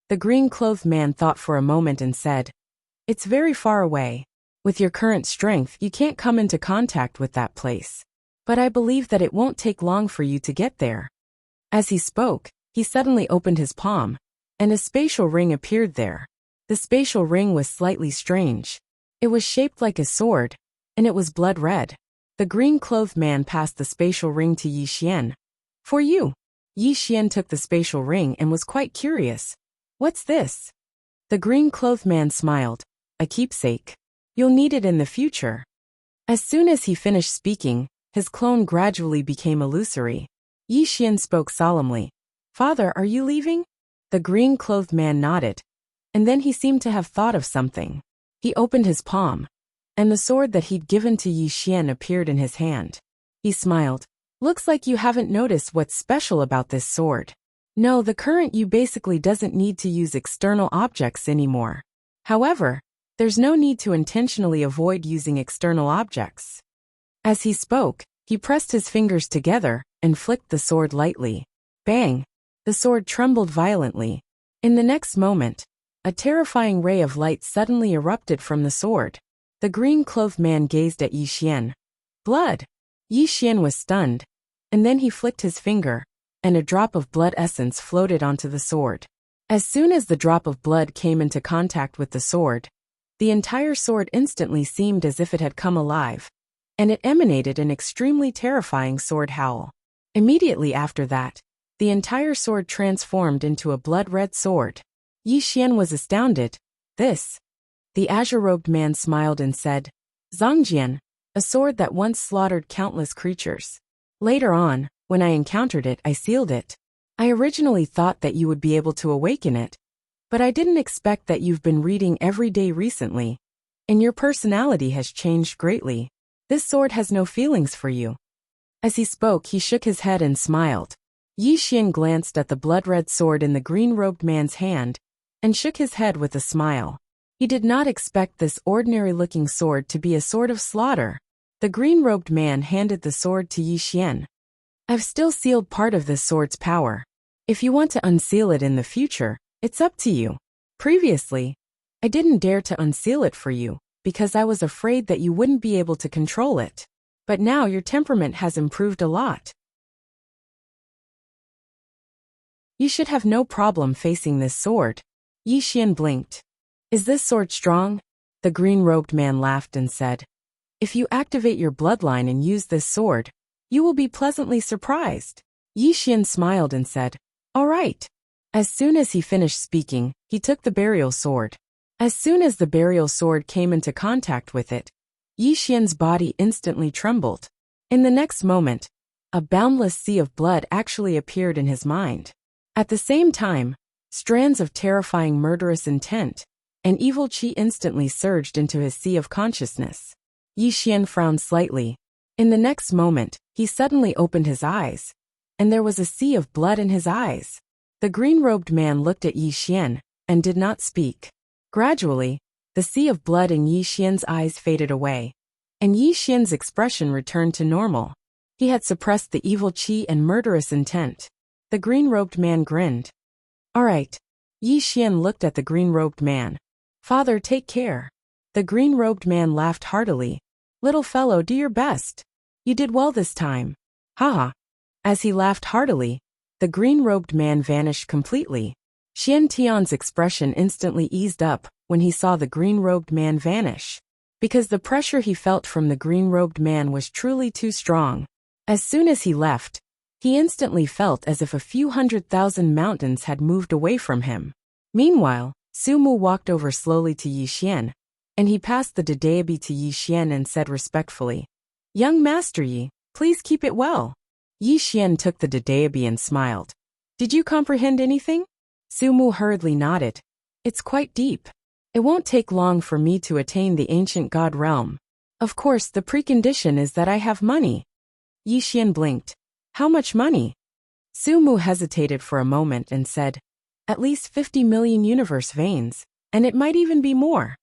The green-clothed man thought for a moment and said, It's very far away. With your current strength, you can't come into contact with that place. But I believe that it won't take long for you to get there. As he spoke, he suddenly opened his palm, and a spatial ring appeared there. The spatial ring was slightly strange. It was shaped like a sword, and it was blood red. The green-clothed man passed the spatial ring to Yi Xian. For you. Yi Xian took the spatial ring and was quite curious. What's this? The green-clothed man smiled. A keepsake. You'll need it in the future. As soon as he finished speaking, his clone gradually became illusory. Yi Xian spoke solemnly. Father, are you leaving? The green-clothed man nodded, and then he seemed to have thought of something. He opened his palm, and the sword that he'd given to Yi Xian appeared in his hand. He smiled. Looks like you haven't noticed what's special about this sword. No, the current you basically doesn't need to use external objects anymore. However, there's no need to intentionally avoid using external objects. As he spoke, he pressed his fingers together and flicked the sword lightly. Bang! The sword trembled violently. In the next moment, a terrifying ray of light suddenly erupted from the sword. The green-clothed man gazed at Yi Xian. Blood! Yi Xian was stunned, and then he flicked his finger, and a drop of blood essence floated onto the sword. As soon as the drop of blood came into contact with the sword, the entire sword instantly seemed as if it had come alive, and it emanated an extremely terrifying sword howl. Immediately after that, the entire sword transformed into a blood-red sword. Yi Xian was astounded. This. The azure-robed man smiled and said, Zhangjian, a sword that once slaughtered countless creatures. Later on, when I encountered it, I sealed it. I originally thought that you would be able to awaken it, but I didn't expect that you've been reading every day recently, and your personality has changed greatly. This sword has no feelings for you. As he spoke, he shook his head and smiled. Yi Xian glanced at the blood-red sword in the green-robed man's hand and shook his head with a smile. He did not expect this ordinary-looking sword to be a sword of slaughter. The green-robed man handed the sword to Yi Xian. I've still sealed part of this sword's power. If you want to unseal it in the future, it's up to you. Previously, I didn't dare to unseal it for you because I was afraid that you wouldn't be able to control it. But now your temperament has improved a lot. You should have no problem facing this sword. Yi Xian blinked. Is this sword strong? The green-robed man laughed and said, If you activate your bloodline and use this sword, you will be pleasantly surprised. Yi Xian smiled and said, All right. As soon as he finished speaking, he took the burial sword. As soon as the burial sword came into contact with it, Yi Xian's body instantly trembled. In the next moment, a boundless sea of blood actually appeared in his mind. At the same time, strands of terrifying murderous intent and evil qi instantly surged into his sea of consciousness. Yi Xian frowned slightly. In the next moment, he suddenly opened his eyes, and there was a sea of blood in his eyes. The green-robed man looked at Yi Xian and did not speak. Gradually, the sea of blood in Yi Xian's eyes faded away, and Yi Xian's expression returned to normal. He had suppressed the evil qi and murderous intent. The green-robed man grinned. All right. Yi Xian looked at the green-robed man. Father, take care. The green-robed man laughed heartily. Little fellow, do your best. You did well this time. Haha. As he laughed heartily, the green-robed man vanished completely. Xian Tian's expression instantly eased up when he saw the green-robed man vanish, because the pressure he felt from the green-robed man was truly too strong. As soon as he left, he instantly felt as if a few 100,000 mountains had moved away from him. Meanwhile, Su Mu walked over slowly to Yi Xian, and he passed the Daebi to Yi Xian and said respectfully, Young Master Yi, please keep it well. Yi Xian took the Daebi and smiled. Did you comprehend anything? Su Mu hurriedly nodded. It's quite deep. It won't take long for me to attain the ancient god realm. Of course, the precondition is that I have money. Yi Xian blinked. How much money? Su Mu hesitated for a moment and said, At least 50 million universe veins, and it might even be more.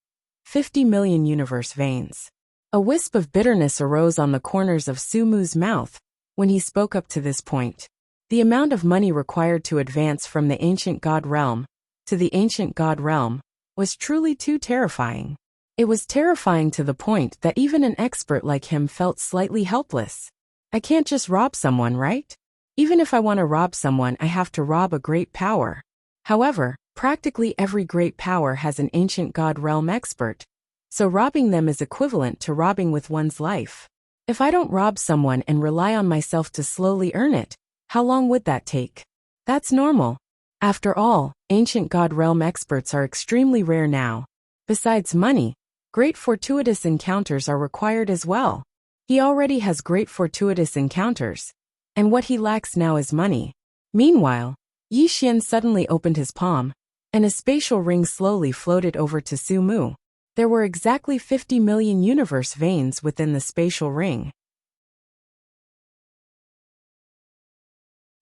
50 million universe veins. A wisp of bitterness arose on the corners of Su Mu's mouth when he spoke up to this point. The amount of money required to advance from the ancient god realm to the ancient god realm was truly too terrifying. It was terrifying to the point that even an expert like him felt slightly helpless. I can't just rob someone, right? Even if I want to rob someone, I have to rob a great power. However, practically every great power has an ancient god realm expert, so robbing them is equivalent to robbing with one's life. If I don't rob someone and rely on myself to slowly earn it, how long would that take? That's normal. After all, ancient god realm experts are extremely rare now. Besides money, great fortuitous encounters are required as well. He already has great fortuitous encounters, and what he lacks now is money. Meanwhile, Yi Xian suddenly opened his palm, and a spatial ring slowly floated over to Su Mu. There were exactly 50 million universe veins within the spatial ring.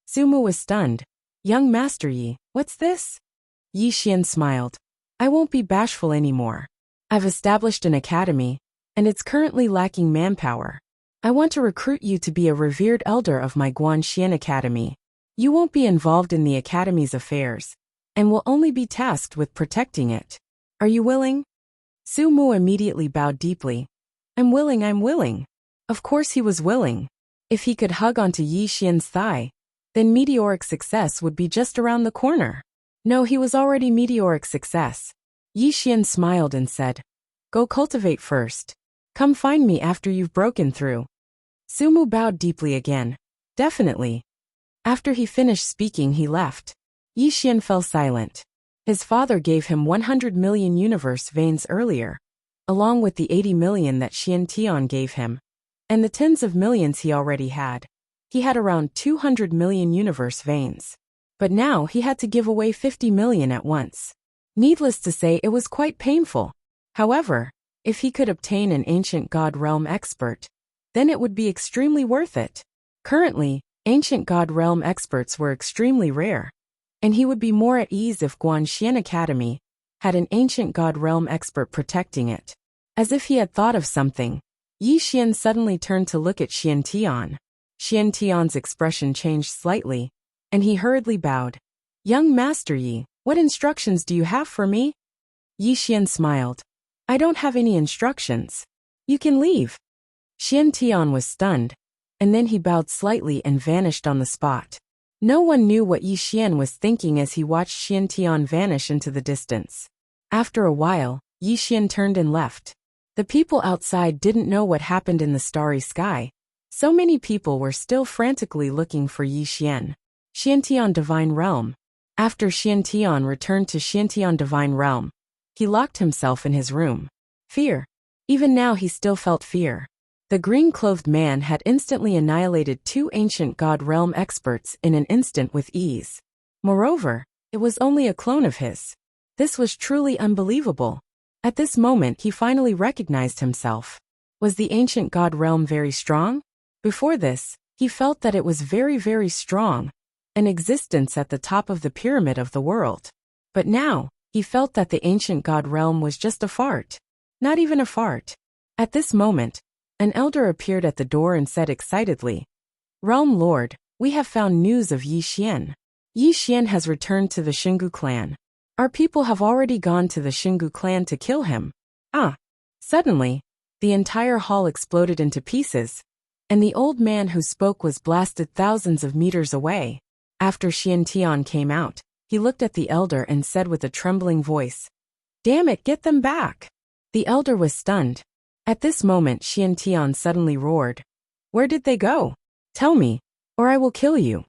Su Mu was stunned. Young Master Yi, what's this? Yi Xian smiled. I won't be bashful anymore. I've established an academy, and it's currently lacking manpower. I want to recruit you to be a revered elder of my Guanxian Academy. You won't be involved in the academy's affairs, and will only be tasked with protecting it. Are you willing? Su Mu immediately bowed deeply. I'm willing. Of course he was willing. If he could hug onto Yi Xian's thigh, then meteoric success would be just around the corner. No, he was already meteoric success. Yi Xian smiled and said, "Go cultivate first. Come find me after you've broken through." Sumu bowed deeply again. "Definitely." After he finished speaking, he left. Yi Xian fell silent. His father gave him 100 million universe veins earlier, along with the 80 million that Xian Tian gave him, and the tens of millions he already had. He had around 200 million universe veins. But now he had to give away 50 million at once. Needless to say, it was quite painful. However, if he could obtain an ancient god realm expert, then it would be extremely worth it. Currently, ancient god realm experts were extremely rare, and he would be more at ease if Guanxian Academy had an ancient god realm expert protecting it. As if he had thought of something, Yi Xian suddenly turned to look at Xian Tian. Xian Tian's expression changed slightly, and he hurriedly bowed. "Young Master Yi, what instructions do you have for me?" Yi Xian smiled. "I don't have any instructions. You can leave." Xian Tian was stunned, and then he bowed slightly and vanished on the spot. No one knew what Yi Xian was thinking as he watched Xian Tian vanish into the distance. After a while, Yi Xian turned and left. The people outside didn't know what happened in the starry sky. So many people were still frantically looking for Yi Xian. Xiantian Divine Realm. After Xiantian returned to Xiantian Divine Realm, he locked himself in his room. Fear. Even now he still felt fear. The green-clothed man had instantly annihilated 2 ancient god realm experts in an instant with ease. Moreover, it was only a clone of his. This was truly unbelievable. At this moment he finally recognized himself. Was the ancient god realm very strong? Before this, he felt that it was very, very strong, an existence at the top of the pyramid of the world. But now, he felt that the ancient god realm was just a fart. Not even a fart. At this moment, an elder appeared at the door and said excitedly, "Realm Lord, we have found news of Yi Xian. Yi Xian has returned to the Xingu clan. Our people have already gone to the Xingu clan to kill him." Ah! Suddenly, the entire hall exploded into pieces, and the old man who spoke was blasted thousands of meters away. After Xian Tian came out, he looked at the elder and said with a trembling voice, "Damn it, get them back!" The elder was stunned. At this moment Xian Tian suddenly roared, "Where did they go? Tell me, or I will kill you."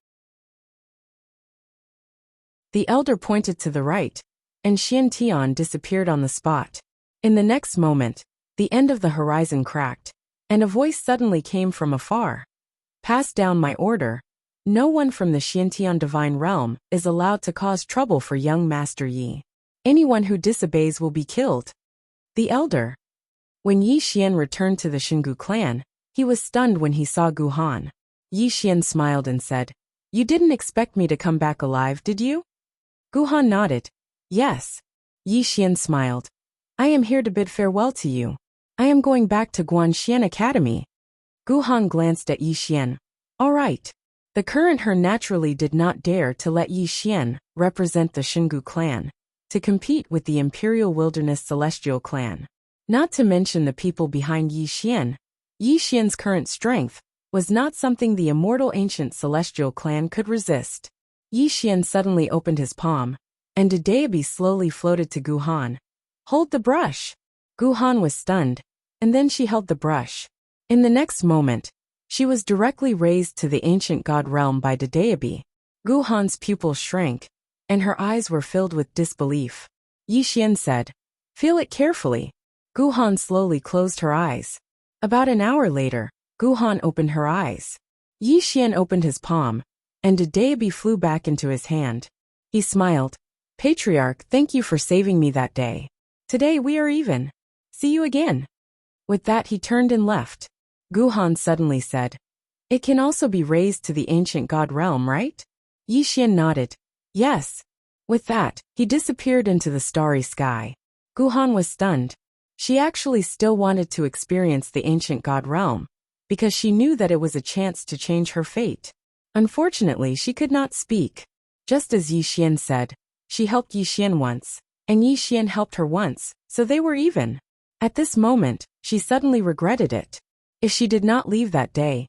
The elder pointed to the right, and Xian Tian disappeared on the spot. In the next moment, the end of the horizon cracked, and a voice suddenly came from afar. "Pass down my order. No one from the Xiantian Divine Realm is allowed to cause trouble for young Master Yi. Anyone who disobeys will be killed." The elder. When Yi Xian returned to the Xingu clan, he was stunned when he saw Guhan. Yi Xian smiled and said, "You didn't expect me to come back alive, did you?" Guhan nodded. "Yes." Yi Xian smiled. "I am here to bid farewell to you. I am going back to Guanxian Academy." Guhan glanced at Yi Xian. "All right." The current her naturally did not dare to let Yi Xian represent the Xingu clan to compete with the Imperial Wilderness Celestial clan. Not to mention the people behind Yi Xian. Yi Xian's current strength was not something the immortal ancient celestial clan could resist. Yi Xian suddenly opened his palm, and a deity slowly floated to Guhan. "Hold the brush." Guhan was stunned, and then she held the brush. In the next moment, she was directly raised to the ancient god realm by Dedeabi. Guhan's pupils shrank, and her eyes were filled with disbelief. Yi Xian said, "Feel it carefully." Guhan slowly closed her eyes. About an hour later, Guhan opened her eyes. Yi Xian opened his palm, and Dedeabi flew back into his hand. He smiled. "Patriarch, thank you for saving me that day. Today we are even. See you again." With that he turned and left. Guhan suddenly said, "It can also be raised to the ancient god realm, right?" Yi Xian nodded. "Yes." With that, he disappeared into the starry sky. Guhan was stunned. She actually still wanted to experience the ancient god realm, because she knew that it was a chance to change her fate. Unfortunately, she could not speak. Just as Yi Xian said, she helped Yi Xian once, and Yi Xian helped her once, so they were even. At this moment, she suddenly regretted it. If she did not leave that day.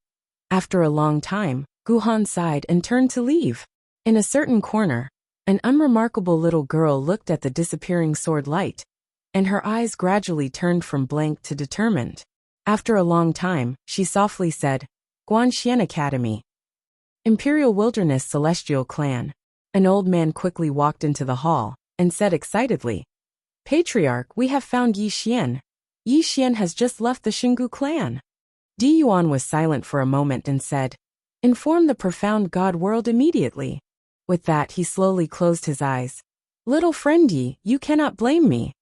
After a long time, Guhan sighed and turned to leave. In a certain corner, An unremarkable little girl looked at the disappearing sword light, and her eyes gradually turned from blank to determined. After a long time, she softly said, Guanxian Academy. Imperial Wilderness Celestial Clan. An old man quickly walked into the hall, and said excitedly, Patriarch, we have found Yi Xian. Yi Xian has just left the Xingu clan. Di Yuan was silent for a moment and said, Inform the profound God world immediately. With that he slowly closed his eyes. Little friend Yi, you cannot blame me.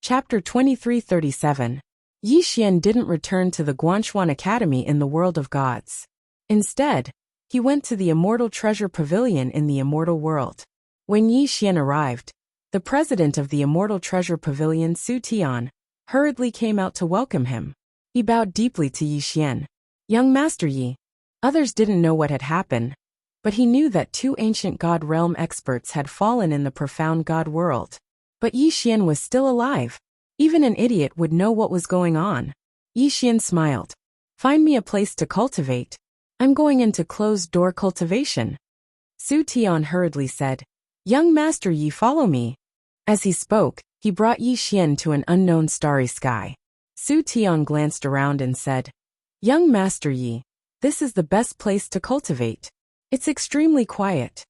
Chapter 2337. Yi Xian didn't return to the Guanxuan Academy in the world of gods. Instead, he went to the Immortal Treasure Pavilion in the Immortal World. When Yi Xian arrived, the president of the Immortal Treasure Pavilion, Su Tian, hurriedly came out to welcome him. He bowed deeply to Yi Xian. Young Master Yi. Others didn't know what had happened, but he knew that two ancient God realm experts had fallen in the profound God world. But Yi Xian was still alive. Even an idiot would know what was going on. Yi Xian smiled. Find me a place to cultivate. I'm going into closed-door cultivation. Su Tian hurriedly said, Young Master Yi, follow me. As he spoke, he brought Yi Xian to an unknown starry sky. Su Tian glanced around and said, Young Master Yi, this is the best place to cultivate. It's extremely quiet.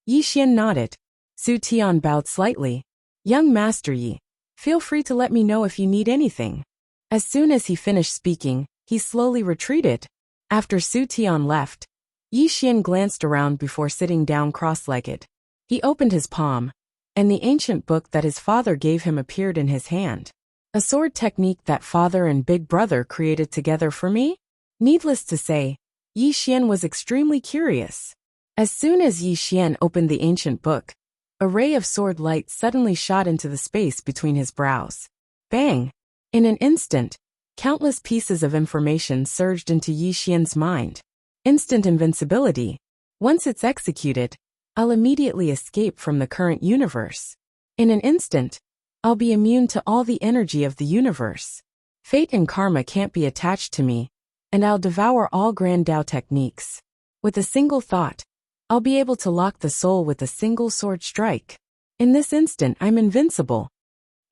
Yi Xian nodded. Su Tian bowed slightly. Young Master Yi, feel free to let me know if you need anything. As soon as he finished speaking, he slowly retreated. After Su Tian left, Yi Xian glanced around before sitting down cross-legged. He opened his palm, and the ancient book that his father gave him appeared in his hand. A sword technique that father and big brother created together for me? Needless to say, Yi Xian was extremely curious. As soon as Yi Xian opened the ancient book, a ray of sword light suddenly shot into the space between his brows. Bang! In an instant, countless pieces of information surged into Yi Xian's mind. Instant invincibility. Once it's executed, I'll immediately escape from the current universe. In an instant, I'll be immune to all the energy of the universe. Fate and karma can't be attached to me, and I'll devour all Grand Dao techniques. With a single thought, I'll be able to lock the soul with a single sword strike. In this instant, I'm invincible.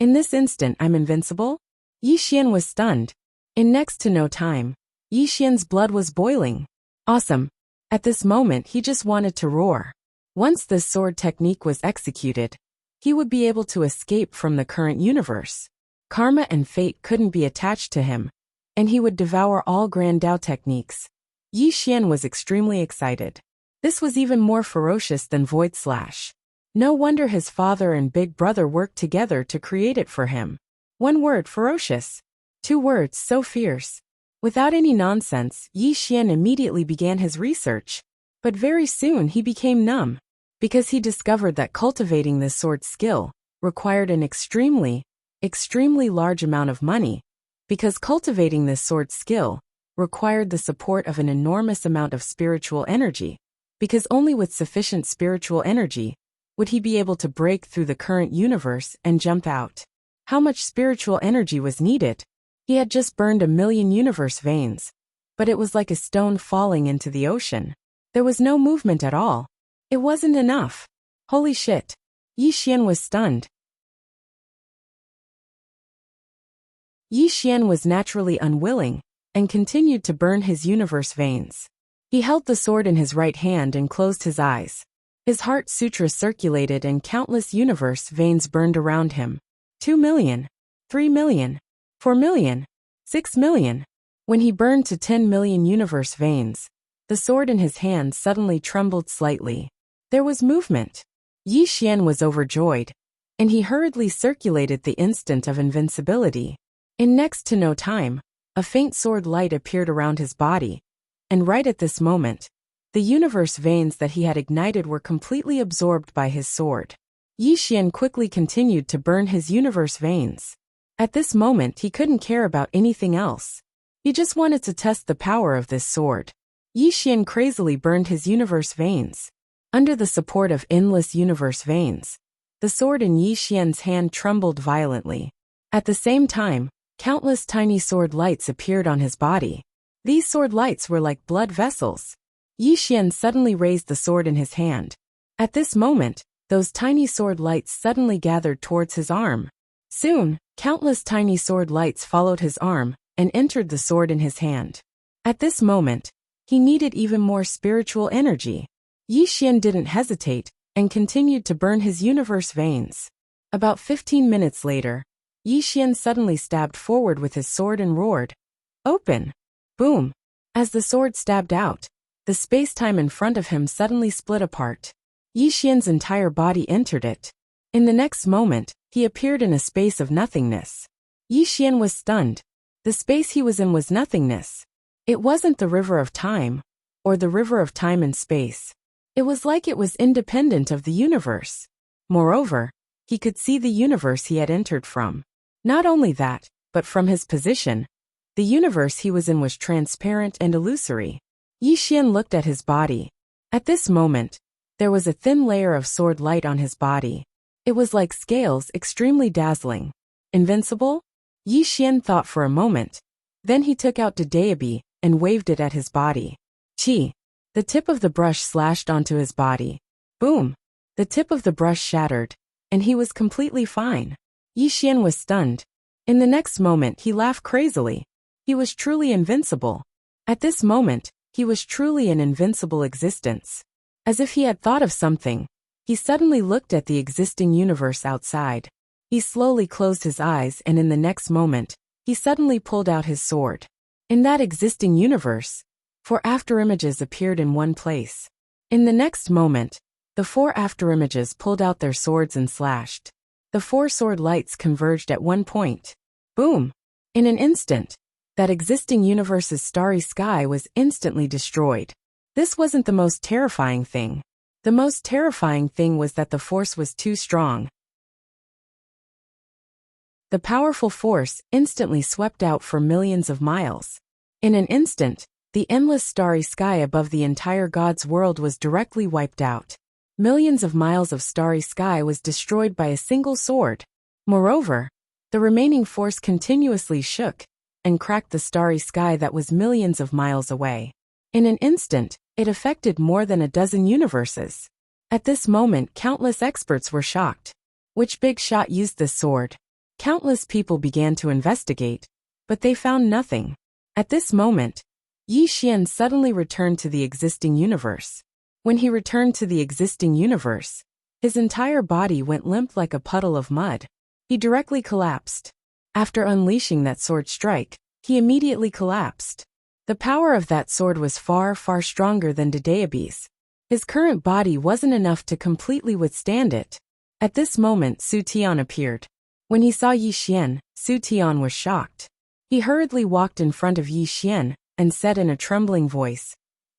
In this instant, I'm invincible? Yi Xian was stunned. In next to no time, Yi Xian's blood was boiling. Awesome. At this moment, he just wanted to roar. Once this sword technique was executed, he would be able to escape from the current universe. Karma and fate couldn't be attached to him, and he would devour all Grand Dao techniques. Yi Xian was extremely excited. This was even more ferocious than Void Slash. No wonder his father and big brother worked together to create it for him. One word, ferocious. Two words, so fierce. Without any nonsense, Yi Xian immediately began his research. But very soon he became numb, because he discovered that cultivating this sword skill required an extremely large amount of money, because cultivating this sword skill required the support of an enormous amount of spiritual energy. Because only with sufficient spiritual energy would he be able to break through the current universe and jump out. How much spiritual energy was needed? He had just burned 1,000,000 universe veins, but it was like a stone falling into the ocean. There was no movement at all. It wasn't enough. Holy shit. Yi Xian was stunned. Yi Xian was naturally unwilling, and continued to burn his universe veins. He held the sword in his right hand and closed his eyes. His heart sutra circulated and countless universe veins burned around him. 2,000,000, 3,000,000, 4,000,000, 6,000,000. When he burned to 10,000,000 universe veins, the sword in his hand suddenly trembled slightly. There was movement. Yi Xian was overjoyed, and he hurriedly circulated the instant of invincibility. In next to no time, a faint sword light appeared around his body, and right at this moment, the universe veins that he had ignited were completely absorbed by his sword. Yi Xian quickly continued to burn his universe veins. At this moment he couldn't care about anything else. He just wanted to test the power of this sword. Yi Xian crazily burned his universe veins. Under the support of endless universe veins, the sword in Yi Xian's hand trembled violently. At the same time, countless tiny sword lights appeared on his body. These sword lights were like blood vessels. Yi Xian suddenly raised the sword in his hand. At this moment, those tiny sword lights suddenly gathered towards his arm. Soon, countless tiny sword lights followed his arm and entered the sword in his hand. At this moment, he needed even more spiritual energy. Yi Xian didn't hesitate and continued to burn his universe veins. About 15 minutes later, Yi Xian suddenly stabbed forward with his sword and roared, "Open!" Boom! As the sword stabbed out, the space-time in front of him suddenly split apart. Yi Xian's entire body entered it. In the next moment, he appeared in a space of nothingness. Yi Xian was stunned. The space he was in was nothingness. It wasn't the river of time, or the river of time and space. It was like it was independent of the universe. Moreover, he could see the universe he had entered from. Not only that, but from his position, the universe he was in was transparent and illusory. Yi Xian looked at his body. At this moment, there was a thin layer of sword light on his body. It was like scales, extremely dazzling. Invincible? Yi Xian thought for a moment. Then he took out Daebi and waved it at his body. Chi! The tip of the brush slashed onto his body. Boom! The tip of the brush shattered, and he was completely fine. Yi Xian was stunned. In the next moment he laughed crazily. He was truly invincible. At this moment, he was truly an invincible existence. As if he had thought of something, he suddenly looked at the existing universe outside. He slowly closed his eyes and in the next moment, he suddenly pulled out his sword. In that existing universe, 4 afterimages appeared in one place. In the next moment, the 4 afterimages pulled out their swords and slashed. The 4 sword lights converged at one point. Boom! In an instant, that existing universe's starry sky was instantly destroyed. This wasn't the most terrifying thing. The most terrifying thing was that the force was too strong. The powerful force instantly swept out for millions of miles. In an instant, the endless starry sky above the entire God's world was directly wiped out. Millions of miles of starry sky was destroyed by a single sword. Moreover, the remaining force continuously shook and cracked the starry sky that was millions of miles away. In an instant, it affected more than a dozen universes. At this moment, countless experts were shocked. Which big shot used this sword? Countless people began to investigate, but they found nothing. At this moment, Yi Xian suddenly returned to the existing universe. When he returned to the existing universe, his entire body went limp like a puddle of mud. He directly collapsed. After unleashing that sword strike, he immediately collapsed. The power of that sword was far, far stronger than Daebi's. His current body wasn't enough to completely withstand it. At this moment, Su Tian appeared. When he saw Yi Xian, Su Tian was shocked. He hurriedly walked in front of Yi Xian and said in a trembling voice,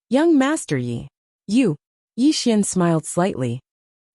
"Young Master Yi." "You." Yi Xian smiled slightly.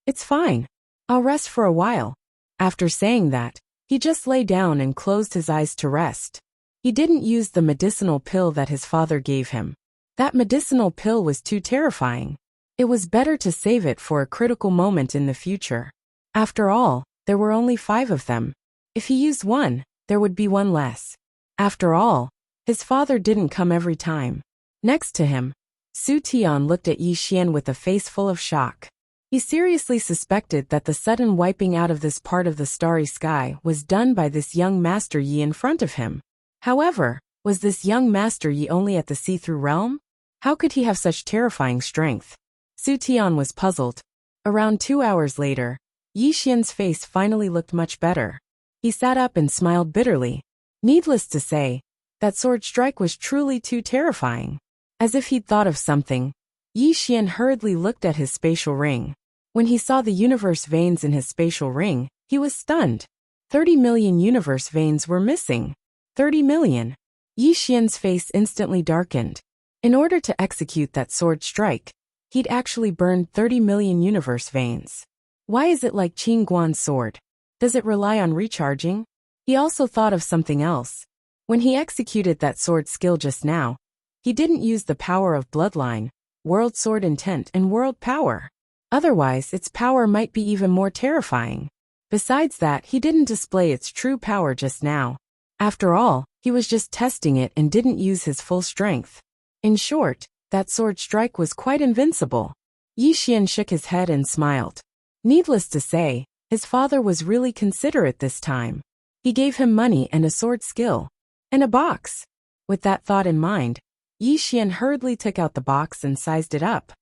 "It's fine. I'll rest for a while." After saying that, he just lay down and closed his eyes to rest. He didn't use the medicinal pill that his father gave him. That medicinal pill was too terrifying. It was better to save it for a critical moment in the future. After all, there were only 5 of them. If he used one, there would be one less. After all, his father didn't come every time. Next to him, Su Tian looked at Yi Xian with a face full of shock. He seriously suspected that the sudden wiping out of this part of the starry sky was done by this young Master Yi in front of him. However, was this young Master Yi only at the see-through realm? How could he have such terrifying strength? Su Tian was puzzled. Around 2 hours later, Yi Xian's face finally looked much better. He sat up and smiled bitterly. Needless to say, that sword strike was truly too terrifying. As if he'd thought of something, Yi Xian hurriedly looked at his spatial ring. When he saw the universe veins in his spatial ring, he was stunned. 30 million universe veins were missing. 30 million. Yi Xian's face instantly darkened. In order to execute that sword strike, he'd actually burned 30 million universe veins. Why is it like Qin Guan's sword? Does it rely on recharging? He also thought of something else. When he executed that sword skill just now, he didn't use the power of bloodline, world sword intent and world power. Otherwise, its power might be even more terrifying. Besides that, he didn't display its true power just now. After all, he was just testing it and didn't use his full strength. In short, that sword strike was quite invincible. Yi Xian shook his head and smiled. Needless to say, his father was really considerate this time. He gave him money and a sword skill. And a box. With that thought in mind, Yi Xian hurriedly took out the box and sized it up.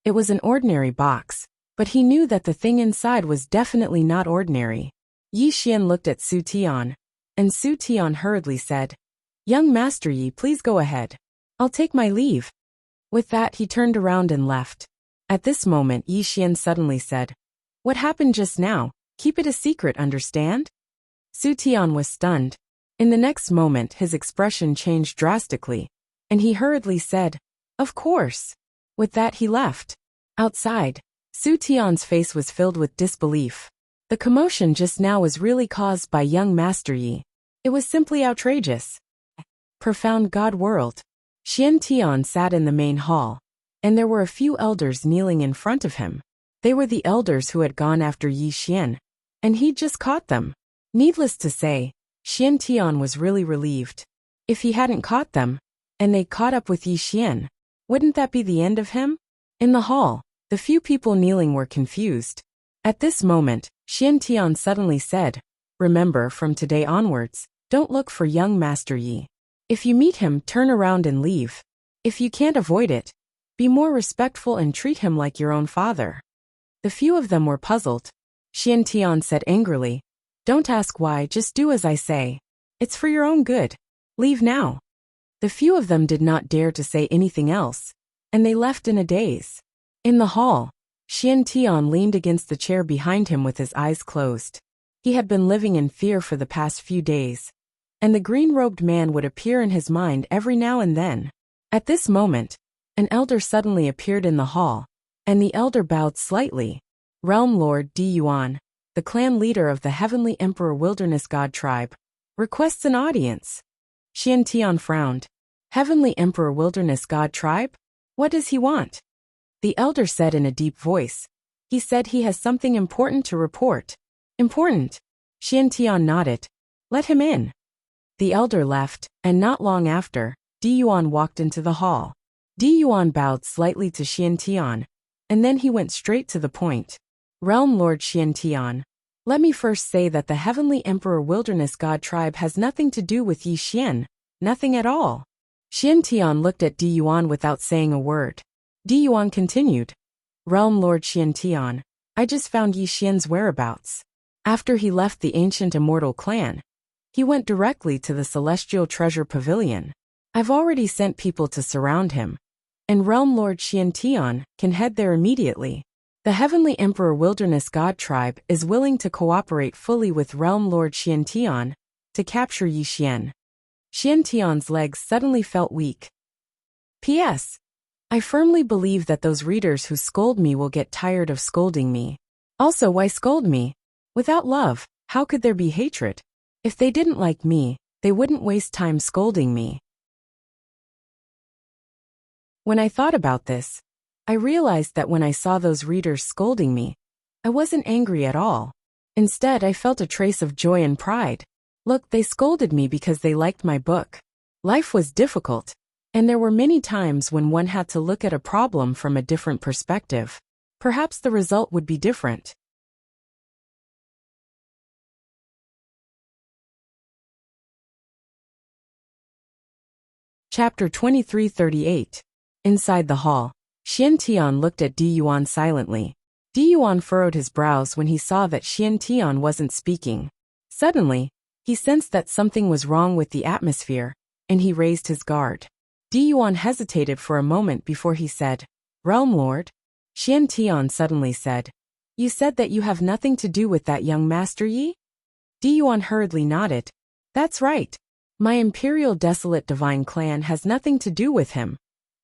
It was an ordinary box, but he knew that the thing inside was definitely not ordinary. Yi Xian looked at Su Tian, and Su Tian hurriedly said, "Young Master Yi, please go ahead. I'll take my leave." With that, he turned around and left. At this moment, Yi Xian suddenly said, "What happened just now? Keep it a secret, understand?" Su Tian was stunned. In the next moment, his expression changed drastically, and he hurriedly said, "Of course." With that, he left. Outside, Su Tian's face was filled with disbelief. The commotion just now was really caused by young Master Yi. It was simply outrageous. Profound God world. Xian Tian sat in the main hall, and there were a few elders kneeling in front of him. They were the elders who had gone after Yi Xian, and he'd just caught them. Needless to say, Xian Tian was really relieved. If he hadn't caught them, and they caught up with Yi Xian, wouldn't that be the end of him? In the hall, the few people kneeling were confused. At this moment, Xian Tian suddenly said, "Remember, from today onwards, don't look for young Master Yi. If you meet him, turn around and leave. If you can't avoid it, be more respectful and treat him like your own father." The few of them were puzzled. Xian Tian said angrily, "Don't ask why, just do as I say. It's for your own good. Leave now." The few of them did not dare to say anything else, and they left in a daze. In the hall, Xian Tian leaned against the chair behind him with his eyes closed. He had been living in fear for the past few days, and the green-robed man would appear in his mind every now and then. At this moment, an elder suddenly appeared in the hall, and the elder bowed slightly. "Realm Lord Di Yuan, the clan leader of the Heavenly Emperor Wilderness God tribe, requests an audience." Xian Tian frowned. "Heavenly Emperor Wilderness God tribe? What does he want?" The elder said in a deep voice. "He said he has something important to report." "Important?" Xian Tian nodded. "Let him in." The elder left, and not long after, Di Yuan walked into the hall. Di Yuan bowed slightly to Xian Tian, and then he went straight to the point. "Realm Lord Xian Tian, let me first say that the Heavenly Emperor Wilderness God tribe has nothing to do with Yi Xian, nothing at all." Xian Tian looked at Di Yuan without saying a word. Di Yuan continued, "Realm Lord Xian Tian, I just found Yi Xian's whereabouts. After he left the ancient immortal clan, he went directly to the Celestial Treasure Pavilion. I've already sent people to surround him, and Realm Lord Xian Tian can head there immediately. The Heavenly Emperor Wilderness God tribe is willing to cooperate fully with Realm Lord Xian Tian to capture Yi Xian." Xian Tian's legs suddenly felt weak. P.S. I firmly believe that those readers who scold me will get tired of scolding me. Also, why scold me? Without love, how could there be hatred? If they didn't like me, they wouldn't waste time scolding me. When I thought about this, I realized that when I saw those readers scolding me, I wasn't angry at all. Instead, I felt a trace of joy and pride. Look, they scolded me because they liked my book. Life was difficult, and there were many times when one had to look at a problem from a different perspective. Perhaps the result would be different. Chapter 2338. Inside the hall, Xian Tian looked at Di Yuan silently. Di Yuan furrowed his brows when he saw that Xian Tian wasn't speaking. Suddenly, he sensed that something was wrong with the atmosphere, and he raised his guard. Di Yuan hesitated for a moment before he said, "Realm Lord." Xian Tian suddenly said, "You said that you have nothing to do with that young Master Yi?" Di Yuan hurriedly nodded. "That's right. My Imperial Desolate Divine Clan has nothing to do with him.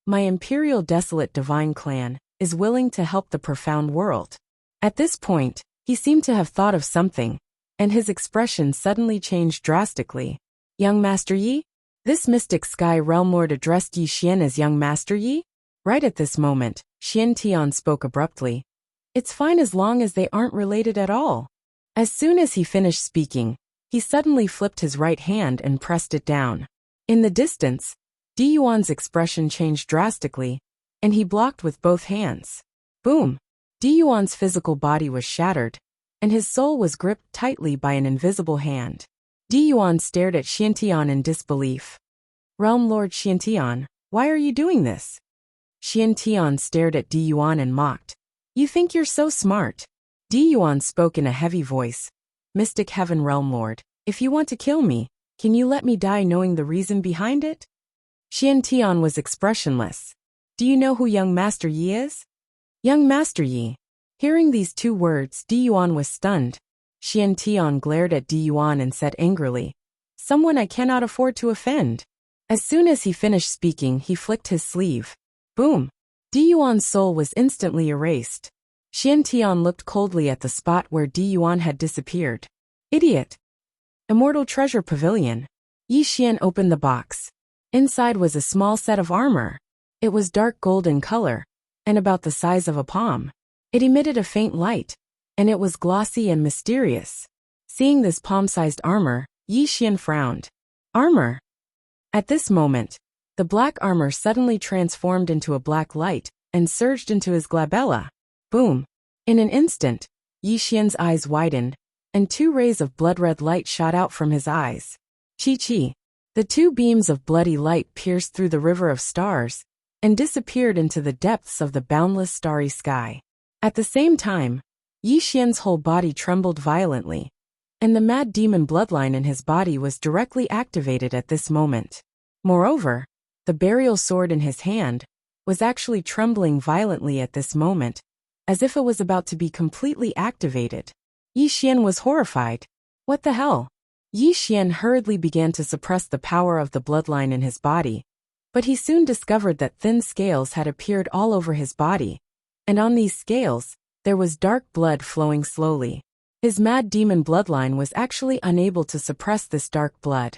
My Imperial Desolate Divine Clan is willing to help the profound world." At this point, he seemed to have thought of something, and his expression suddenly changed drastically. "Young Master Yi?" This mystic sky realm lord addressed Yi Xian as young Master Yi? Right at this moment, Xian Tian spoke abruptly. It's fine as long as they aren't related at all. As soon as he finished speaking, he suddenly flipped his right hand and pressed it down. In the distance, Diyuan's expression changed drastically, and he blocked with both hands. Boom! Diyuan's physical body was shattered, and his soul was gripped tightly by an invisible hand. Diyuan stared at Xiantian in disbelief. Realm Lord Xiantian, why are you doing this? Xiantian stared at Diyuan and mocked. You think you're so smart? Diyuan spoke in a heavy voice. Mystic Heaven Realm Lord, if you want to kill me, can you let me die knowing the reason behind it? Xiantian was expressionless. Do you know who young Master Yi is? Young Master Yi. Hearing these two words, Diyuan was stunned. Xiantian glared at Diyuan and said angrily, someone I cannot afford to offend. As soon as he finished speaking, he flicked his sleeve. Boom! Diyuan's soul was instantly erased. Xiantian looked coldly at the spot where Diyuan had disappeared. Idiot! Immortal Treasure Pavilion. Yi Xian opened the box. Inside was a small set of armor. It was dark gold in color, and about the size of a palm. It emitted a faint light, and it was glossy and mysterious. Seeing this palm-sized armor, Yi Xian frowned. Armor? At this moment, the black armor suddenly transformed into a black light and surged into his glabella. Boom! In an instant, Yi Xian's eyes widened, and two rays of blood-red light shot out from his eyes. Chi-chi! The two beams of bloody light pierced through the river of stars and disappeared into the depths of the boundless starry sky. At the same time, Yi Xian's whole body trembled violently, and the mad demon bloodline in his body was directly activated at this moment. Moreover, the burial sword in his hand was actually trembling violently at this moment, as if it was about to be completely activated. Yi Xian was horrified. What the hell? Yi Xian hurriedly began to suppress the power of the bloodline in his body, but he soon discovered that thin scales had appeared all over his body, and on these scales, there was dark blood flowing slowly. His mad demon bloodline was actually unable to suppress this dark blood.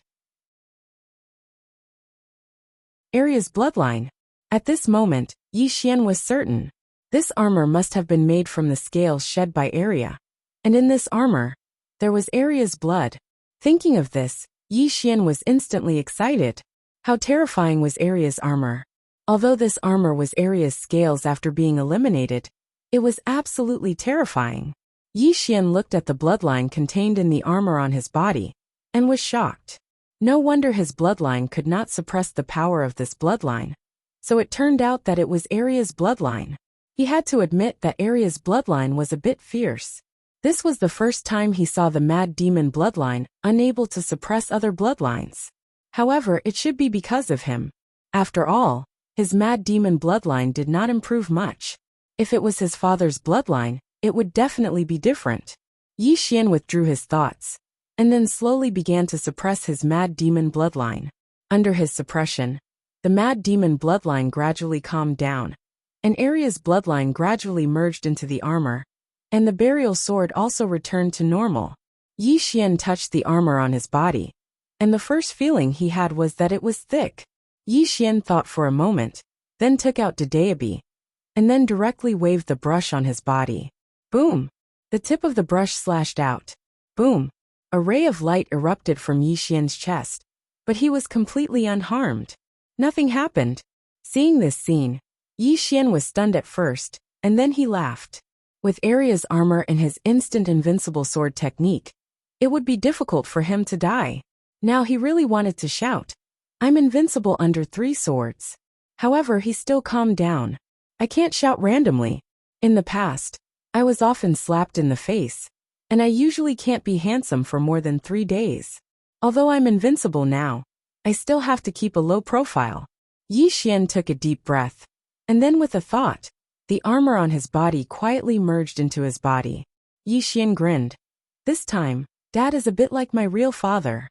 Arya's bloodline. At this moment, Yi Xian was certain. This armor must have been made from the scales shed by Arya. And in this armor, there was Arya's blood. Thinking of this, Yi Xian was instantly excited. How terrifying was Arya's armor. Although this armor was Arya's scales after being eliminated, it was absolutely terrifying. Yi Xian looked at the bloodline contained in the armor on his body, and was shocked. No wonder his bloodline could not suppress the power of this bloodline. So it turned out that it was Arya's bloodline. He had to admit that Arya's bloodline was a bit fierce. This was the first time he saw the mad demon bloodline unable to suppress other bloodlines. However, it should be because of him. After all, his mad demon bloodline did not improve much. If it was his father's bloodline, it would definitely be different. Yi Xian withdrew his thoughts, and then slowly began to suppress his mad demon bloodline. Under his suppression, the mad demon bloodline gradually calmed down, and Arya's bloodline gradually merged into the armor, and the burial sword also returned to normal. Yi Xian touched the armor on his body, and the first feeling he had was that it was thick. Yi Xian thought for a moment, then took out Dedeabi, and then directly waved the brush on his body. Boom! The tip of the brush slashed out. Boom! A ray of light erupted from Yi Xian's chest, but he was completely unharmed. Nothing happened. Seeing this scene, Yi Xian was stunned at first, and then he laughed. With Arya's armor and his instant invincible sword technique, it would be difficult for him to die. Now he really wanted to shout, I'm invincible under 3 swords. However, he still calmed down. I can't shout randomly. In the past, I was often slapped in the face, and I usually can't be handsome for more than 3 days. Although I'm invincible now, I still have to keep a low profile. Yi Xian took a deep breath, and then with a thought, the armor on his body quietly merged into his body. Yi Xian grinned. This time, Dad is a bit like my real father.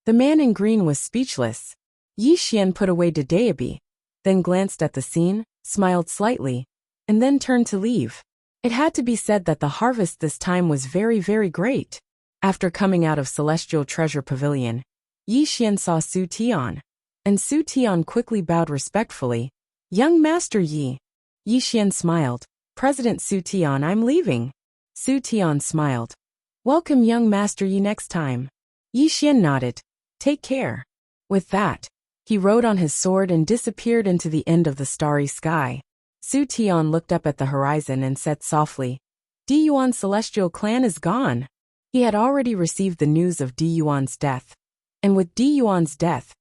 The man in green was speechless. Yi Xian put away Dedeabi, then glanced at the scene, smiled slightly, and then turned to leave. It had to be said that the harvest this time was very, very great. After coming out of Celestial Treasure Pavilion, Yi Xian saw Su Tian, and Su Tian quickly bowed respectfully. Young Master Yi. Yi Xian smiled. President Su Tian, I'm leaving. Su Tian smiled. Welcome young master Yi next time. Yi Xian nodded. Take care. With that, he rode on his sword and disappeared into the end of the starry sky. Su Tian looked up at the horizon and said softly, Di Yuan's celestial clan is gone. He had already received the news of Di Yuan's death. And with Di Yuan's death,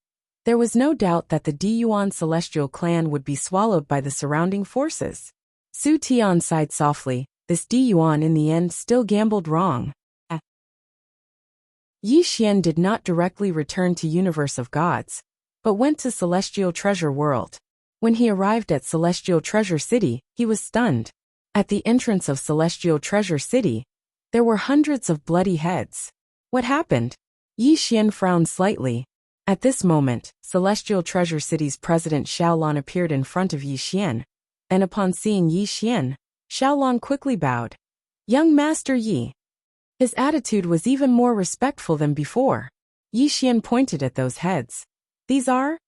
there was no doubt that the Di Yuan celestial clan would be swallowed by the surrounding forces. Su Tian sighed softly. This Di Yuan in the end still gambled wrong. Yi Xian did not directly return to Universe of Gods, but went to Celestial Treasure World. When he arrived at Celestial Treasure City, he was stunned. At the entrance of Celestial Treasure City, there were hundreds of bloody heads. What happened? Yi Xian frowned slightly. At this moment, Celestial Treasure City's president Xiaolon appeared in front of Yi Xian, and upon seeing Yi Xian, Xiaolon quickly bowed. Young Master Yi. His attitude was even more respectful than before. Yi Xian pointed at those heads. These are?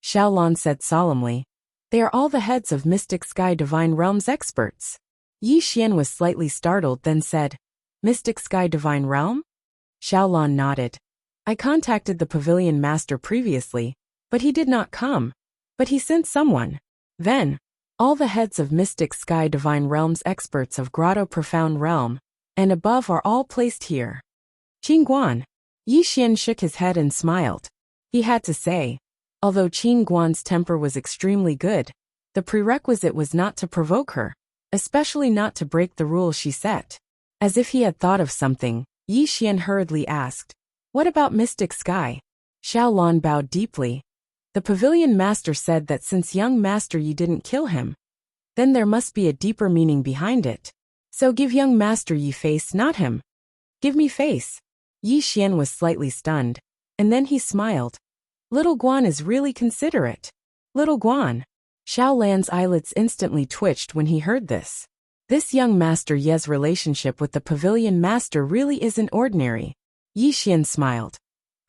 Xiaolon said solemnly. They are all the heads of Mystic Sky Divine Realms experts. Yi Xian was slightly startled, then said, Mystic Sky Divine Realm? Xiaolon nodded. I contacted the Pavilion Master previously, but he did not come. But he sent someone. Then, all the heads of Mystic Sky Divine Realms experts of Grotto Profound Realm, and above are all placed here. Qin Guan. Yi Xian shook his head and smiled. He had to say, although Qin Guan's temper was extremely good, the prerequisite was not to provoke her, especially not to break the rules she set. As if he had thought of something, Yi Xian hurriedly asked, What about Mystic Sky? Xiaolon bowed deeply. The Pavilion Master said that since young Master Yi didn't kill him, then there must be a deeper meaning behind it. So give young Master Yi face, not him. Give me face. Yi Xian was slightly stunned, and then he smiled. Little Guan is really considerate. Little Guan. Xiaolan's eyelids instantly twitched when he heard this. This young Master Ye's relationship with the Pavilion Master really isn't ordinary. Yi Xian smiled.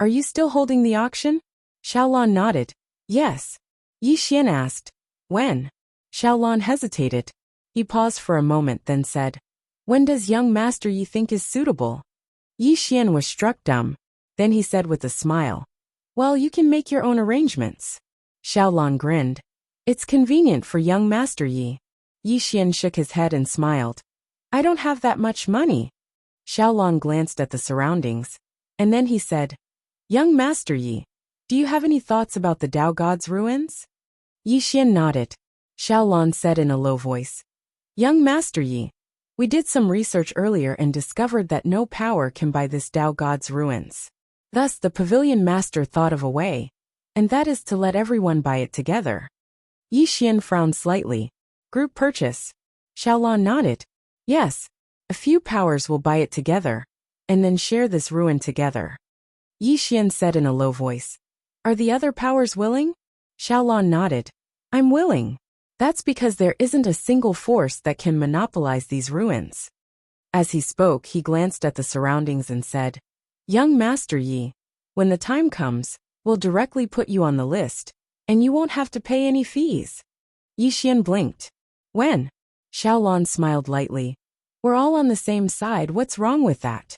Are you still holding the auction? Xiaolon nodded. Yes. Yi Xian asked. When? Xiaolon hesitated. He paused for a moment, then said, When does young Master Yi think is suitable? Yi Xian was struck dumb. Then he said with a smile, Well, you can make your own arrangements. Xiaolon grinned. It's convenient for young Master Yi. Yi Xian shook his head and smiled. I don't have that much money. Xiaolon glanced at the surroundings, and then he said, Young Master Yi, do you have any thoughts about the Tao God's ruins? Yi Xian nodded. Xiaolon said in a low voice, Young Master Yi, we did some research earlier and discovered that no power can buy this Tao God's ruins. Thus the Pavilion Master thought of a way, and that is to let everyone buy it together. Yi Xian frowned slightly. Group purchase. Xiaolon nodded. Yes, a few powers will buy it together, and then share this ruin together. Yi Xian said in a low voice, Are the other powers willing? Xiaolon nodded. I'm willing. That's because there isn't a single force that can monopolize these ruins. As he spoke, he glanced at the surroundings and said, Young Master Yi, when the time comes, we'll directly put you on the list, and you won't have to pay any fees. Yi Xian blinked. When? Xiaolon smiled lightly. We're all on the same side, what's wrong with that?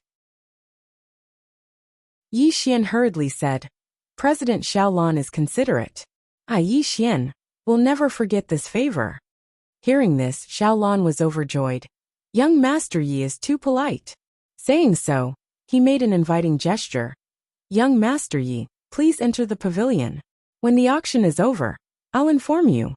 Yi Xian hurriedly said, President Xiaolon is considerate. Yi Xian, we'll never forget this favor. Hearing this, Xiaolon was overjoyed. Young Master Yi is too polite. Saying so, he made an inviting gesture. Young Master Yi, please enter the pavilion. When the auction is over, I'll inform you.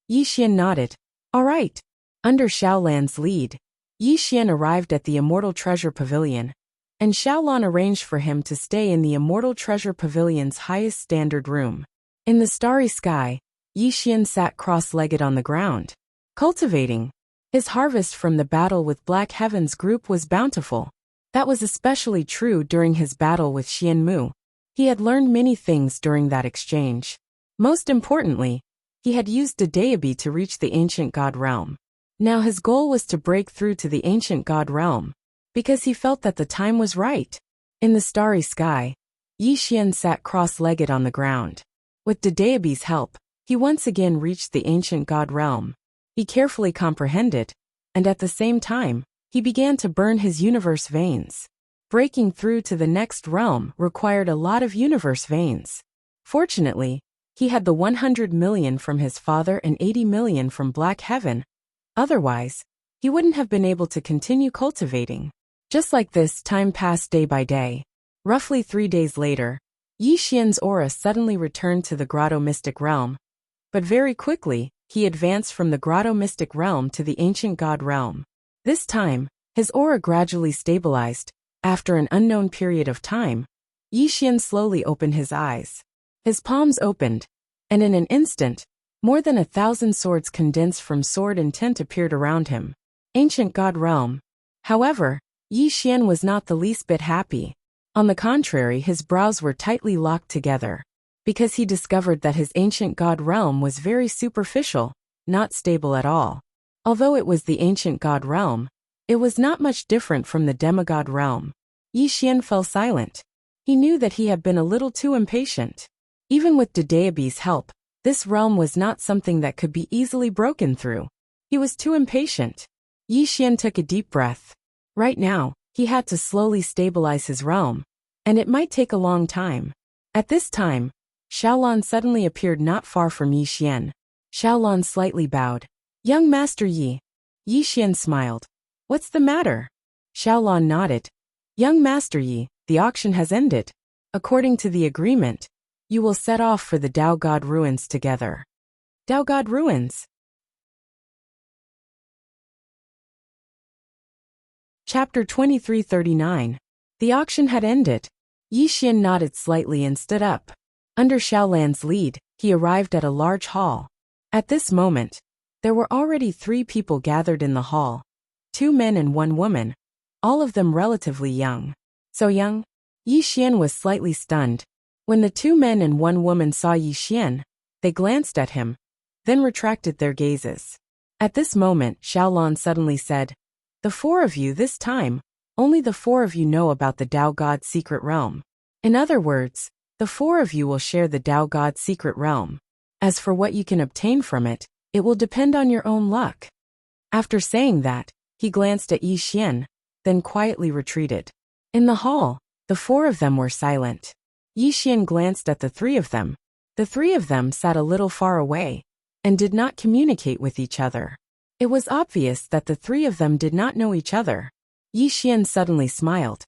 Yi Xian nodded. All right. Under Xiaolan's lead, Yi Xian arrived at the Immortal Treasure Pavilion, and Xiaolon arranged for him to stay in the Immortal Treasure Pavilion's highest standard room. In the starry sky, Yi Xian sat cross-legged on the ground, cultivating. His harvest from the battle with Black Heaven's group was bountiful. That was especially true during his battle with Xian Mu. He had learned many things during that exchange. Most importantly, he had used Dedeabi to reach the Ancient God Realm. Now his goal was to break through to the Ancient God Realm, because he felt that the time was right. In the starry sky, Yi Xian sat cross-legged on the ground. With Dedeabi's help, he once again reached the Ancient God Realm. He carefully comprehended, and at the same time, he began to burn his universe veins. Breaking through to the next realm required a lot of universe veins. Fortunately, he had the 100 million from his father and 80 million from Black Heaven. Otherwise, he wouldn't have been able to continue cultivating. Just like this, time passed day by day. Roughly 3 days later, Yi Xian's aura suddenly returned to the Grotto Mystic Realm. But very quickly, he advanced from the Grotto Mystic Realm to the Ancient God Realm. This time, his aura gradually stabilized. After an unknown period of time, Yi Xian slowly opened his eyes. His palms opened, and in an instant, more than 1,000 swords condensed from sword and tint appeared around him. Ancient God Realm. However, Yi Xian was not the least bit happy. On the contrary, his brows were tightly locked together, because he discovered that his Ancient God Realm was very superficial, not stable at all. Although it was the Ancient God Realm, it was not much different from the Demigod Realm. Yi Xian fell silent. He knew that he had been a little too impatient. Even with Dedeabi's help, this realm was not something that could be easily broken through. He was too impatient. Yi Xian took a deep breath. Right now, he had to slowly stabilize his realm, and it might take a long time. At this time, Xiaolan suddenly appeared not far from Yi Xian. Xiaolan slightly bowed. "Young Master Yi." Yi Xian smiled. "What's the matter?" Xiaolan nodded. "Young Master Yi, the auction has ended. According to the agreement, you will set off for the Dao God Ruins together." Dao God Ruins. Chapter 2339. The auction had ended. Yi Xian nodded slightly and stood up. Under Xiaolan's lead, he arrived at a large hall. At this moment, there were already 3 people gathered in the hall. 2 men and 1 woman, all of them relatively young. So young? Yi Xian was slightly stunned. When the 2 men and 1 woman saw Yi Xian, they glanced at him, then retracted their gazes. At this moment, Xiaolan suddenly said, "The 4 of you this time, only the 4 of you know about the Dao God's secret realm. In other words, the 4 of you will share the Dao God's secret realm. As for what you can obtain from it, it will depend on your own luck." After saying that, he glanced at Yi Xian, then quietly retreated. In the hall, the 4 of them were silent. Yi Xian glanced at the 3 of them. The 3 of them sat a little far away, and did not communicate with each other. It was obvious that the 3 of them did not know each other. Yi Xian suddenly smiled.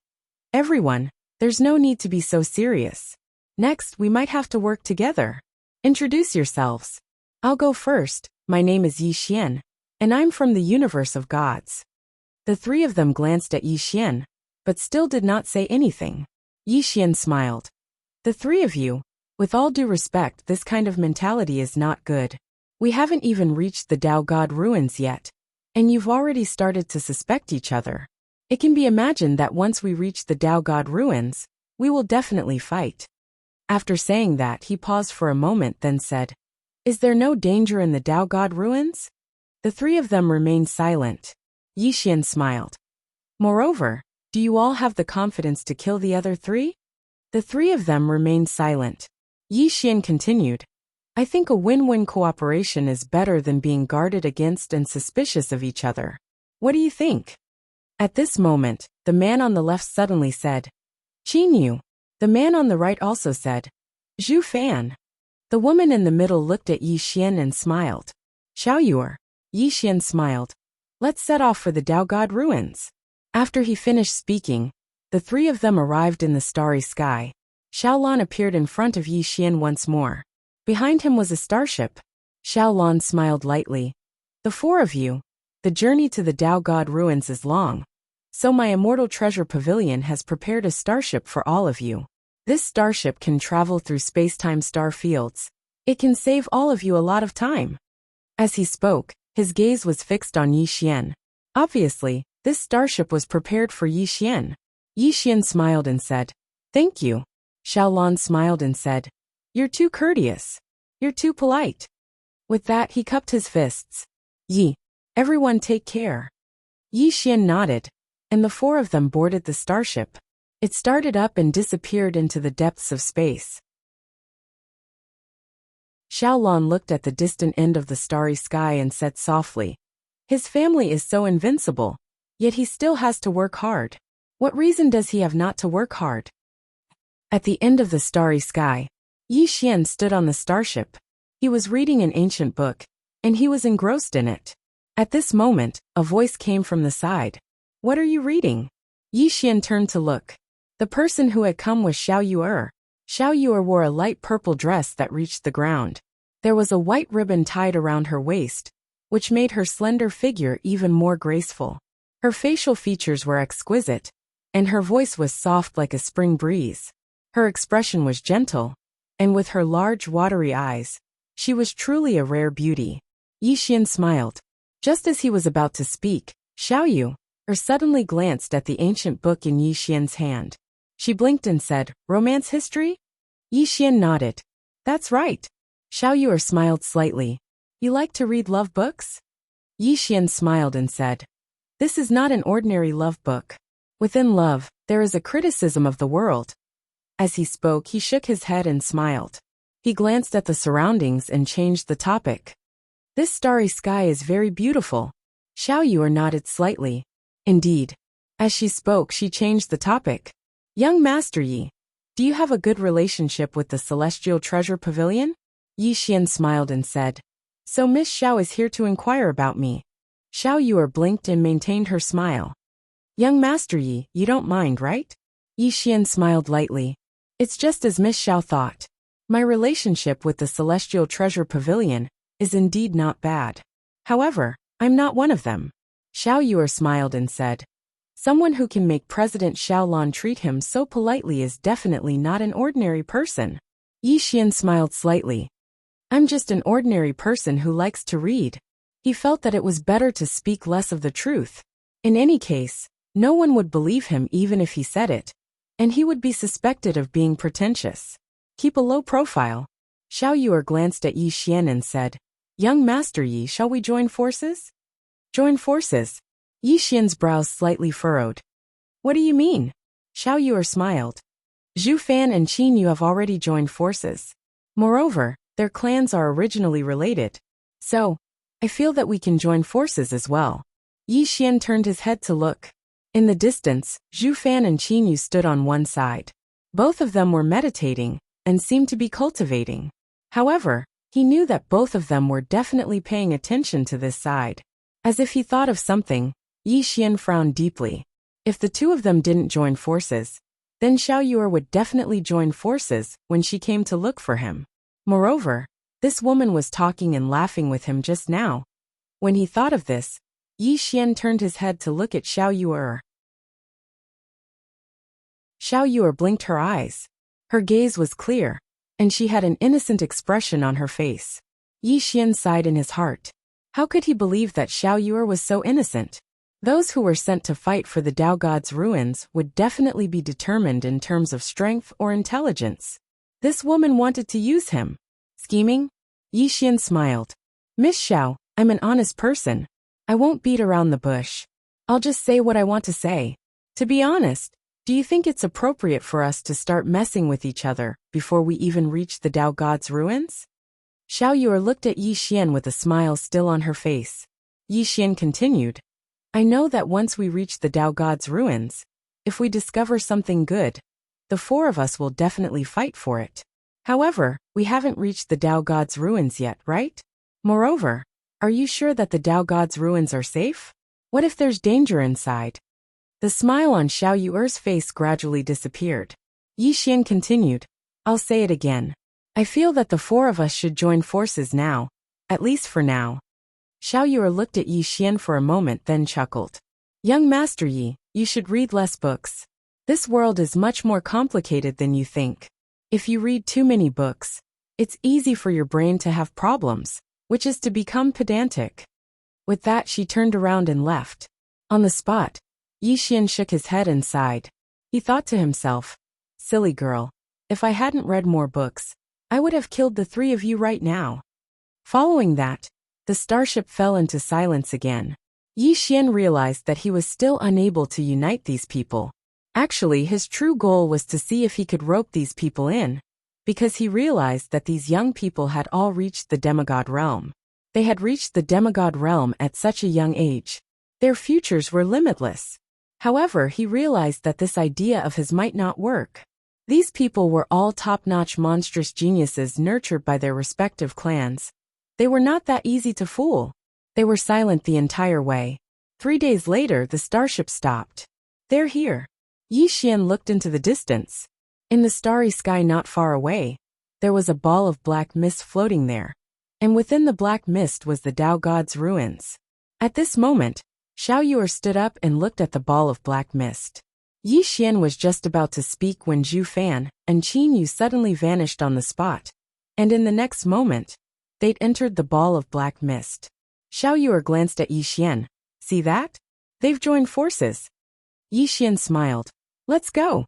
"Everyone, there's no need to be so serious. Next, we might have to work together. Introduce yourselves. I'll go first. My name is Yi Xian, and I'm from the universe of gods." The 3 of them glanced at Yi Xian, but still did not say anything. Yi Xian smiled. "The 3 of you, with all due respect, this kind of mentality is not good. We haven't even reached the Dao God Ruins yet, and you've already started to suspect each other. It can be imagined that once we reach the Dao God Ruins, we will definitely fight." After saying that, he paused for a moment, then said, "Is there no danger in the Dao God Ruins?" The 3 of them remained silent. Yi Xian smiled. "Moreover, do you all have the confidence to kill the other 3? The 3 of them remained silent. Yi Xian continued, "I think a win-win cooperation is better than being guarded against and suspicious of each other. What do you think?" At this moment, the man on the left suddenly said, "Qin Yu." The man on the right also said, "Zhu Fan." The woman in the middle looked at Yi Xian and smiled. "Xiao Yuer." Yi Xian smiled. "Let's set off for the Dao God Ruins." After he finished speaking, the 3 of them arrived in the starry sky. Xiaolan appeared in front of Yi Xian once more. Behind him was a starship. Xiaolan smiled lightly. "The 4 of you, the journey to the Dao God Ruins is long. So my Immortal Treasure Pavilion has prepared a starship for all of you. This starship can travel through space-time star fields. It can save all of you a lot of time." As he spoke, his gaze was fixed on Yi Xian. Obviously, this starship was prepared for Yi Xian. Yi Xian smiled and said, "Thank you." Xiaolan smiled and said, "You're too courteous. You're too polite." With that, he cupped his fists. "Yi, everyone take care." Yi Xian nodded, and the 4 of them boarded the starship. It started up and disappeared into the depths of space. Xiaolan looked at the distant end of the starry sky and said softly, His family is so invincible, yet he still has to work hard. What reason does he have not to work hard? At the end of the starry sky, Yi Xian stood on the starship. He was reading an ancient book, and he was engrossed in it. At this moment, a voice came from the side. What are you reading? Yi Xian turned to look. The person who had come was Xiao Yu'er. Xiao Yu'er wore a light purple dress that reached the ground. There was a white ribbon tied around her waist, which made her slender figure even more graceful. Her facial features were exquisite, and her voice was soft like a spring breeze. Her expression was gentle, and with her large watery eyes, she was truly a rare beauty. Yi Xian smiled. Just as he was about to speak, Xiao Yu'er suddenly glanced at the ancient book in Yi Xian's hand. She blinked and said, Romance history? Yi Xian nodded. That's right. Xiao Yu'er smiled slightly. You like to read love books? Yi Xian smiled and said, This is not an ordinary love book. Within love, there is a criticism of the world. As he spoke, he shook his head and smiled. He glanced at the surroundings and changed the topic. This starry sky is very beautiful. Xiao Yu'er nodded slightly. Indeed. As she spoke, she changed the topic. Young Master Yi, do you have a good relationship with the Celestial Treasure Pavilion? Yi Xian smiled and said, So Miss Xiao is here to inquire about me. Xiao Yu'er blinked and maintained her smile. Young Master Yi, you don't mind, right? Yi Xian smiled lightly. It's just as Miss Xiao thought. My relationship with the Celestial Treasure Pavilion is indeed not bad. However, I'm not one of them. Xiao Yu'er smiled and said, Someone who can make President Xiaolan treat him so politely is definitely not an ordinary person. Yi Xian smiled slightly. I'm just an ordinary person who likes to read. He felt that it was better to speak less of the truth. In any case, no one would believe him even if he said it, and he would be suspected of being pretentious. Keep a low profile. Xiao Yu'er glanced at Yi Xian and said, Young Master Yi, shall we join forces? Join forces? Yi Xian's brows slightly furrowed. What do you mean? Xiao Yu'er smiled. Zhu Fan and Qin Yu have already joined forces. Moreover, their clans are originally related. So, I feel that we can join forces as well. Yi Xian turned his head to look. In the distance, Zhu Fan and Qin Yu stood on one side. Both of them were meditating, and seemed to be cultivating. However, he knew that both of them were definitely paying attention to this side. As if he thought of something, Yi Xian frowned deeply. If the two of them didn't join forces, then Xiao Yu'er would definitely join forces when she came to look for him. Moreover, this woman was talking and laughing with him just now. When he thought of this, Yi Xian turned his head to look at Xiao Yu'er. Xiao Yu'er blinked her eyes. Her gaze was clear, and she had an innocent expression on her face. Yi Xian sighed in his heart. How could he believe that Xiao Yu'er was so innocent? Those who were sent to fight for the Dao God's ruins would definitely be determined in terms of strength or intelligence. This woman wanted to use him. Scheming? Yi Xian smiled. Miss Xiao, I'm an honest person. I won't beat around the bush. I'll just say what I want to say. To be honest, do you think it's appropriate for us to start messing with each other before we even reach the Dao God's ruins? Xiao Yu'er looked at Yi Xian with a smile still on her face. Yi Xian continued. I know that once we reach the Dao God's ruins, if we discover something good, the four of us will definitely fight for it. However, we haven't reached the Dao God's ruins yet, right? Moreover, are you sure that the Dao God's ruins are safe? What if there's danger inside? The smile on Xiao Yu'er's face gradually disappeared. Yi Xian continued. I'll say it again. I feel that the four of us should join forces now, at least for now. Xiao Yu'er looked at Yi Xian for a moment then chuckled. Young Master Yi, you should read less books. This world is much more complicated than you think. If you read too many books, it's easy for your brain to have problems, which is to become pedantic. With that she turned around and left. On the spot, Yi Xian shook his head and sighed. He thought to himself, Silly girl, if I hadn't read more books, I would have killed the three of you right now. Following that, the starship fell into silence again. Yi Xian realized that he was still unable to unite these people. Actually, his true goal was to see if he could rope these people in, because he realized that these young people had all reached the demigod realm. They had reached the demigod realm at such a young age. Their futures were limitless. However, he realized that this idea of his might not work. These people were all top-notch monstrous geniuses nurtured by their respective clans. They were not that easy to fool. They were silent the entire way. 3 days later, the starship stopped. They're here. Yi Xian looked into the distance. In the starry sky not far away, there was a ball of black mist floating there. And within the black mist was the Tao God's ruins. At this moment, Xiao Yuer stood up and looked at the ball of black mist. Yi Xian was just about to speak when Zhu Fan and Qin Yu suddenly vanished on the spot. And in the next moment, they'd entered the ball of black mist. Xiao Yuer glanced at Yi Xian. See that? They've joined forces. Yi Xian smiled. Let's go.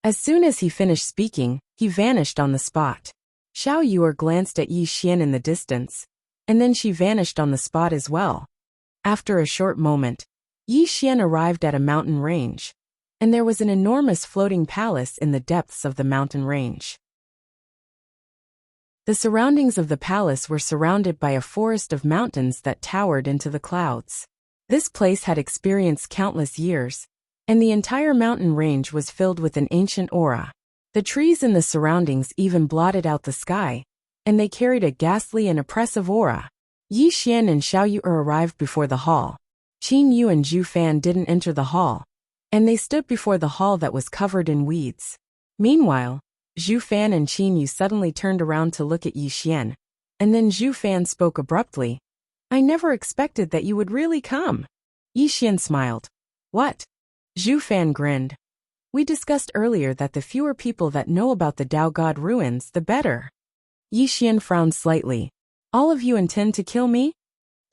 As soon as he finished speaking, he vanished on the spot. Xiao Yuer glanced at Yi Xian in the distance, and then she vanished on the spot as well. After a short moment, Yi Xian arrived at a mountain range, and there was an enormous floating palace in the depths of the mountain range. The surroundings of the palace were surrounded by a forest of mountains that towered into the clouds. This place had experienced countless years, and the entire mountain range was filled with an ancient aura. The trees in the surroundings even blotted out the sky, and they carried a ghastly and oppressive aura. Yi Xian and Xiao Yuer arrived before the hall. Qin Yu and Zhu Fan didn't enter the hall, and they stood before the hall that was covered in weeds. Meanwhile, Zhu Fan and Qin Yu suddenly turned around to look at Yi Xian, and then Zhu Fan spoke abruptly. I never expected that you would really come. Yi Xian smiled. What? Zhu Fan grinned. We discussed earlier that the fewer people that know about the Tao God ruins, the better. Yi Xian frowned slightly. All of you intend to kill me?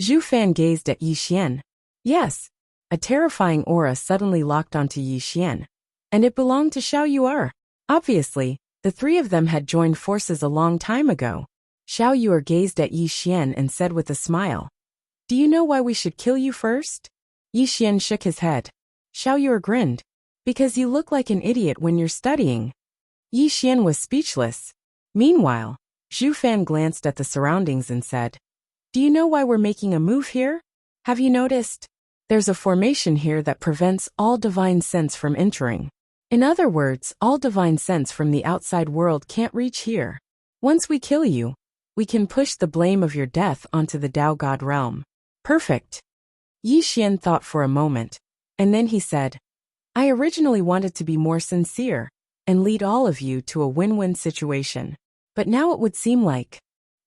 Zhu Fan gazed at Yi Xian. Yes. A terrifying aura suddenly locked onto Yi Xian, and it belonged to Xiao Yuer. Obviously, the three of them had joined forces a long time ago. Xiao Yuer gazed at Yi Xian and said with a smile, Do you know why we should kill you first? Yi Xian shook his head. Xiao Yuer grinned. Because you look like an idiot when you're studying. Yi Xian was speechless. Meanwhile, Zhu Fan glanced at the surroundings and said, Do you know why we're making a move here? Have you noticed? There's a formation here that prevents all divine sense from entering. In other words, all divine sense from the outside world can't reach here. Once we kill you, we can push the blame of your death onto the Tao God realm. Perfect. Yi Xian thought for a moment, and then he said, I originally wanted to be more sincere and lead all of you to a win-win situation. But now it would seem like.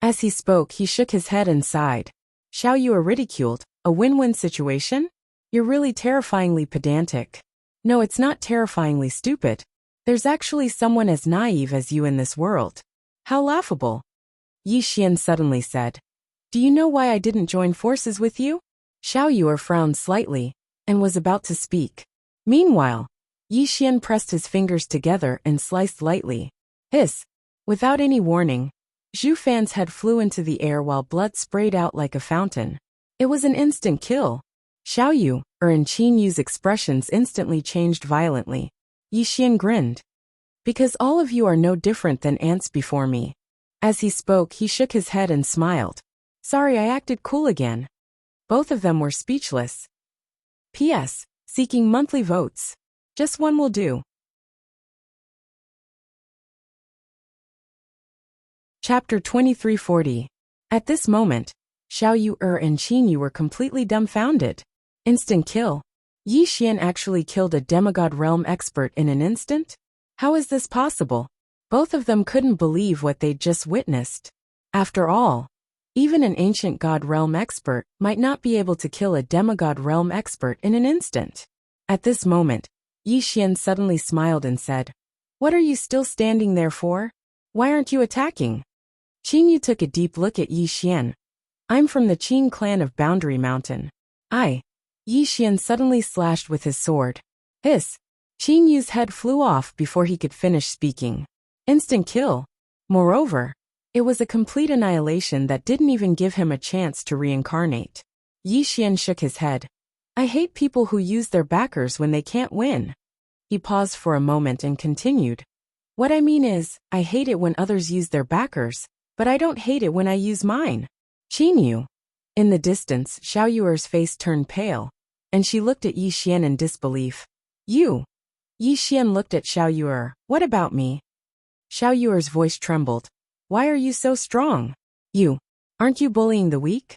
As he spoke, he shook his head and sighed. Xiao Yuer ridiculed, a win-win situation? You're really terrifyingly pedantic. No, it's not terrifyingly stupid. There's actually someone as naive as you in this world. How laughable. Yi Xian suddenly said, Do you know why I didn't join forces with you? Xiao Yuer frowned slightly and was about to speak. Meanwhile, Yi Xian pressed his fingers together and sliced lightly. Hiss. Without any warning, Zhu Fan's head flew into the air while blood sprayed out like a fountain. It was an instant kill. Xiao Yuer and Qin Yu's expressions instantly changed violently. Yi Xian grinned. Because all of you are no different than ants before me. As he spoke, he shook his head and smiled. Sorry, I acted cool again. Both of them were speechless. P.S. Seeking monthly votes. Just one will do. Chapter 2340. At this moment, Xiao Yuer and Qin Yu were completely dumbfounded. Instant kill. Yi Xian actually killed a demigod realm expert in an instant? How is this possible? Both of them couldn't believe what they'd just witnessed. After all, even an ancient god realm expert might not be able to kill a demigod realm expert in an instant. At this moment, Yi Xian suddenly smiled and said, What are you still standing there for? Why aren't you attacking? Qin Yu took a deep look at Yi Xian. I'm from the Qin clan of Boundary Mountain. Yi Xian suddenly slashed with his sword. Hiss. Qin Yu's head flew off before he could finish speaking. Instant kill. Moreover, it was a complete annihilation that didn't even give him a chance to reincarnate. Yi Xian shook his head. I hate people who use their backers when they can't win. He paused for a moment and continued. What I mean is, I hate it when others use their backers, but I don't hate it when I use mine. Qin Yu. In the distance, Xiao Yuer's face turned pale, and she looked at Yi Xian in disbelief. You? Yi Xian looked at Xiao Yuer. What about me? Xiao Yuer's voice trembled. Why are you so strong? You. Aren't you bullying the weak?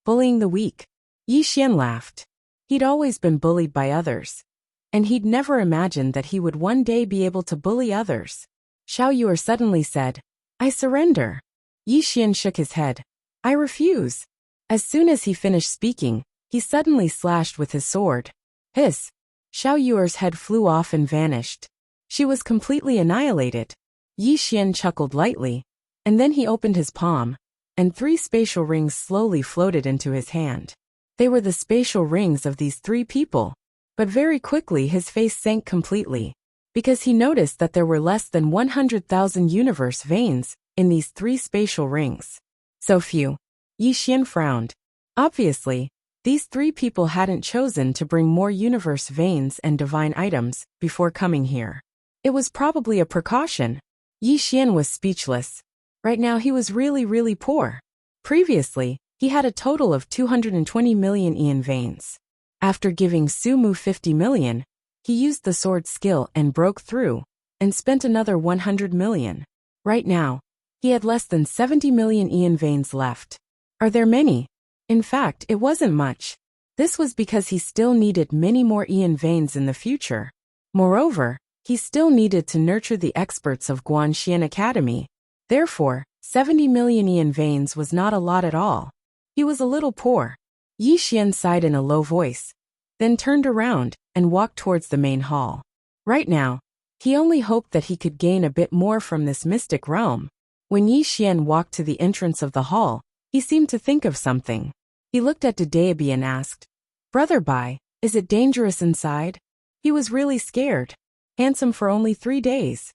Bullying the weak. Yi Xian laughed. He'd always been bullied by others, and he'd never imagined that he would one day be able to bully others. Xiao Yuer suddenly said, I surrender. Yi Xian shook his head. I refuse. As soon as he finished speaking, he suddenly slashed with his sword. Hiss! Xiao Yuer's head flew off and vanished. She was completely annihilated. Yi Xian chuckled lightly, and then he opened his palm, and 3 spatial rings slowly floated into his hand. They were the spatial rings of these 3 people. But very quickly his face sank completely, because he noticed that there were less than 100,000 universe veins in these 3 spatial rings. So few. Yi Xian frowned. Obviously, these 3 people hadn't chosen to bring more universe veins and divine items before coming here. It was probably a precaution. Yi Xian was speechless. Right now he was really poor. Previously, he had a total of 220 million Ian veins. After giving Sumu 50 million, he used the sword skill and broke through, and spent another 100 million. Right now, he had less than 70 million Ian veins left. Are there many? In fact, it wasn't much. This was because he still needed many more Ian veins in the future. Moreover, he still needed to nurture the experts of Guanxian Academy. Therefore, 70 million Ian veins was not a lot at all. He was a little poor. Yi Xian sighed in a low voice, then turned around and walked towards the main hall. Right now, he only hoped that he could gain a bit more from this mystic realm. When Yi Xian walked to the entrance of the hall, he seemed to think of something. He looked at Daebi and asked, Brother Bai, is it dangerous inside? He was really scared. Handsome for only 3 days.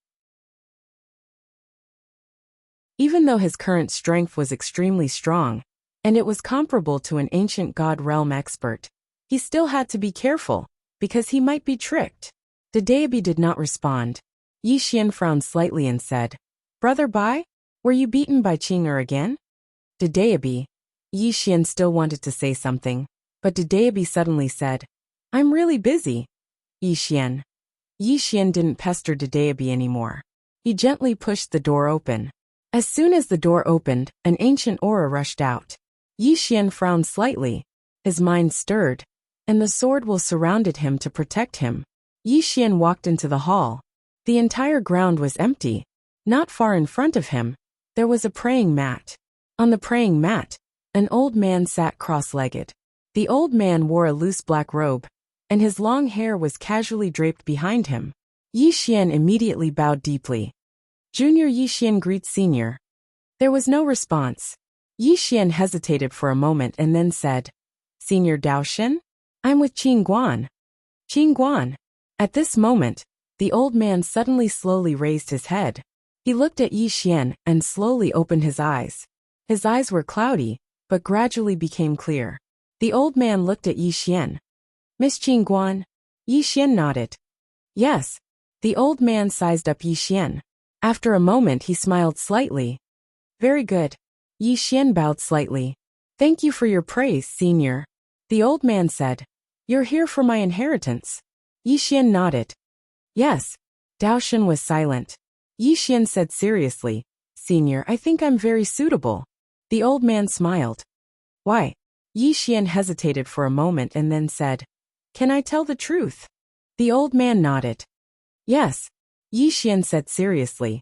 Even though his current strength was extremely strong, and it was comparable to an ancient god realm expert, he still had to be careful, because he might be tricked. Daebi did not respond. Yi Xian frowned slightly and said, Brother Bai, were you beaten by Qing'er again? Daebi. Yi Xian still wanted to say something, but Daebi suddenly said, I'm really busy. Yi Xian. Yi Xian didn't pester Daebi anymore. He gently pushed the door open. As soon as the door opened, an ancient aura rushed out. Yi Xian frowned slightly. His mind stirred, and the sword will surrounded him to protect him. Yi Xian walked into the hall. The entire ground was empty. Not far in front of him, there was a praying mat. On the praying mat, an old man sat cross-legged. The old man wore a loose black robe, and his long hair was casually draped behind him. Yi Xian immediately bowed deeply. Junior Yi Xian greets Senior. There was no response. Yi Xian hesitated for a moment and then said, Senior Daoshin? I'm with Qing Guan. Qing Guan. At this moment, the old man suddenly slowly raised his head. He looked at Yi Xian and slowly opened his eyes. His eyes were cloudy, but gradually became clear. The old man looked at Yi Xian. Miss Qing Guan? Yi Xian nodded. Yes. The old man sized up Yi Xian. After a moment he smiled slightly. Very good. Yi Xian bowed slightly. Thank you for your praise, Senior. The old man said. You're here for my inheritance. Yi Xian nodded. Yes. Daoshin was silent. Yi Xian said seriously, Senior, I think I'm very suitable. The old man smiled. Why? Yi Xian hesitated for a moment and then said, Can I tell the truth? The old man nodded. Yes. Yi Xian said seriously.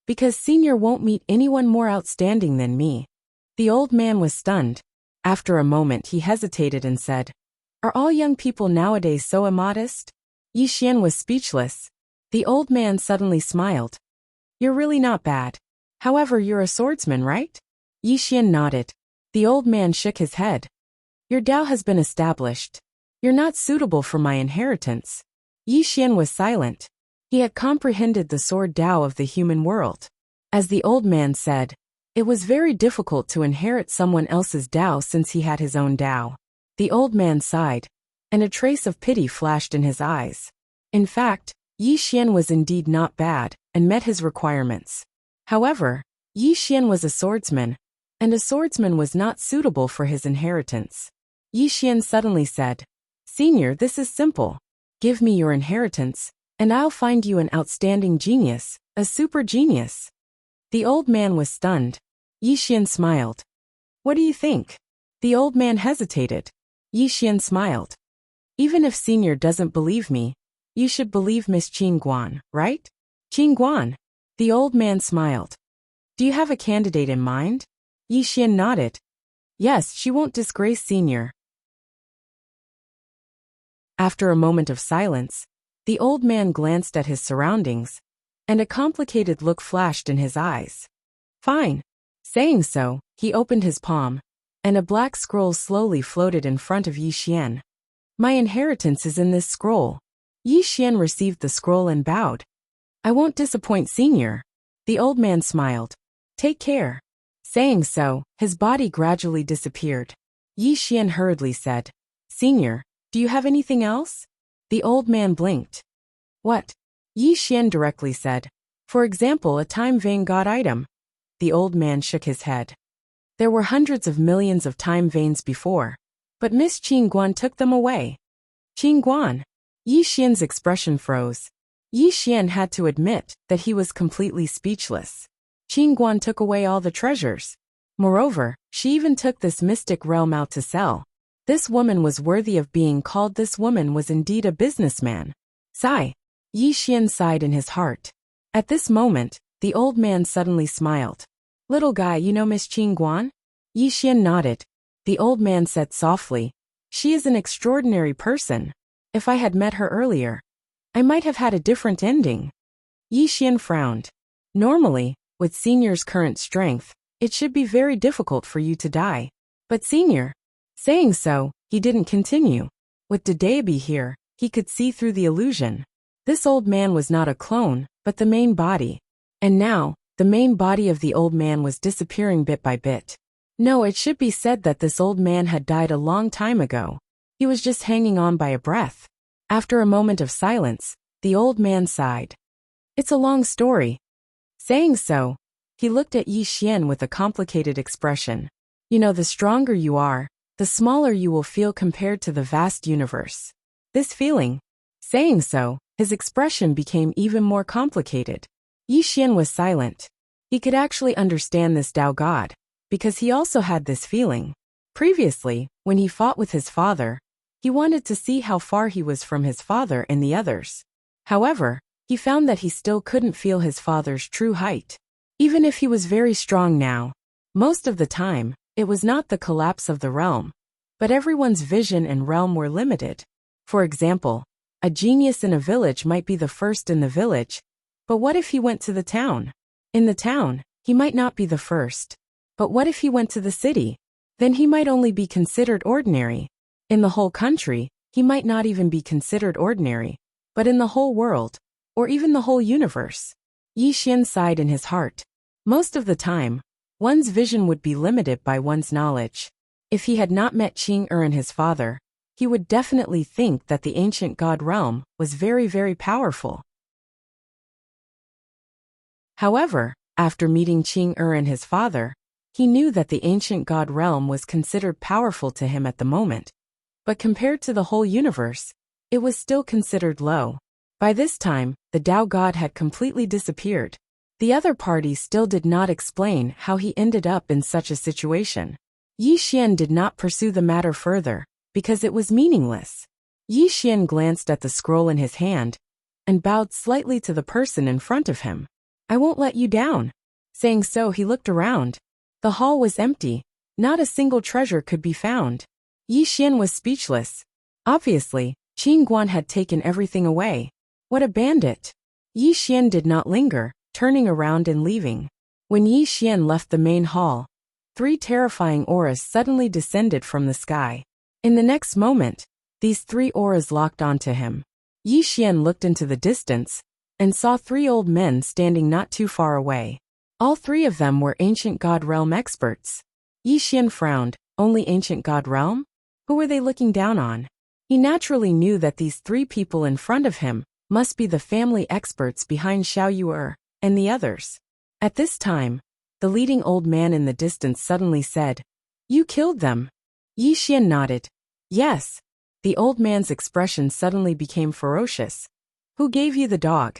Because Senior won't meet anyone more outstanding than me. The old man was stunned. After a moment he hesitated and said, Are all young people nowadays so immodest? Yi Xian was speechless. The old man suddenly smiled. You're really not bad. However, you're a swordsman, right? Yi Xian nodded. The old man shook his head. Your Dao has been established. You're not suitable for my inheritance. Yi Xian was silent. He had comprehended the sword Dao of the human world. As the old man said, it was very difficult to inherit someone else's Dao since he had his own Dao. The old man sighed, and a trace of pity flashed in his eyes. In fact, Yi Xian was indeed not bad, and met his requirements. However, Yi Xian was a swordsman, and a swordsman was not suitable for his inheritance. Yi Xian suddenly said, "Senior, this is simple. Give me your inheritance, and I'll find you an outstanding genius, a super genius." The old man was stunned. Yi Xian smiled. "What do you think?" The old man hesitated. Yi Xian smiled. "Even if Senior doesn't believe me, you should believe Miss Qin Guan, right?" "Qin Guan?" The old man smiled. "Do you have a candidate in mind?" Yi Xian nodded. "Yes, she won't disgrace Senior." After a moment of silence, the old man glanced at his surroundings, and a complicated look flashed in his eyes. "Fine." Saying so, he opened his palm, and a black scroll slowly floated in front of Yi Xian. "My inheritance is in this scroll." Yi Xian received the scroll and bowed. "I won't disappoint Senior." The old man smiled. "Take care." Saying so, his body gradually disappeared. Yi Xian hurriedly said, "Senior, do you have anything else?" The old man blinked. "What?" Yi Xian directly said, "For example, a time vein god item." The old man shook his head. "There were hundreds of millions of time veins before, but Miss Qin Guan took them away." "Qin Guan?" Yi Xian's expression froze. Yi Xian had to admit that he was completely speechless. Qin Guan took away all the treasures. Moreover, she even took this mystic realm out to sell. This woman was worthy of being called. This woman was indeed a businessman. Sigh. Yi Xian sighed in his heart. At this moment, the old man suddenly smiled. "Little guy, you know Miss Qin Guan?" Yi Xian nodded. The old man said softly, "She is an extraordinary person. If I had met her earlier, I might have had a different ending." Yi Xian frowned. "Normally, with Senior's current strength, it should be very difficult for you to die. But Senior..." Saying so, he didn't continue. With Dedeabi here, he could see through the illusion. This old man was not a clone, but the main body. And now, the main body of the old man was disappearing bit by bit. No, it should be said that this old man had died a long time ago. He was just hanging on by a breath. After a moment of silence, the old man sighed. "It's a long story." Saying so, he looked at Yi Xian with a complicated expression. "You know, the stronger you are, the smaller you will feel compared to the vast universe. This feeling..." Saying so, his expression became even more complicated. Yi Xian was silent. He could actually understand this Tao God, because he also had this feeling. Previously, when he fought with his father, he wanted to see how far he was from his father and the others. However, he found that he still couldn't feel his father's true height. Even if he was very strong now, most of the time, it was not the collapse of the realm, but everyone's vision and realm were limited. For example, a genius in a village might be the first in the village, but what if he went to the town? In the town, he might not be the first. But what if he went to the city? Then he might only be considered ordinary. In the whole country, he might not even be considered ordinary, but in the whole world, or even the whole universe. Yi Xian sighed in his heart. Most of the time, one's vision would be limited by one's knowledge. If he had not met Qing and his father, he would definitely think that the ancient god realm was very, very powerful. However, after meeting Qing and his father, he knew that the ancient god realm was considered powerful to him at the moment. But compared to the whole universe, it was still considered low. By this time, the Tao God had completely disappeared. The other party still did not explain how he ended up in such a situation. Yi Xian did not pursue the matter further, because it was meaningless. Yi Xian glanced at the scroll in his hand, and bowed slightly to the person in front of him. "I won't let you down." Saying so, he looked around. The hall was empty. Not a single treasure could be found. Yi Xian was speechless. Obviously, Qin Guan had taken everything away. What a bandit! Yi Xian did not linger, turning around and leaving. When Yi Xian left the main hall, 3 terrifying auras suddenly descended from the sky. In the next moment, these 3 auras locked onto him. Yi Xian looked into the distance and saw 3 old men standing not too far away. All 3 of them were ancient god realm experts. Yi Xian frowned. Only ancient god realm? Who were they looking down on? He naturally knew that these 3 people in front of him must be the family experts behind Xiao Yu'er and the others. At this time, The leading old man in the distance suddenly said, "You killed them." Yi Xian nodded. "Yes." The old man's expression suddenly became ferocious. "Who gave you the dog?"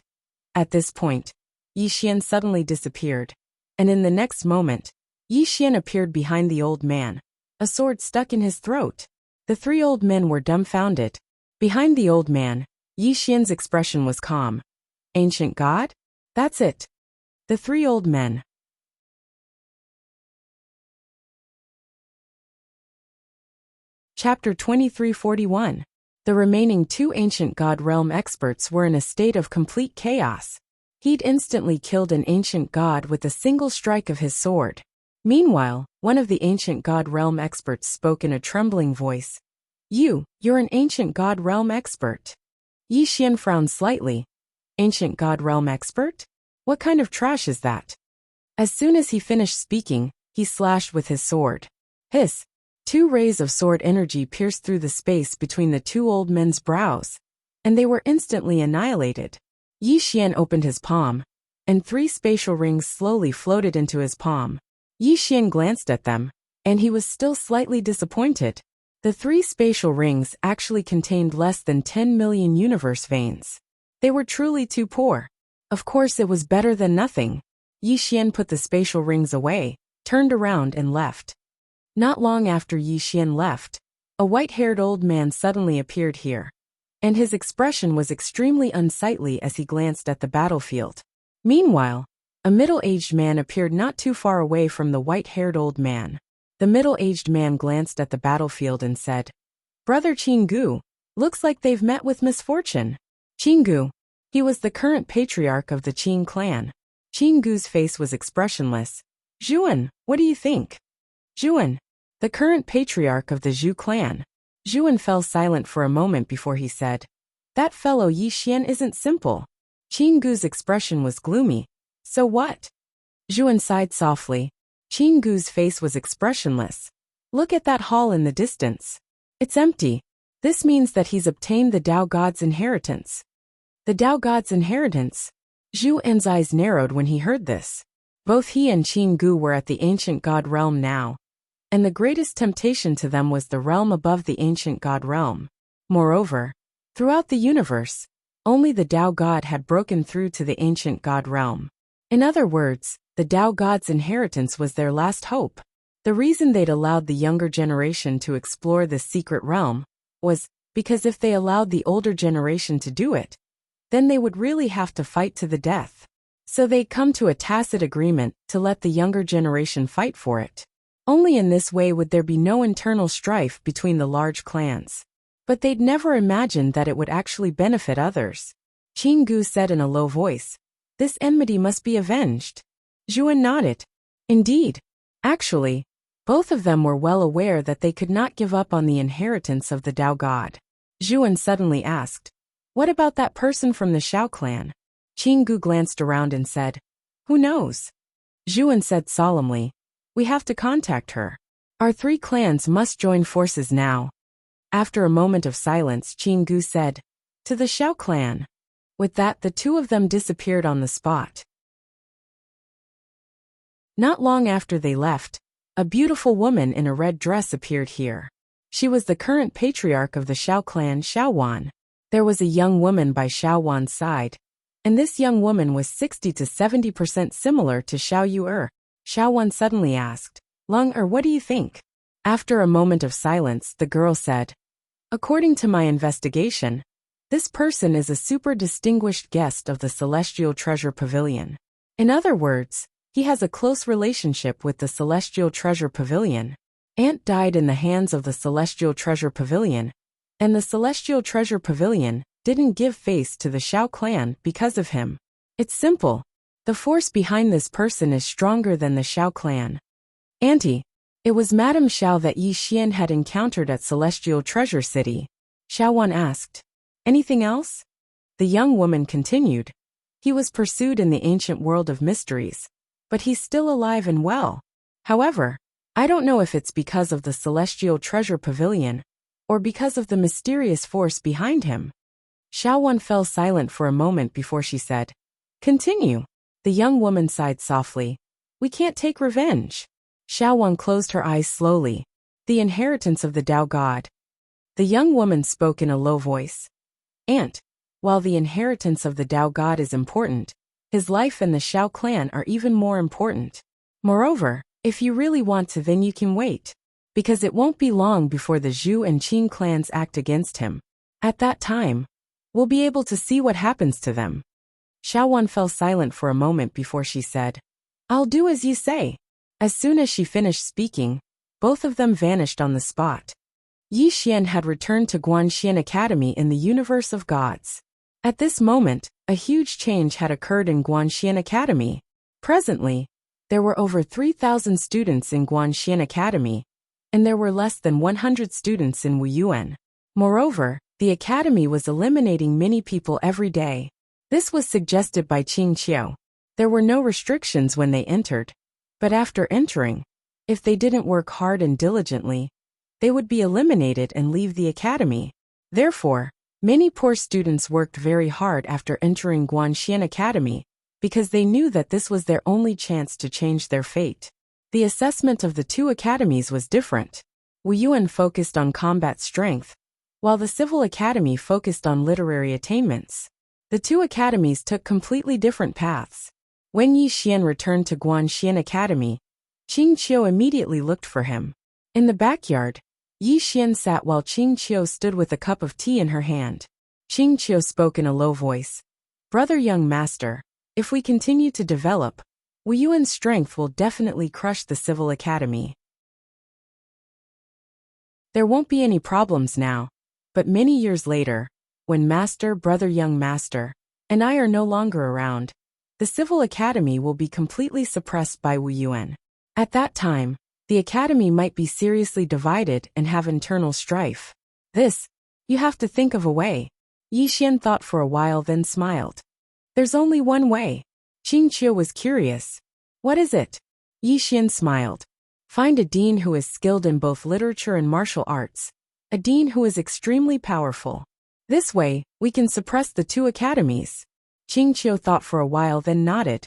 At this point, Yi Xian suddenly disappeared. And in the next moment, Yi Xian appeared behind the old man, a sword stuck in his throat. The three old men were dumbfounded. Behind the old man, Yi Xian's expression was calm. "Ancient god? That's it." The three old men. Chapter 2341. The remaining two ancient god realm experts were in a state of complete chaos. He'd instantly killed an ancient god with a single strike of his sword. Meanwhile, one of the ancient god realm experts spoke in a trembling voice. You're an ancient god realm expert." Yi Xian frowned slightly. "Ancient god realm expert? What kind of trash is that?" As soon as he finished speaking, he slashed with his sword. Hiss! Two rays of sword energy pierced through the space between the two old men's brows, and they were instantly annihilated. Yi Xian opened his palm, and three spatial rings slowly floated into his palm. Yi Xian glanced at them, and he was still slightly disappointed. The three spatial rings actually contained less than 10 million universe veins. They were truly too poor. Of course it was better than nothing. Yi Xian put the spatial rings away, turned around and left. Not long after Yi Xian left, a white-haired old man suddenly appeared here, and his expression was extremely unsightly as he glanced at the battlefield. Meanwhile, a middle-aged man appeared not too far away from the white-haired old man. The middle-aged man glanced at the battlefield and said, "Brother Qinggu, looks like they've met with misfortune." Qinggu. He was the current patriarch of the Qing clan. Qinggu's face was expressionless. "Zhuan, what do you think?" "Zhuan, the current patriarch of the Zhu clan." Zhuan fell silent for a moment before he said, "That fellow Yi Xian isn't simple." Qinggu's expression was gloomy. "So what?" Zhuan sighed softly. Qinggu's face was expressionless. "Look at that hall in the distance. It's empty. This means that he's obtained the Tao God's inheritance." The Tao God's inheritance? Zhu En's eyes narrowed when he heard this. Both he and Qinggu were at the ancient god realm now, and the greatest temptation to them was the realm above the ancient god realm. Moreover, throughout the universe, only the Tao God had broken through to the ancient god realm. In other words, the Tao God's inheritance was their last hope. The reason they'd allowed the younger generation to explore this secret realm was because if they allowed the older generation to do it, then they would really have to fight to the death. So they'd come to a tacit agreement to let the younger generation fight for it. Only in this way would there be no internal strife between the large clans. But they'd never imagined that it would actually benefit others. Qinggu said in a low voice, "This enmity must be avenged." Zhuan nodded. Indeed. Actually, both of them were well aware that they could not give up on the inheritance of the Tao God. Zhuan suddenly asked, "What about that person from the Xiao clan?" Qinggu glanced around and said, "Who knows?" Zhuan said solemnly, "We have to contact her. Our three clans must join forces now." After a moment of silence, Qinggu said, "To the Xiao clan." With that, the two of them disappeared on the spot. Not long after they left, a beautiful woman in a red dress appeared here. She was the current patriarch of the Xiao clan, Xiaowan. There was a young woman by Xiaowan's side, and this young woman was 60 to 70% similar to Xiao Yu. Xiaowan suddenly asked, "Lung, what do you think?" After a moment of silence, the girl said, "According to my investigation, this person is a super distinguished guest of the Celestial Treasure Pavilion. In other words, he has a close relationship with the Celestial Treasure Pavilion. Aunt died in the hands of the Celestial Treasure Pavilion, and the Celestial Treasure Pavilion didn't give face to the Xiao clan because of him. It's simple. The force behind this person is stronger than the Xiao clan." "Auntie, it was Madame Xiao that Yi Xian had encountered at Celestial Treasure City." Xiaowan asked. "Anything else?" The young woman continued. "He was pursued in the ancient world of mysteries, but he's still alive and well. However, I don't know if it's because of the Celestial Treasure Pavilion, or because of the mysterious force behind him." Xiaowan fell silent for a moment before she said, "Continue." The young woman sighed softly. We can't take revenge. Xiaowan closed her eyes slowly. The inheritance of the Dao God. The young woman spoke in a low voice. Aunt, while the inheritance of the Dao God is important, his life and the Xiao clan are even more important. Moreover, if you really want to, then you can wait. Because it won't be long before the Zhu and Qing clans act against him. At that time, we'll be able to see what happens to them. Xiaowan fell silent for a moment before she said, I'll do as you say. As soon as she finished speaking, both of them vanished on the spot. Yi Xian had returned to Guanxian Academy in the universe of gods. At this moment, a huge change had occurred in Guanxian Academy. Presently, there were over 3,000 students in Guanxian Academy, and there were less than 100 students in Wuyuan. Moreover, the academy was eliminating many people every day. This was suggested by Qing Qiu. There were no restrictions when they entered. But after entering, if they didn't work hard and diligently, they would be eliminated and leave the academy. Therefore, many poor students worked very hard after entering Guanxian Academy, because they knew that this was their only chance to change their fate. The assessment of the two academies was different. Wuyuan focused on combat strength, while the Civil Academy focused on literary attainments. The two academies took completely different paths. When Yi Xian returned to Guanxian Academy, Qing Qiu immediately looked for him. In the backyard, Yi Xian sat while Qing Qiu stood with a cup of tea in her hand. Qing Qiu spoke in a low voice. Brother young master, if we continue to develop, Wuyuan's strength will definitely crush the Civil Academy. There won't be any problems now, but many years later, when Master, Brother young master, and I are no longer around, the Civil Academy will be completely suppressed by Wuyuan. At that time, the academy might be seriously divided and have internal strife. This, you have to think of a way. Yi Xian thought for a while then smiled. There's only one way. Qing Qiu was curious. What is it? Yi Xian smiled. Find a dean who is skilled in both literature and martial arts. A dean who is extremely powerful. This way, we can suppress the two academies. Qing Qiu thought for a while then nodded.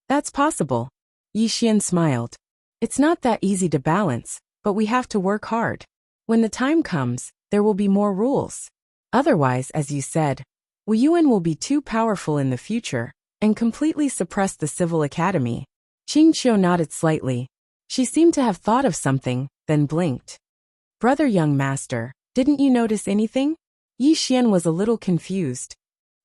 That's possible. Yi Xian smiled. It's not that easy to balance, but we have to work hard. When the time comes, there will be more rules. Otherwise, as you said, Wuyuan will be too powerful in the future, and completely suppress the Civil Academy. Qing Qiu nodded slightly. She seemed to have thought of something, then blinked. Brother young master, didn't you notice anything? Yi Xian was a little confused.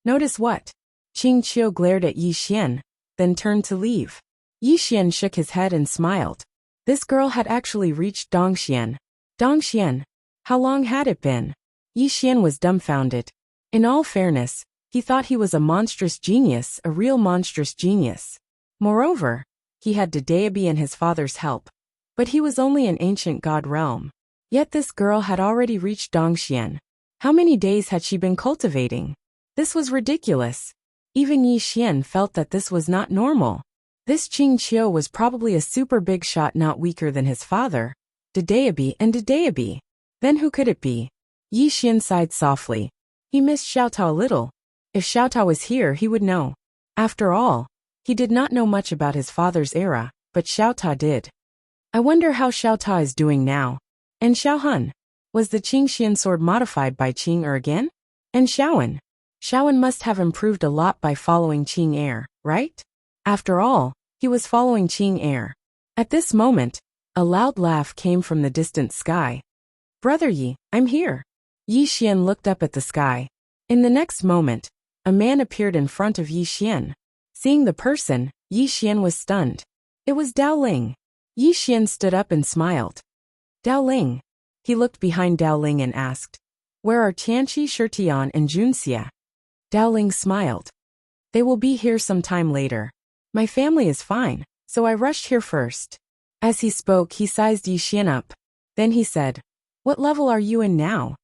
Notice what? Qing Qiu glared at Yi Xian, then turned to leave. Yi Xian shook his head and smiled. This girl had actually reached Dongxian. Dongxian? How long had it been? Yi Xian was dumbfounded. In all fairness, he thought he was a monstrous genius, a real monstrous genius. Moreover, he had Dedeabi and his father's help. But he was only an ancient god realm. Yet this girl had already reached Dongxian. How many days had she been cultivating? This was ridiculous. Even Yi Xian felt that this was not normal. This Qing Qiu was probably a super big shot not weaker than his father. Dedeabi and Dedeabi. Then who could it be? Yi Xian sighed softly. He missed Xiaotao a little. If Xiaotao was here he would know. After all, he did not know much about his father's era, but Xiaotao did. I wonder how Xiaotao is doing now. And Xiaohun? Was the Qingxian sword modified by Qing again? And Xiaowen? Xiaowen must have improved a lot by following Qing heir, right? After all, he was following Qing heir. At this moment, a loud laugh came from the distant sky. Brother Yi, I'm here. Yi Xian looked up at the sky. In the next moment, a man appeared in front of Yi Xian. Seeing the person, Yi Xian was stunned. It was Dao Ling. Yi Xian stood up and smiled. Dao Ling. He looked behind Dao Ling and asked, Where are Tianqi, Shitian, and Junxia? Dao Ling smiled. They will be here some time later. My family is fine, so I rushed here first. As he spoke, he sized Yi Xian up. Then he said, What level are you in now?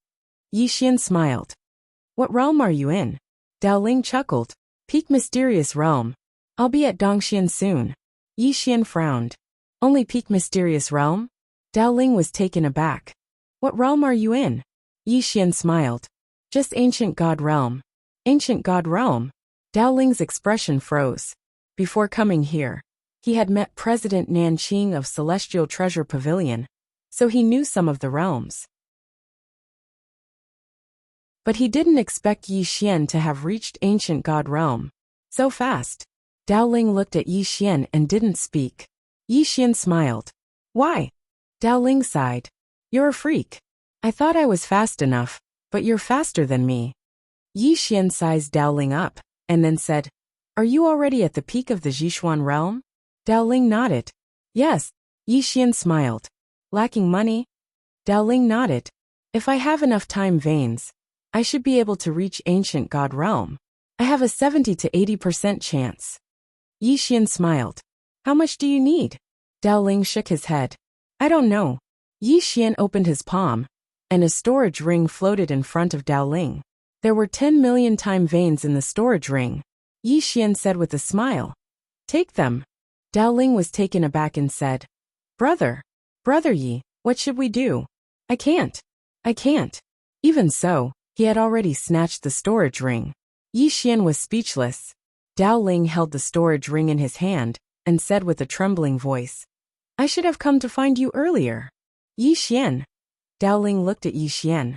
Yi Xian smiled. What realm are you in? Dao Ling chuckled. Peak Mysterious Realm. I'll be at Dongxian soon. Yi Xian frowned. Only Peak Mysterious Realm? Dao Ling was taken aback. What realm are you in? Yi Xian smiled. Just Ancient God Realm. Ancient God Realm? Dao Ling's expression froze. Before coming here, He had met President Nanqing of Celestial Treasure Pavilion, so he knew some of the realms. But he didn't expect Yi Xian to have reached Ancient God Realm so fast. Dao Ling looked at Yi Xian and didn't speak. Yi Xian smiled. Why? Dao Ling sighed. You're a freak. I thought I was fast enough, but you're faster than me. Yi Xian sized Dao Ling up, and then said, Are you already at the peak of the Zhishuan realm? Dao Ling nodded. Yes. Yi Xian smiled. Lacking money? Dao Ling nodded. If I have enough time veins, I should be able to reach Ancient God Realm. I have a 70 to 80% chance. Yi Xian smiled. How much do you need? Dao Ling shook his head. I don't know. Yi Xian opened his palm, and a storage ring floated in front of Dao Ling. There were 10 million time veins in the storage ring. Yi Xian said with a smile. Take them. Dao Ling was taken aback and said, Brother Yi, what should we do? I can't. Even so, he had already snatched the storage ring. Yi Xian was speechless. Dao Ling held the storage ring in his hand and said with a trembling voice, I should have come to find you earlier. Yi Xian. Dao Ling looked at Yi Xian.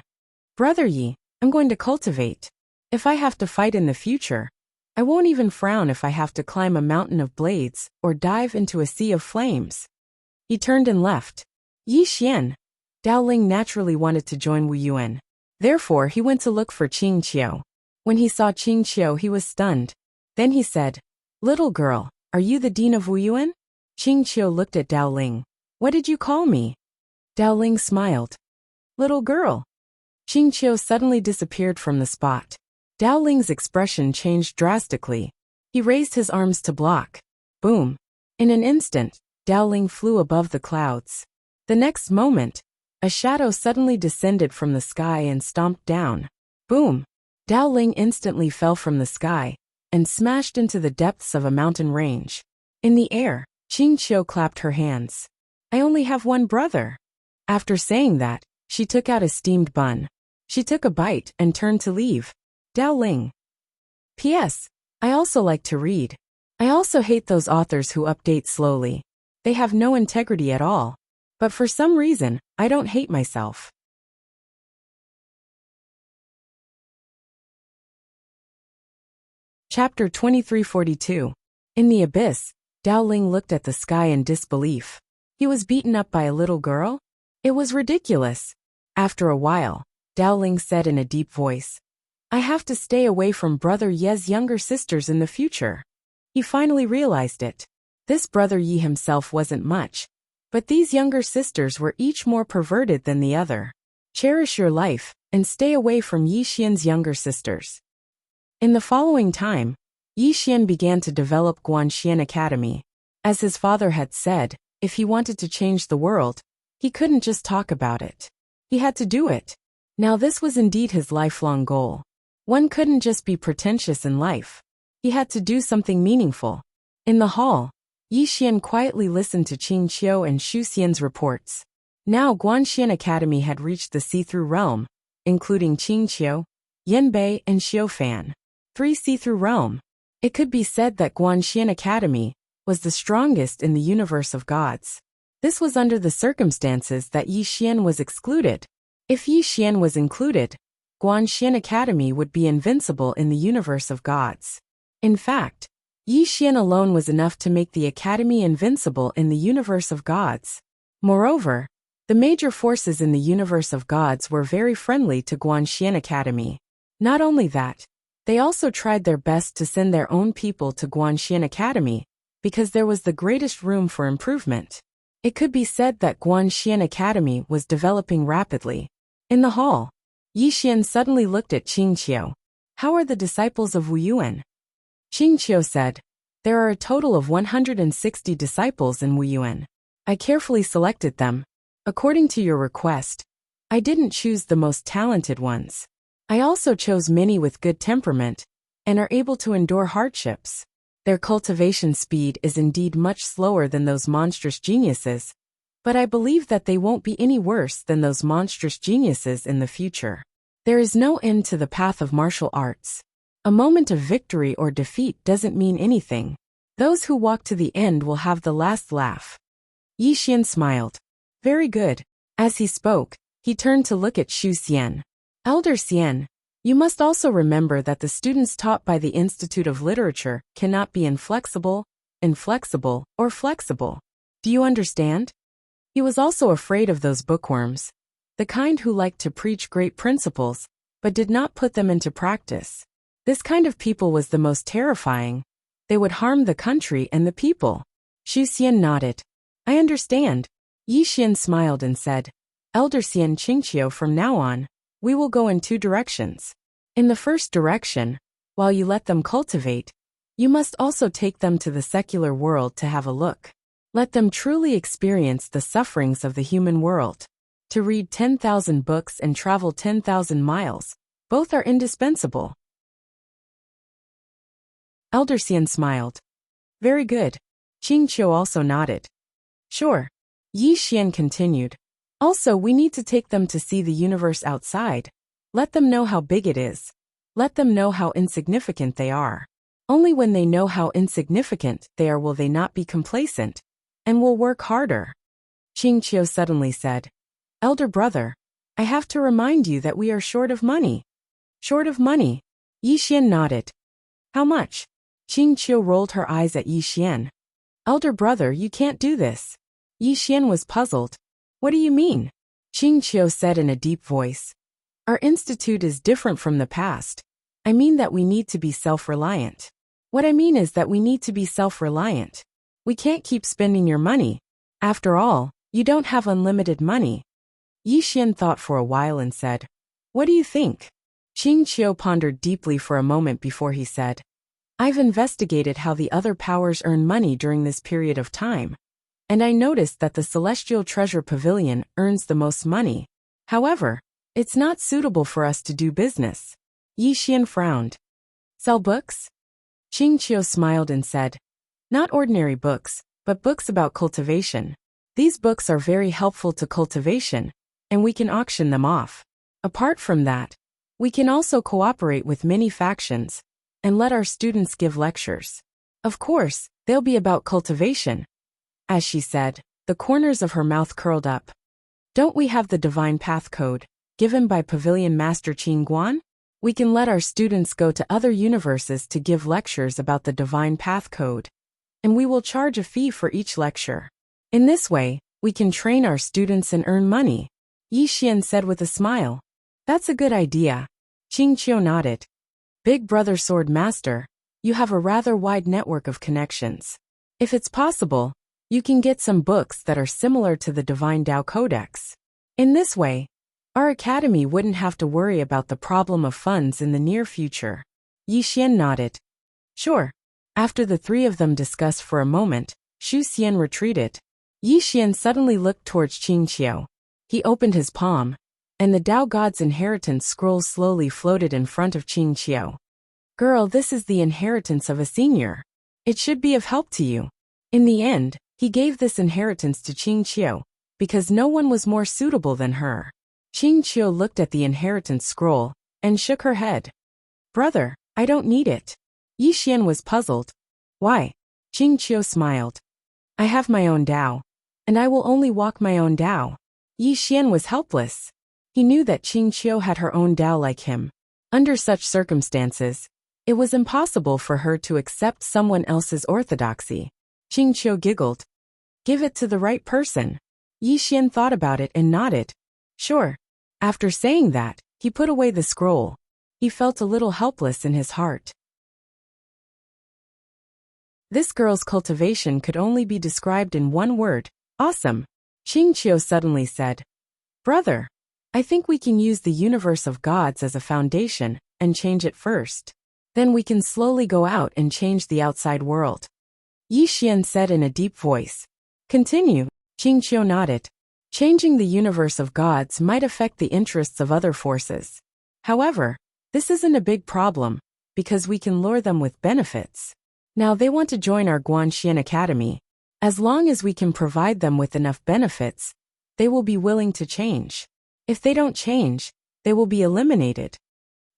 Brother Yi, I'm going to cultivate. If I have to fight in the future, I won't even frown if I have to climb a mountain of blades or dive into a sea of flames. He turned and left. Yi Xian. Dao Ling naturally wanted to join Wu Yuan. Therefore, he went to look for Qing Qiu. When he saw Qing Qiu, he was stunned. Then he said, Little girl, are you the dean of Wu Yuan? Qing Qiu looked at Dao Ling. What did you call me? Dao Ling smiled. Little girl. Qing Qiu suddenly disappeared from the spot. Dao Ling's expression changed drastically. He raised his arms to block. Boom. In an instant, Dao Ling flew above the clouds. The next moment, a shadow suddenly descended from the sky and stomped down. Boom. Dao Ling instantly fell from the sky and smashed into the depths of a mountain range. In the air, Qing Qiu clapped her hands. I only have one brother. After saying that, she took out a steamed bun. She took a bite and turned to leave. Dao Ling. P.S. I also like to read. I also hate those authors who update slowly. They have no integrity at all. But for some reason, I don't hate myself. Chapter 2342. In the abyss, Dao Ling looked at the sky in disbelief. He was beaten up by a little girl? It was ridiculous. After a while, Dao Ling said in a deep voice, I have to stay away from Brother Ye's younger sisters in the future. He finally realized it. This Brother Yi himself wasn't much, but these younger sisters were each more perverted than the other. Cherish your life, and stay away from Yi Xian's younger sisters. In the following time, Yi Xian began to develop Guanxian Academy. As his father had said, if he wanted to change the world, he couldn't just talk about it. He had to do it. Now this was indeed his lifelong goal. One couldn't just be pretentious in life. He had to do something meaningful. In the hall, Yi Xian quietly listened to Qing Qiu and Xu Xian's reports. Now Guanxian Academy had reached the see-through realm, including Qing Qiu, Yanbei, and Xiu Fan. 3 see-through realm. It could be said that Guanxian Academy was the strongest in the universe of gods. This was under the circumstances that Yi Xian was excluded. If Yi Xian was included, Guanxian Academy would be invincible in the universe of gods. In fact, Yi Xian alone was enough to make the Academy invincible in the universe of gods. Moreover, the major forces in the universe of gods were very friendly to Guanxian Academy. Not only that, they also tried their best to send their own people to Guanxian Academy, because there was the greatest room for improvement. It could be said that Guanxian Academy was developing rapidly. In the hall, Yi Xian suddenly looked at Qing Qiu. How are the disciples of Wu Yuan? Qing Qiu said, there are a total of 160 disciples in Wu Yuan. I carefully selected them. According to your request, I didn't choose the most talented ones. I also chose many with good temperament and are able to endure hardships. Their cultivation speed is indeed much slower than those monstrous geniuses, but I believe that they won't be any worse than those monstrous geniuses in the future. There is no end to the path of martial arts. A moment of victory or defeat doesn't mean anything. Those who walk to the end will have the last laugh. Yi Xian smiled. Very good. As he spoke, he turned to look at Xu Xian. Elder Xian, you must also remember that the students taught by the Institute of Literature cannot be inflexible, or flexible. Do you understand? He was also afraid of those bookworms, the kind who liked to preach great principles, but did not put them into practice. This kind of people was the most terrifying. They would harm the country and the people. Xu Xian nodded. I understand. Yi Xian smiled and said, Elder Xian Qingqiu, from now on, we will go in two directions. In the first direction, while you let them cultivate, you must also take them to the secular world to have a look. Let them truly experience the sufferings of the human world. To read 10,000 books and travel 10,000 miles, both are indispensable. Elder Xian smiled. Very good. Qingqiu also nodded. Sure. Yi Xian continued. Also, we need to take them to see the universe outside. Let them know how big it is. Let them know how insignificant they are. Only when they know how insignificant they are will they not be complacent, and will work harder. Qingqiu suddenly said, Elder brother, I have to remind you that we are short of money. Short of money? Yi Xian nodded. How much? Qingqiu rolled her eyes at Yi Xian. Elder brother, you can't do this. Yi Xian was puzzled. What do you mean? Qingqiu said in a deep voice. Our institute is different from the past. I mean that we need to be self-reliant. What I mean is that we need to be self-reliant. We can't keep spending your money. After all, you don't have unlimited money. Yi Xian thought for a while and said, What do you think? Qingqiu pondered deeply for a moment before he said, I've investigated how the other powers earn money during this period of time, and I noticed that the Celestial Treasure Pavilion earns the most money. However, it's not suitable for us to do business. Yi Xian frowned. Sell books? Qingqiu smiled and said, Not ordinary books, but books about cultivation. These books are very helpful to cultivation, and we can auction them off. Apart from that, we can also cooperate with many factions, and let our students give lectures. Of course, they'll be about cultivation. As she said, the corners of her mouth curled up. Don't we have the Divine Path Code, given by Pavilion Master Qing Guan? We can let our students go to other universes to give lectures about the Divine Path Code, and we will charge a fee for each lecture. In this way, we can train our students and earn money. Yi Xian said with a smile. That's a good idea. Qingqiu nodded. Big brother Sword Master, you have a rather wide network of connections. If it's possible, you can get some books that are similar to the Divine Tao Codex. In this way, our academy wouldn't have to worry about the problem of funds in the near future. Yi Xian nodded. Sure. After the three of them discussed for a moment, Xu Xian retreated. Yi Xian suddenly looked towards Qingqiu. He opened his palm, and the Tao God's inheritance scroll slowly floated in front of Qingqiu. Girl, this is the inheritance of a senior. It should be of help to you. In the end, he gave this inheritance to Qingqiu, because no one was more suitable than her. Qingqiu looked at the inheritance scroll, and shook her head. Brother, I don't need it. Yi Xian was puzzled. Why? Qingqiu smiled. I have my own Tao, and I will only walk my own Tao. Yi Xian was helpless. He knew that Qingqiu had her own Tao like him. Under such circumstances, it was impossible for her to accept someone else's orthodoxy. Qingqiu giggled. Give it to the right person. Yi Xian thought about it and nodded. Sure. After saying that, he put away the scroll. He felt a little helpless in his heart. This girl's cultivation could only be described in one word, awesome. Qingqiu suddenly said, Brother, I think we can use the universe of gods as a foundation, and change it first. Then we can slowly go out and change the outside world. Yi Xian said in a deep voice. Continue. Qingqiu nodded. Changing the universe of gods might affect the interests of other forces. However, this isn't a big problem, because we can lure them with benefits. Now they want to join our Guanxian Academy. As long as we can provide them with enough benefits, they will be willing to change. If they don't change, they will be eliminated.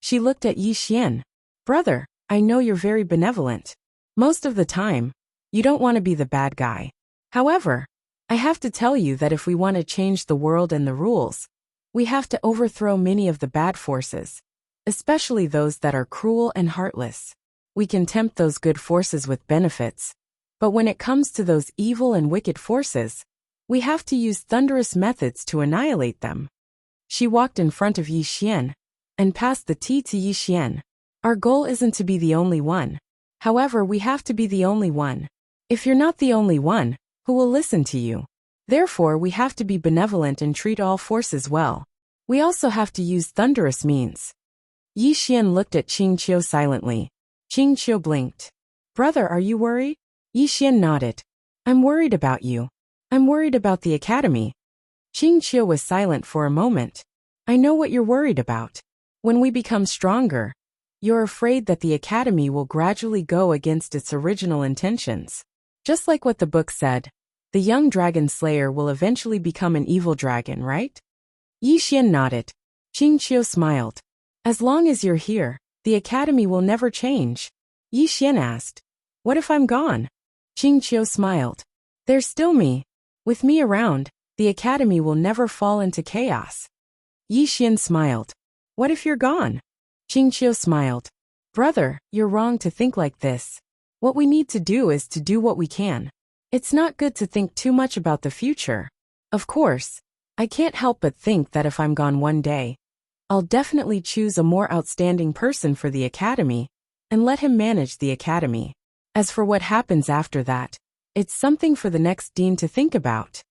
She looked at Yi Xian. Brother, I know you're very benevolent. Most of the time, You don't want to be the bad guy. However, I have to tell you that if we want to change the world and the rules, we have to overthrow many of the bad forces, especially those that are cruel and heartless. We can tempt those good forces with benefits, but when it comes to those evil and wicked forces, we have to use thunderous methods to annihilate them. She walked in front of Yi Xian and passed the tea to Yi Xian. Our goal isn't to be the only one. However, we have to be the only one. If you're not the only one, who will listen to you? Therefore, we have to be benevolent and treat all forces well. We also have to use thunderous means. Yi Xian looked at Qing Qiu silently. Qing Qiu blinked. Brother, are you worried? Yi Xian nodded. I'm worried about you. I'm worried about the academy. Qing Qiu was silent for a moment. I know what you're worried about. When we become stronger, you're afraid that the academy will gradually go against its original intentions. Just like what the book said, the young dragon slayer will eventually become an evil dragon, right? Yi Xian nodded. Qing Qiu smiled. As long as you're here, the academy will never change. Yi Xian asked. What if I'm gone? Qing Qiu smiled. There's still me. With me around, the academy will never fall into chaos. Yi Xian smiled. What if you're gone? Qing Qiu smiled. Brother, you're wrong to think like this. What we need to do is to do what we can. It's not good to think too much about the future. Of course, I can't help but think that if I'm gone one day, I'll definitely choose a more outstanding person for the academy and let him manage the academy. As for what happens after that, it's something for the next dean to think about.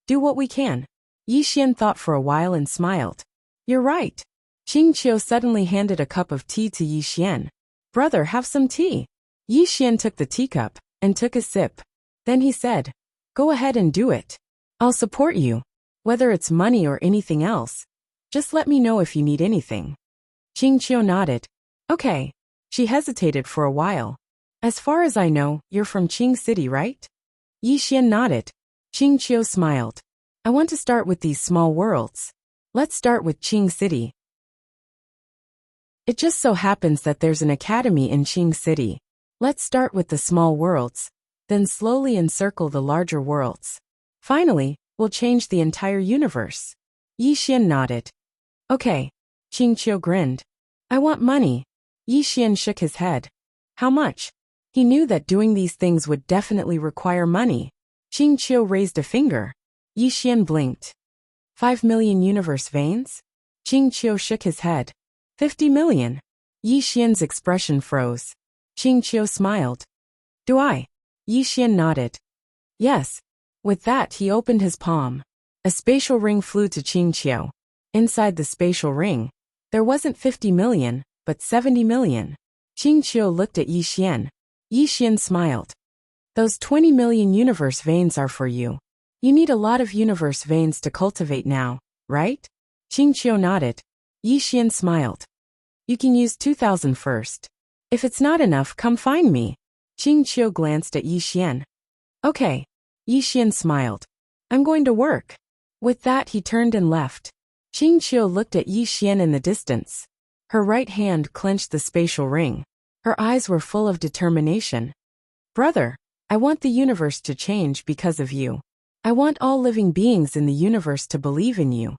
Do what we can. Yi Xian thought for a while and smiled. You're right. Qing Qiu suddenly handed a cup of tea to Yi Xian. Brother, have some tea. Yi Xian took the teacup and took a sip. Then he said, Go ahead and do it. I'll support you. Whether it's money or anything else, just let me know if you need anything. Qing Qiu nodded. Okay. She hesitated for a while. As far as I know, you're from Qing City, right? Yi Xian nodded. Qing Qiu smiled. I want to start with these small worlds. Let's start with Qing City. It just so happens that there's an academy in Qing City. Let's start with the small worlds, then slowly encircle the larger worlds. Finally, we'll change the entire universe. Yi Xian nodded. Okay. Qing Qiu grinned. I want money. Yi Xian shook his head. How much? He knew that doing these things would definitely require money. Qing Qiu raised a finger. Yi Xian blinked. 5 million universe veins? Qing Qiu shook his head. 50 million. Yi Xian's expression froze. Qing Qiu smiled. Do I? Yi Xian nodded. Yes. With that, he opened his palm. A spatial ring flew to Qing Qiu. Inside the spatial ring, there wasn't 50 million, but 70 million. Qing Qiu looked at Yi Xian. Yi Xian smiled. Those 20 million universe veins are for you. You need a lot of universe veins to cultivate now, right? Qing Qiu nodded. Yi Xian smiled. You can use 2,000 first. If it's not enough, come find me. Qing Qiu glanced at Yi Xian. Okay. Yi Xian smiled. I'm going to work. With that, he turned and left. Qing Qiu looked at Yi Xian in the distance. Her right hand clenched the spatial ring. Her eyes were full of determination. Brother, I want the universe to change because of you. I want all living beings in the universe to believe in you.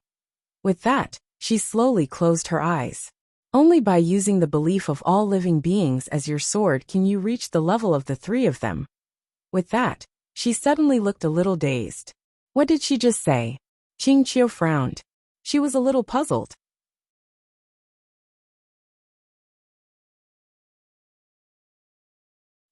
With that, she slowly closed her eyes. Only by using the belief of all living beings as your sword can you reach the level of the three of them. With that, she suddenly looked a little dazed. What did she just say? Qing Qiu frowned. She was a little puzzled.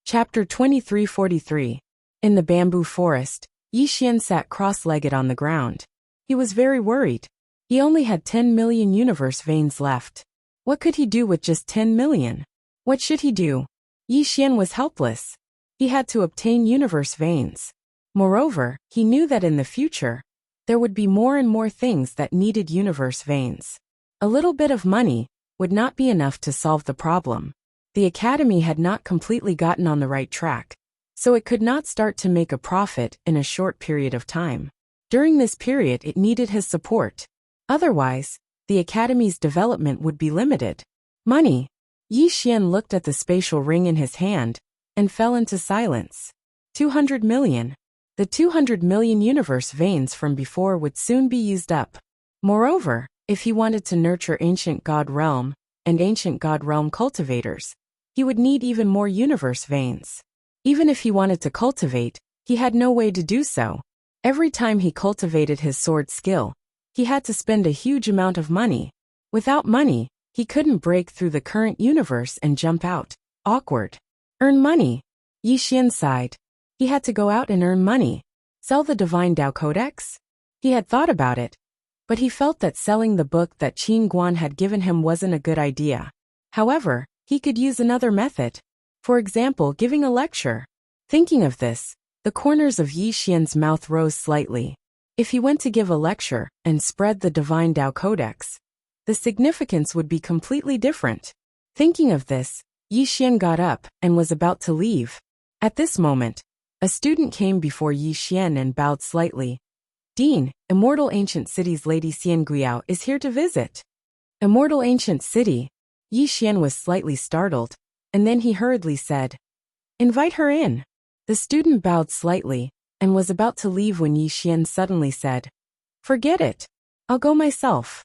Chapter 2343. In the bamboo forest, Yi Xian sat cross-legged on the ground. He was very worried. He only had 10 million universe veins left. What could he do with just 10 million? What should he do? Yi Xian was helpless. He had to obtain universe veins. Moreover, he knew that in the future, there would be more and more things that needed universe veins. A little bit of money would not be enough to solve the problem. The academy had not completely gotten on the right track, so it could not start to make a profit in a short period of time. During this period, it needed his support. Otherwise, the academy's development would be limited. Money. Yi Xian looked at the spatial ring in his hand and fell into silence. 200 million. The 200 million universe veins from before would soon be used up. Moreover, if he wanted to nurture ancient god realm and ancient god realm cultivators, he would need even more universe veins. Even if he wanted to cultivate, he had no way to do so. Every time he cultivated his sword skill, he had to spend a huge amount of money. Without money, he couldn't break through the current universe and jump out. Awkward. Earn money. Yi Xian sighed. He had to go out and earn money. Sell the Divine Tao Codex? He had thought about it, but he felt that selling the book that Qin Guan had given him wasn't a good idea. However, he could use another method. For example, giving a lecture. Thinking of this, the corners of Yi Xian's mouth rose slightly. If he went to give a lecture and spread the Divine Tao Codex, the significance would be completely different. Thinking of this, Yi Xian got up and was about to leave. At this moment, a student came before Yi Xian and bowed slightly. Dean, Immortal Ancient City's Lady Xian Guiyao is here to visit. Immortal Ancient City? Yi Xian was slightly startled, and then he hurriedly said, "Invite her in." The student bowed slightly and was about to leave when Yi Xian suddenly said, "Forget it. I'll go myself."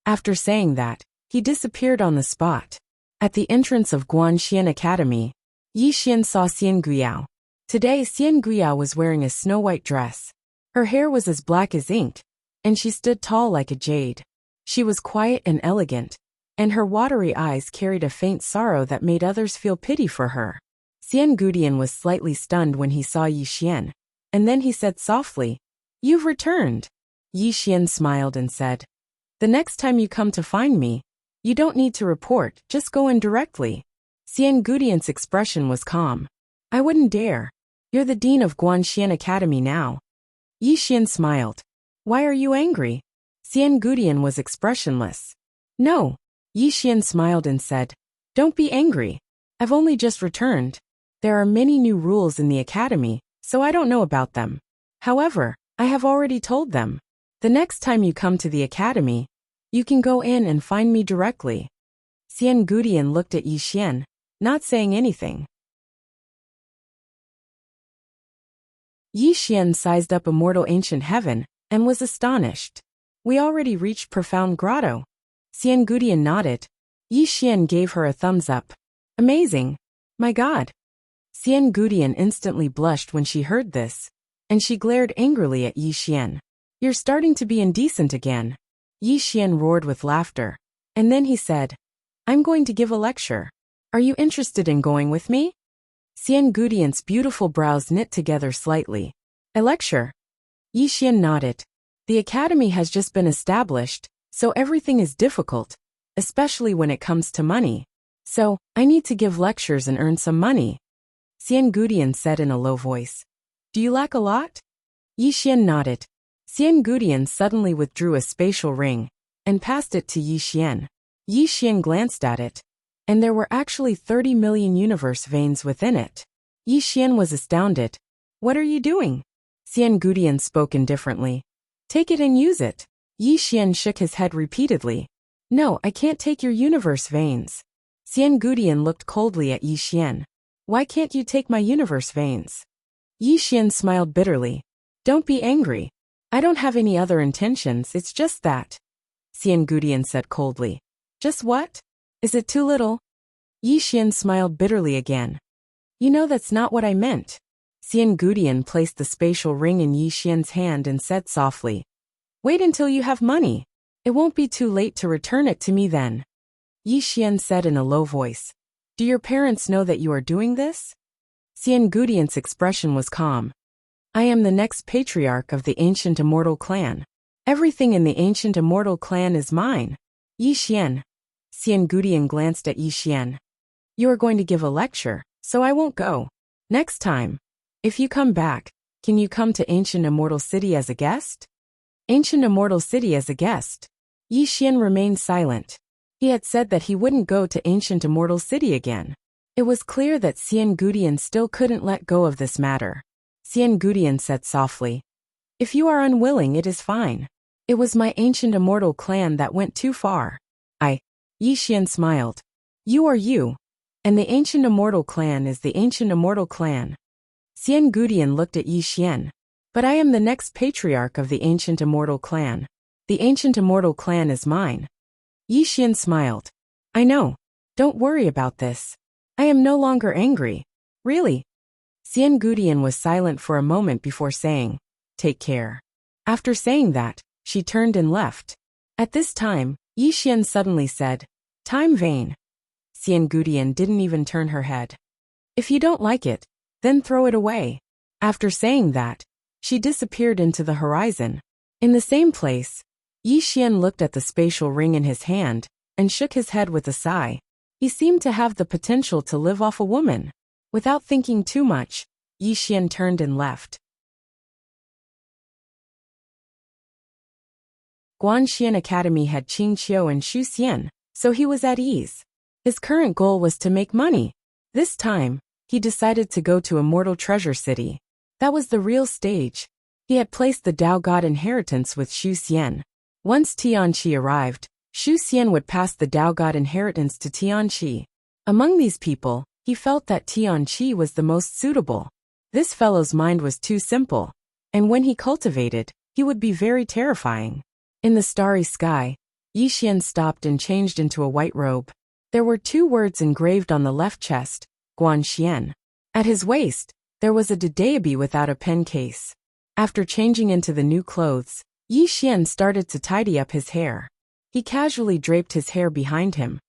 After saying that, he disappeared on the spot. At the entrance of Guanxian Academy, Yi Xian saw Xian Guiyao. Today Xian Guiyao was wearing a snow-white dress. Her hair was as black as ink, and she stood tall like a jade. She was quiet and elegant, and her watery eyes carried a faint sorrow that made others feel pity for her. Xian Gudian was slightly stunned when he saw Yi Xian, and then he said softly, "You've returned." Yi Xian smiled and said, "The next time you come to find me, you don't need to report, just go in directly." Xian Gudian's expression was calm. "I wouldn't dare. You're the dean of Guanxian Academy now." Yi Xian smiled. "Why are you angry?" Xian Gudian was expressionless. "No." Yi Xian smiled and said, "Don't be angry. I've only just returned. There are many new rules in the academy, so I don't know about them. However, I have already told them. The next time you come to the academy, you can go in and find me directly." Xian Gudian looked at Yi Xian, not saying anything. Yi Xian sized up Immortal Ancient Heaven and was astonished. "We already reached Profound Grotto." Xian Gudian nodded. Yi Xian gave her a thumbs up. "Amazing. My God." Xian Gudian instantly blushed when she heard this, and she glared angrily at Yi Xian. "You're starting to be indecent again." Yi Xian roared with laughter, and then he said, "I'm going to give a lecture. Are you interested in going with me?" Xian Gudian's beautiful brows knit together slightly. "A lecture?" Yi Xian nodded. "The academy has just been established, so everything is difficult, especially when it comes to money. So, I need to give lectures and earn some money." Xian Gudian said in a low voice. "Do you lack a lot?" Yi Xian nodded. Xian Gudian suddenly withdrew a spatial ring and passed it to Yi Xian. Yi Xian glanced at it, and there were actually 30 million universe veins within it. Yi Xian was astounded. "What are you doing?" Xian Gudian spoke indifferently. "Take it and use it." Yi Xian shook his head repeatedly. "No, I can't take your universe veins." Xian Gudian looked coldly at Yi Xian. "Why can't you take my universe veins?" Yi Xian smiled bitterly. "Don't be angry. I don't have any other intentions, it's just that." Xian Gudian said coldly. "Just what? Is it too little?" Yi Xian smiled bitterly again. "You know that's not what I meant." Xian Gudian placed the spatial ring in Yi Xian's hand and said softly, "Wait until you have money. It won't be too late to return it to me then." Yi Xian said in a low voice, "Do your parents know that you are doing this?" Xian Gudian's expression was calm. "I am the next patriarch of the ancient immortal clan. Everything in the ancient immortal clan is mine." "Yi Xian." Xian Gudian glanced at Yi Xian. "You are going to give a lecture, so I won't go. Next time, if you come back, can you come to Ancient Immortal City as a guest?" Ancient Immortal City as a guest. Yi Xian remained silent. He had said that he wouldn't go to Ancient Immortal City again. It was clear that Xian Gudian still couldn't let go of this matter. Xian Gudian said softly, "If you are unwilling, it is fine. It was my ancient immortal clan that went too far." Yi Xian smiled. "You are you, and the ancient immortal clan is the ancient immortal clan." Xian Gudian looked at Yi Xian. But I am the next patriarch of the ancient immortal clan. The ancient immortal clan is mine. Yi Xian smiled. I know. Don't worry about this. I am no longer angry. Really? Xian Gudian was silent for a moment before saying, take care. After saying that, she turned and left. At this time, Yi Xian suddenly said, time vain. Xian Gudian didn't even turn her head. If you don't like it, then throw it away. After saying that, she disappeared into the horizon. In the same place, Yi Xian looked at the spatial ring in his hand and shook his head with a sigh. He seemed to have the potential to live off a woman. Without thinking too much, Yi Xian turned and left. Guanxian Academy had Qing Qiu and Xu Xian, so he was at ease. His current goal was to make money. This time, he decided to go to Immortal Treasure City. That was the real stage. He had placed the Dao God inheritance with Xu Xian. Once Tianqi arrived, Xu Xian would pass the Dao God inheritance to Tianqi. Among these people, he felt that Tianqi was the most suitable. This fellow's mind was too simple, and when he cultivated, he would be very terrifying. In the starry sky, Yi Xian stopped and changed into a white robe. There were 2 words engraved on the left chest, Guanxian. At his waist, there was a dadaebi without a pen case. After changing into the new clothes, Yi Xian started to tidy up his hair. He casually draped his hair behind him,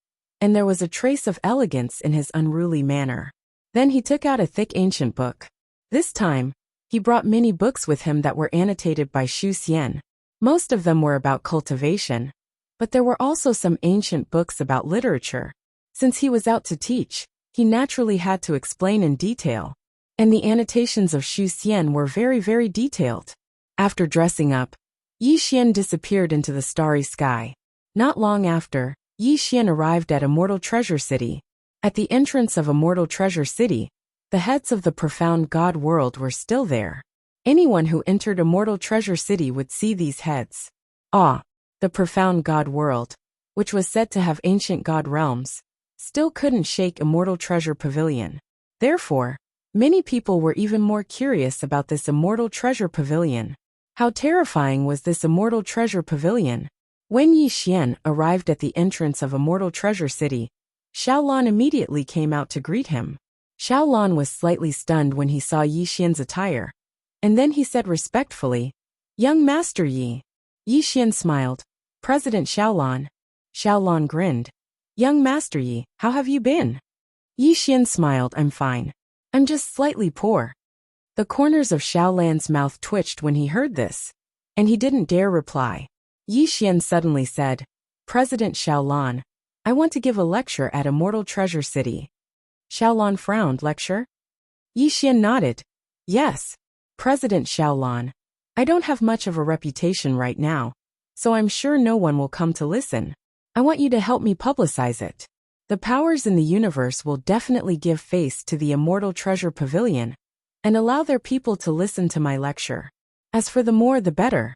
and there was a trace of elegance in his unruly manner. Then he took out a thick ancient book. This time, he brought many books with him that were annotated by Xu Xian. Most of them were about cultivation, but there were also some ancient books about literature. Since he was out to teach, he naturally had to explain in detail, and the annotations of Xu Xian were very, very detailed. After dressing up, Yi Xian disappeared into the starry sky. Not long after, Yi Xian arrived at Immortal Treasure City. At the entrance of Immortal Treasure City, the heads of the profound God world were still there. Anyone who entered Immortal Treasure City would see these heads. The profound God world, which was said to have ancient God realms, still couldn't shake Immortal Treasure Pavilion. Therefore, many people were even more curious about this Immortal Treasure Pavilion. How terrifying was this Immortal Treasure Pavilion? When Yi Xian arrived at the entrance of Immortal Treasure City, Xiaolan immediately came out to greet him. Xiaolan was slightly stunned when he saw Yi Xian's attire, and then he said respectfully, Young Master Yi. Yi Xian smiled. President Xiaolan. Xiaolan grinned. Young Master Yi, how have you been? Yi Xian smiled. I'm fine. I'm just slightly poor. The corners of Xiaolan's mouth twitched when he heard this, and he didn't dare reply. Yi Xian suddenly said, President Xiaolan, I want to give a lecture at Immortal Treasure City. Xiaolan frowned. Lecture? Yi Xian nodded. Yes, President Xiaolan. I don't have much of a reputation right now, so I'm sure no one will come to listen. I want you to help me publicize it. The powers in the universe will definitely give face to the Immortal Treasure Pavilion and allow their people to listen to my lecture. As for the more the better.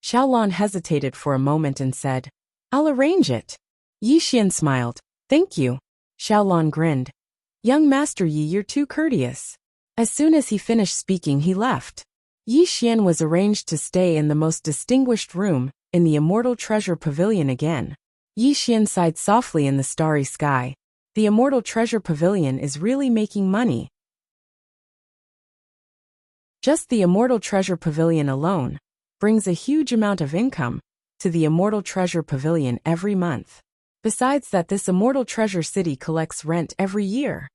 Xiaolan hesitated for a moment and said, I'll arrange it. Yi Xian smiled. Thank you. Xiaolan grinned. Young Master Yi, you're too courteous. As soon as he finished speaking, he left. Yi Xian was arranged to stay in the most distinguished room in the Immortal Treasure Pavilion again. Yi Xian sighed softly in the starry sky. The Immortal Treasure Pavilion is really making money. Just the Immortal Treasure Pavilion alone brings a huge amount of income to the Immortal Treasure Pavilion every month. Besides that, this Immortal Treasure City collects rent every year.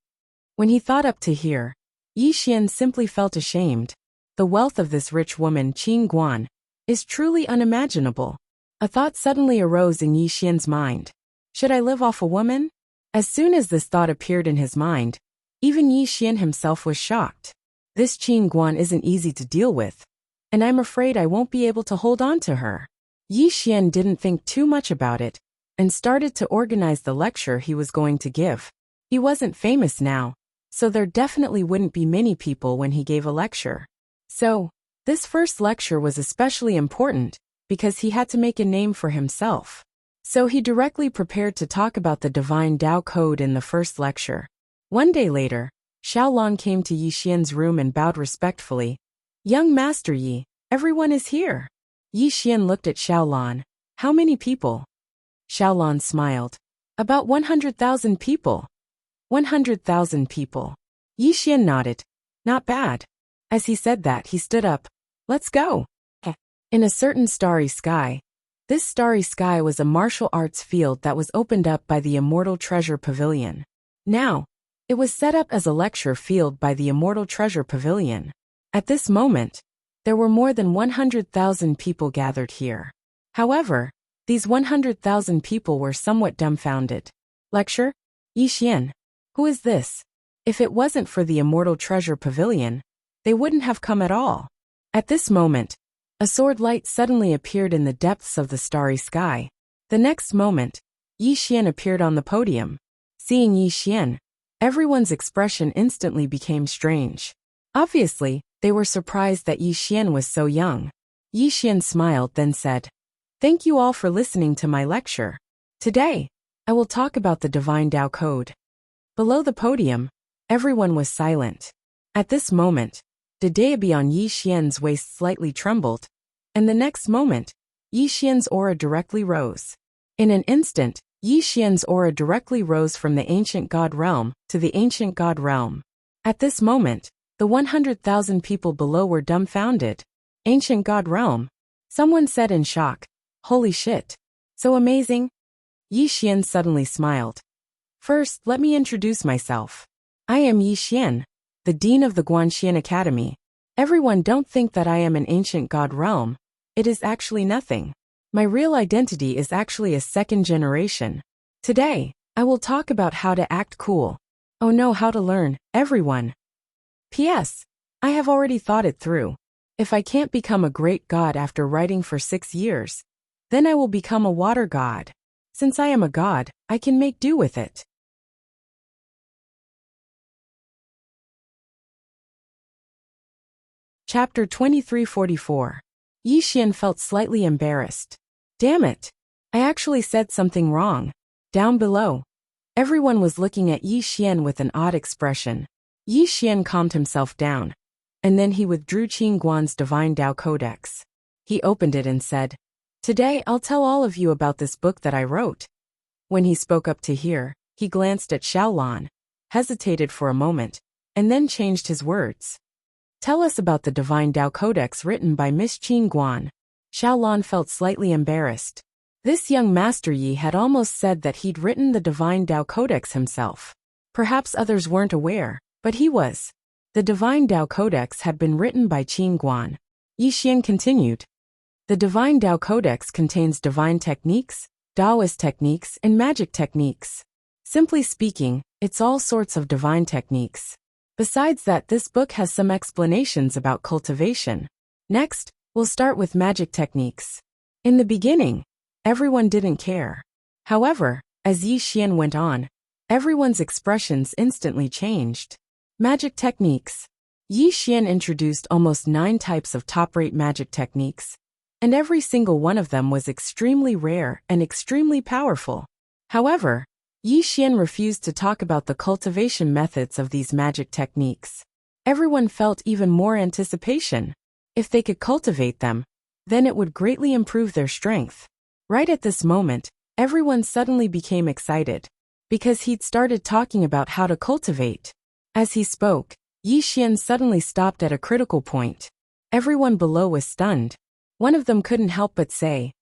When he thought up to here, Yi Xian simply felt ashamed. The wealth of this rich woman Qing Guan is truly unimaginable. A thought suddenly arose in Yi Xian's mind. Should I live off a woman? As soon as this thought appeared in his mind, even Yi Xian himself was shocked. This Qing Guan isn't easy to deal with, and I'm afraid I won't be able to hold on to her. Yi Xian didn't think too much about it and started to organize the lecture he was going to give. He wasn't famous now, so there definitely wouldn't be many people when he gave a lecture. So, this first lecture was especially important because he had to make a name for himself. So he directly prepared to talk about the Divine Tao Code in the first lecture. One day later, Xiaolon came to Yi Xian's room and bowed respectfully. Young Master Yi, everyone is here. Yi Xian looked at Xiaolon. How many people? Xiaolon smiled. About 100,000 people. 100,000 people. Yi Xian nodded. Not bad. As he said that, he stood up. Let's go. In a certain starry sky. This starry sky was a martial arts field that was opened up by the Immortal Treasure Pavilion. Now, it was set up as a lecture field by the Immortal Treasure Pavilion. At this moment, there were more than 100,000 people gathered here. However, these 100,000 people were somewhat dumbfounded. Lecture? Yi Xian. Who is this? If it wasn't for the Immortal Treasure Pavilion, they wouldn't have come at all. At this moment, a sword light suddenly appeared in the depths of the starry sky. The next moment, Yi Xian appeared on the podium. Seeing Yi Xian, everyone's expression instantly became strange. Obviously, they were surprised that Yi Xian was so young. Yi Xian smiled, then said, "Thank you all for listening to my lecture. Today, I will talk about the Divine Tao Code." Below the podium, everyone was silent. At this moment, the daobi on Yi Xian's waist slightly trembled, and the next moment, Yi Xian's aura directly rose. In an instant, Yi Xian's aura directly rose from the ancient god realm to the ancient god realm. At this moment, the 100,000 people below were dumbfounded. Ancient god realm? Someone said in shock. Holy shit. So amazing? Yi Xian suddenly smiled. First, let me introduce myself. I am Yi Xian, the Dean of the Guanxian Academy. Everyone don't think that I am an ancient god realm. It is actually nothing. My real identity is actually a second generation. Today, I will talk about how to act cool. Oh no, how to learn, everyone. P.S. I have already thought it through. If I can't become a great god after writing for 6 years, then I will become a water god. Since I am a god, I can make do with it. Chapter 2344. Yi Xian felt slightly embarrassed. Damn it. I actually said something wrong. Down below, everyone was looking at Yi Xian with an odd expression. Yi Xian calmed himself down, and then he withdrew Qin Guan's Divine Tao Codex. He opened it and said, "Today I'll tell all of you about this book that I wrote." When he spoke up to hear, he glanced at Xiaolon, hesitated for a moment, and then changed his words. Tell us about the Divine Tao Codex written by Miss Qin Guan. Xiaolon felt slightly embarrassed. This young Master Yi had almost said that he'd written the Divine Tao Codex himself. Perhaps others weren't aware, but he was. The Divine Tao Codex had been written by Qin Guan. Yi Xian continued. The Divine Tao Codex contains divine techniques, Taoist techniques, and magic techniques. Simply speaking, it's all sorts of divine techniques. Besides that, this book has some explanations about cultivation. Next, we'll start with magic techniques. In the beginning, everyone didn't care. However, as Yi Xian went on, everyone's expressions instantly changed. Magic techniques. Yi Xian introduced almost 9 types of top-rate magic techniques, and every single one of them was extremely rare and extremely powerful. However, Yi Xian refused to talk about the cultivation methods of these magic techniques. Everyone felt even more anticipation. If they could cultivate them, then it would greatly improve their strength. Right at this moment, everyone suddenly became excited, because he'd started talking about how to cultivate. As he spoke, Yi Xian suddenly stopped at a critical point. Everyone below was stunned. One of them couldn't help but say,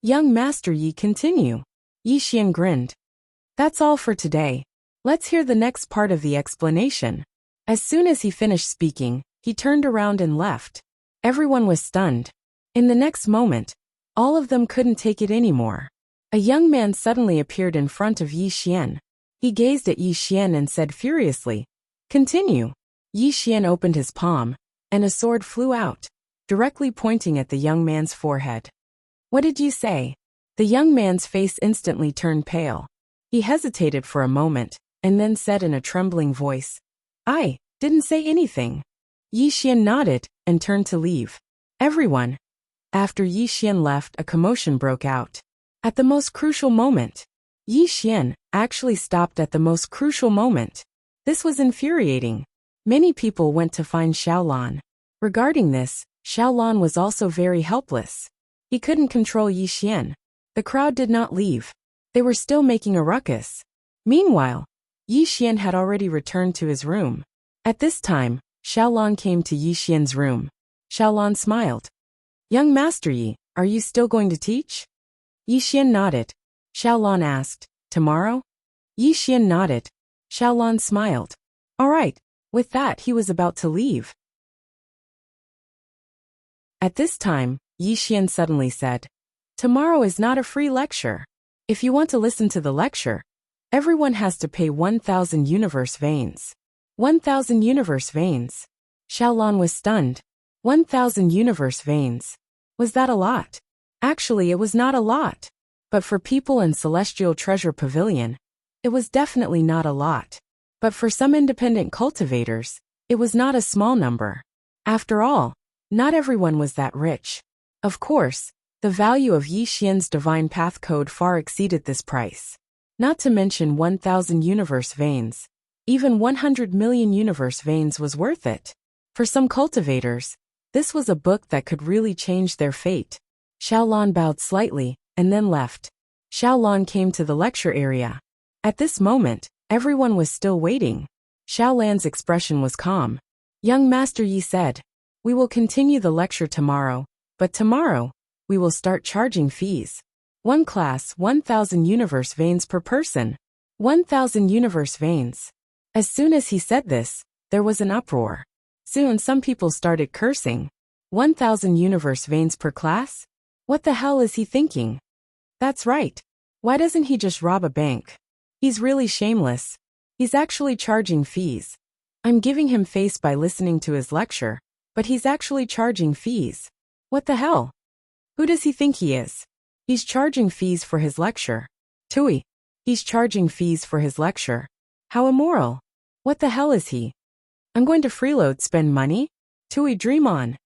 "Young Master Yi, continue." Yi Xian grinned. That's all for today. Let's hear the next part of the explanation. As soon as he finished speaking, he turned around and left. Everyone was stunned. In the next moment, all of them couldn't take it anymore. A young man suddenly appeared in front of Yi Xian. He gazed at Yi Xian and said furiously, "Continue." Yi Xian opened his palm, and a sword flew out, directly pointing at the young man's forehead. "What did you say?" The young man's face instantly turned pale. He hesitated for a moment, and then said in a trembling voice, "I didn't say anything." Yi Xian nodded and turned to leave. Everyone. After Yi Xian left, a commotion broke out. At the most crucial moment, Yi Xian actually stopped at the most crucial moment. This was infuriating. Many people went to find Xiaolan. Regarding this, Xiaolan was also very helpless. He couldn't control Yi Xian. The crowd did not leave. They were still making a ruckus. Meanwhile, Yi Xian had already returned to his room. At this time, Xiaolan came to Yi Xian's room. Xiaolan smiled. "Young Master Yi, are you still going to teach?" Yi Xian nodded. Xiaolan asked, "Tomorrow?" Yi Xian nodded. Xiaolan smiled. "All right." With that, he was about to leave. At this time, Yi Xian suddenly said, "Tomorrow is not a free lecture. If you want to listen to the lecture, everyone has to pay 1,000 universe veins." 1,000 universe veins. Xiaolan was stunned. 1,000 universe veins. Was that a lot? Actually, it was not a lot. But for people in Celestial Treasure Pavilion, it was definitely not a lot. But for some independent cultivators, it was not a small number. After all, not everyone was that rich. Of course, the value of Yi Xian's divine path code far exceeded this price. Not to mention 1,000 universe veins. Even 100 million universe veins was worth it. For some cultivators, this was a book that could really change their fate. Xiaolan bowed slightly, and then left. Xiaolan came to the lecture area. At this moment, everyone was still waiting. Xiaolan's expression was calm. Young Master Yi said, "We will continue the lecture tomorrow, but tomorrow, we will start charging fees. One class, 1,000 universe veins per person. 1,000 universe veins." As soon as he said this, there was an uproar. Soon some people started cursing. 1,000 universe veins per class? What the hell is he thinking? That's right. Why doesn't he just rob a bank? He's really shameless. He's actually charging fees. I'm giving him face by listening to his lecture, but he's actually charging fees. What the hell? Who does he think he is? He's charging fees for his lecture. Tui. He's charging fees for his lecture. How immoral. What the hell is he? I'm going to freeload spend money? Tui, dream on.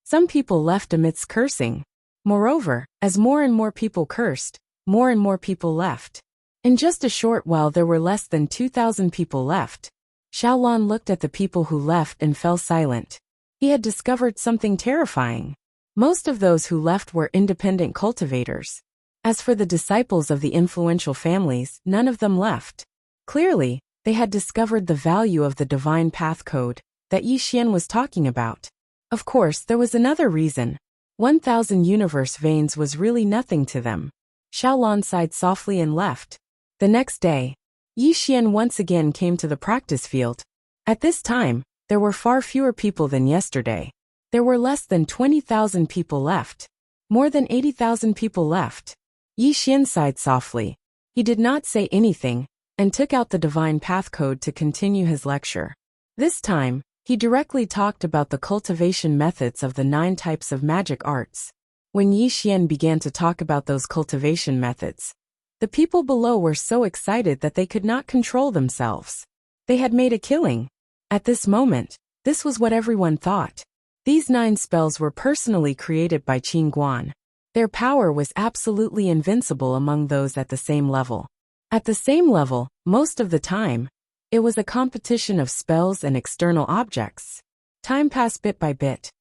Some people left amidst cursing. Moreover, as more and more people cursed, more and more people left. In just a short while there were less than 2,000 people left. Xiaolan looked at the people who left and fell silent. He had discovered something terrifying. Most of those who left were independent cultivators. As for the disciples of the influential families, none of them left. Clearly, they had discovered the value of the divine path code that Yi Xian was talking about. Of course, there was another reason. 1,000 universe veins was really nothing to them. Xiaolan sighed softly and left. The next day, Yi Xian once again came to the practice field. At this time, there were far fewer people than yesterday. There were less than 20,000 people left. More than 80,000 people left. Yi Xian sighed softly. He did not say anything, and took out the divine path code to continue his lecture. This time, he directly talked about the cultivation methods of the 9 types of magic arts. When Yi Xian began to talk about those cultivation methods, the people below were so excited that they could not control themselves. They had made a killing. At this moment, this was what everyone thought. These 9 spells were personally created by Qin Guan. Their power was absolutely invincible among those at the same level. At the same level, most of the time, it was a competition of spells and external objects. Time passed bit by bit.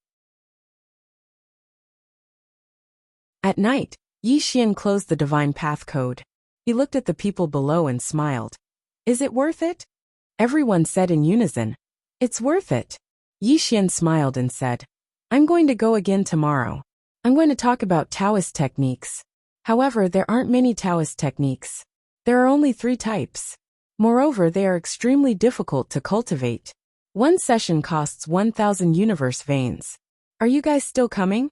At night, Yi Xian closed the divine path code. He looked at the people below and smiled. "Is it worth it?" Everyone said in unison, "It's worth it." Yi Xian smiled and said, "I'm going to go again tomorrow. I'm going to talk about Taoist techniques. However, there aren't many Taoist techniques. There are only 3 types. Moreover, they are extremely difficult to cultivate. One session costs 1,000 universe veins. Are you guys still coming?"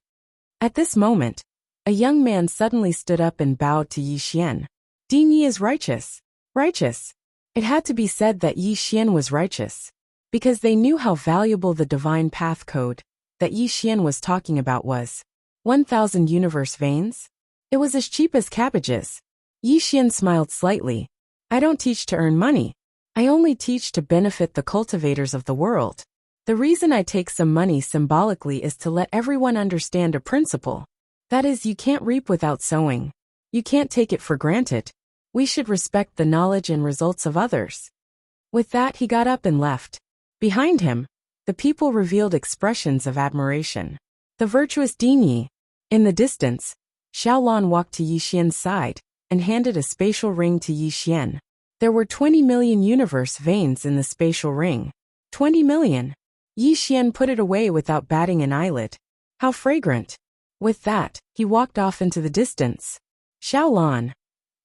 At this moment, a young man suddenly stood up and bowed to Yi Xian. "Ding Yi is righteous." Righteous. It had to be said that Yi Xian was righteous, because they knew how valuable the divine path code that Yi Xian was talking about was. 1,000 universe veins? It was as cheap as cabbages. Yi Xian smiled slightly. "I don't teach to earn money. I only teach to benefit the cultivators of the world. The reason I take some money symbolically is to let everyone understand a principle. That is, you can't reap without sowing. You can't take it for granted. We should respect the knowledge and results of others." With that, he got up and left. Behind him, the people revealed expressions of admiration. The virtuous Din Yi. In the distance, Xiaolan walked to Yi Xian's side and handed a spatial ring to Yi Xian. There were 20 million universe veins in the spatial ring. 20 million. Yi Xian put it away without batting an eyelid. How fragrant. With that, he walked off into the distance. Xiaolan.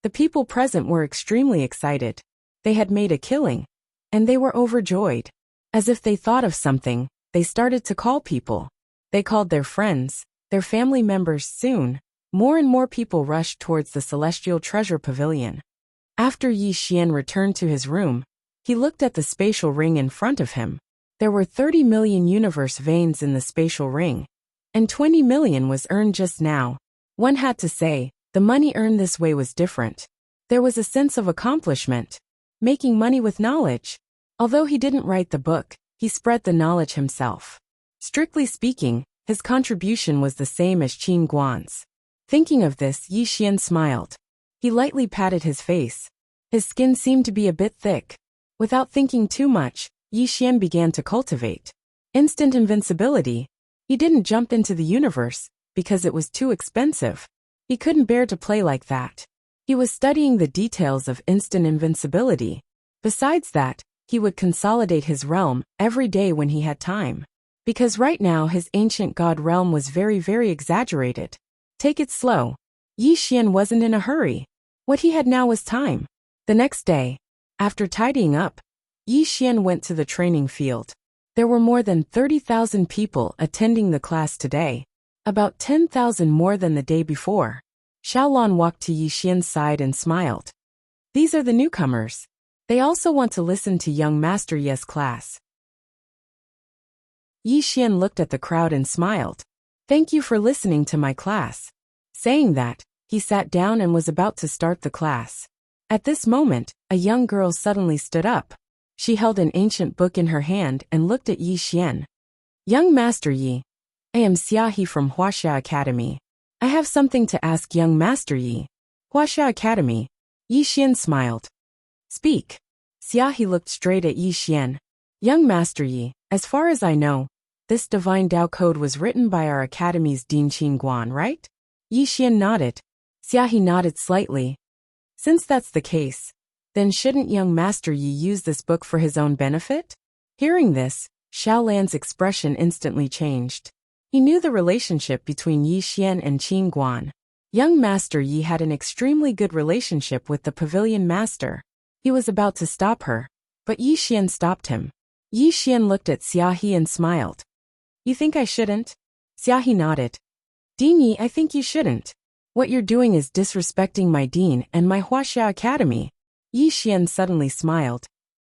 The people present were extremely excited. They had made a killing, and they were overjoyed. As if they thought of something, they started to call people. They called their friends, their family members. Soon, more and more people rushed towards the celestial treasure pavilion. After Yi Xian returned to his room, he looked at the spatial ring in front of him. There were 30 million universe veins in the spatial ring, and 20 million was earned just now. One had to say, the money earned this way was different. There was a sense of accomplishment. Making money with knowledge. Although he didn't write the book, he spread the knowledge himself. Strictly speaking, his contribution was the same as Qin Guan's. Thinking of this, Yi Xian smiled. He lightly patted his face. His skin seemed to be a bit thick. Without thinking too much, Yi Xian began to cultivate instant invincibility. He didn't jump into the universe, because it was too expensive. He couldn't bear to play like that. He was studying the details of instant invincibility. Besides that, he would consolidate his realm every day when he had time. Because right now his ancient god realm was very, very exaggerated. Take it slow. Yi Xian wasn't in a hurry. What he had now was time. The next day, after tidying up, Yi Xian went to the training field. There were more than 30,000 people attending the class today. About 10,000 more than the day before. Xiaolan walked to Yi Xian's side and smiled. These are the newcomers. They also want to listen to young Master Yi's class. Yi Xian looked at the crowd and smiled. Thank you for listening to my class. Saying that, he sat down and was about to start the class. At this moment, a young girl suddenly stood up. She held an ancient book in her hand and looked at Yi Xian. Young Master Yi. I am Xiaohi from Huaxia Academy. I have something to ask young Master Yi. Huaxia Academy. Yi Xian smiled. Speak. Xiaohi looked straight at Yi Xian. Young Master Yi, as far as I know, this divine Tao code was written by our academy's Dean Qingguan, right? Yi Xian nodded. Xiaohi nodded slightly. Since that's the case, then shouldn't young Master Yi use this book for his own benefit? Hearing this, Xiaolan's expression instantly changed. He knew the relationship between Yi Xian and Qingguan. Young Master Yi had an extremely good relationship with the pavilion master. He was about to stop her, but Yi Xian stopped him. Yi Xian looked at Xiaohi and smiled. You think I shouldn't? Xiaohi nodded. Dean Yi, I think you shouldn't. What you're doing is disrespecting my dean and my Huaxia Academy. Yi Xian suddenly smiled.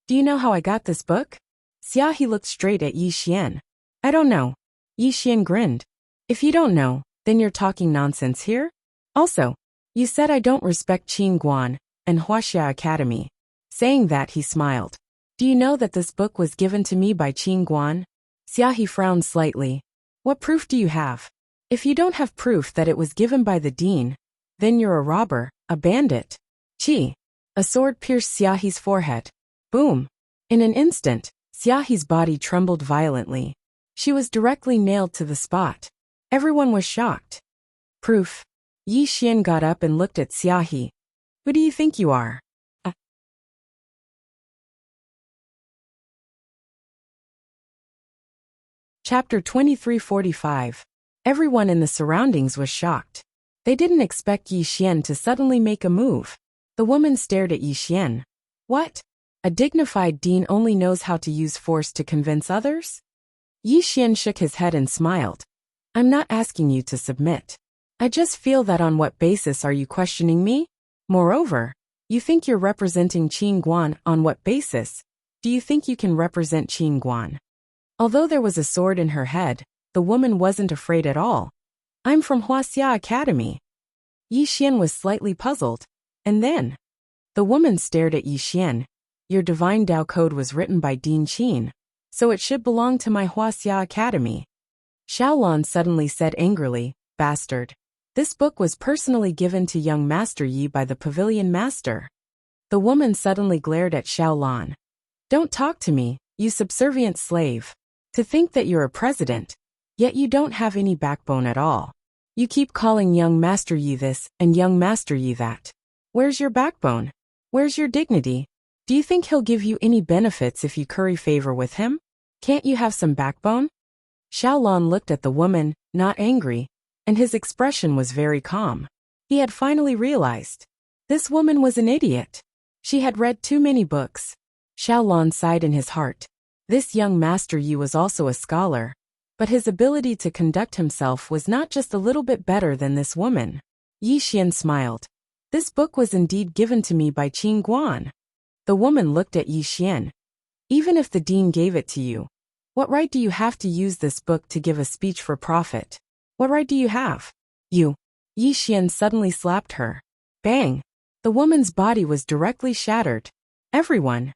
Do you know how I got this book? Xiaohi looked straight at Yi Xian. I don't know. Yi Xian grinned. If you don't know, then you're talking nonsense here? Also, you said I don't respect Qingguan and Huaxia Academy. Saying that, he smiled. Do you know that this book was given to me by Qingguan? Xiaohi frowned slightly. What proof do you have? If you don't have proof that it was given by the dean, then you're a robber, a bandit. Qi. A sword pierced Xiaohi's forehead. Boom. In an instant, Xiaohi's body trembled violently. She was directly nailed to the spot. Everyone was shocked. Proof. Yi Xian got up and looked at Xiaohi. Who do you think you are? Chapter 2345. Everyone in the surroundings was shocked. They didn't expect Yi Xian to suddenly make a move. The woman stared at Yi Xian. What? A dignified dean only knows how to use force to convince others? Yi Xian shook his head and smiled. I'm not asking you to submit. I just feel that on what basis are you questioning me? Moreover, you think you're representing Qingguan on what basis? Do you think you can represent Qingguan? Although there was a sword in her head, the woman wasn't afraid at all. I'm from Huaxia Academy. Yi Xian was slightly puzzled. And then, the woman stared at Yi Xian. Your divine Tao code was written by Dean Qin, so it should belong to my Huaxia Academy. Xiaolan suddenly said angrily, Bastard. This book was personally given to young Master Yi by the pavilion master. The woman suddenly glared at Xiaolan. Don't talk to me, You subservient slave. To think that you're a president, yet you don't have any backbone at all. You keep calling young Master Yi this and young Master Yi that. Where's your backbone? Where's your dignity? Do you think he'll give you any benefits if you curry favor with him? Can't you have some backbone? Xiaolon looked at the woman, not angry, and his expression was very calm. He had finally realized. This woman was an idiot. She had read too many books. Xiaolon sighed in his heart. This young Master Yi was also a scholar, but his ability to conduct himself was not just a little bit better than this woman. Yi Xian smiled. This book was indeed given to me by Qing Guan. The woman looked at Yi Xian. Even if the dean gave it to you, what right do you have to use this book to give a speech for profit? What right do you have? You. Yi Xian suddenly slapped her. Bang! The woman's body was directly shattered. Everyone.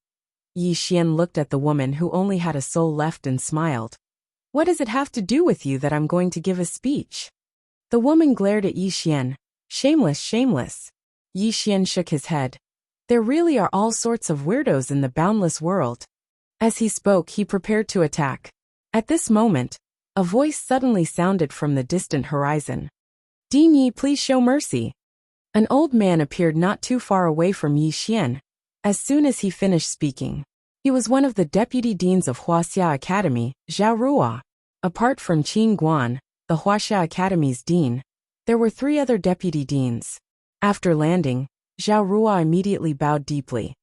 Yi Xian looked at the woman who only had a soul left and smiled. What does it have to do with you that I'm going to give a speech? The woman glared at Yi Xian. Shameless, shameless. Yi Xian shook his head. There really are all sorts of weirdos in the boundless world. As he spoke, he prepared to attack. At this moment, a voice suddenly sounded from the distant horizon. Dean Yi, please show mercy. An old man appeared not too far away from Yi Xian. As soon as he finished speaking, he was one of the deputy deans of Huaxia Academy, Zhao Ruo. Apart from Qing Guan, the Huaxia Academy's dean, there were 3 other deputy deans. After landing, Zhao Ruo immediately bowed deeply.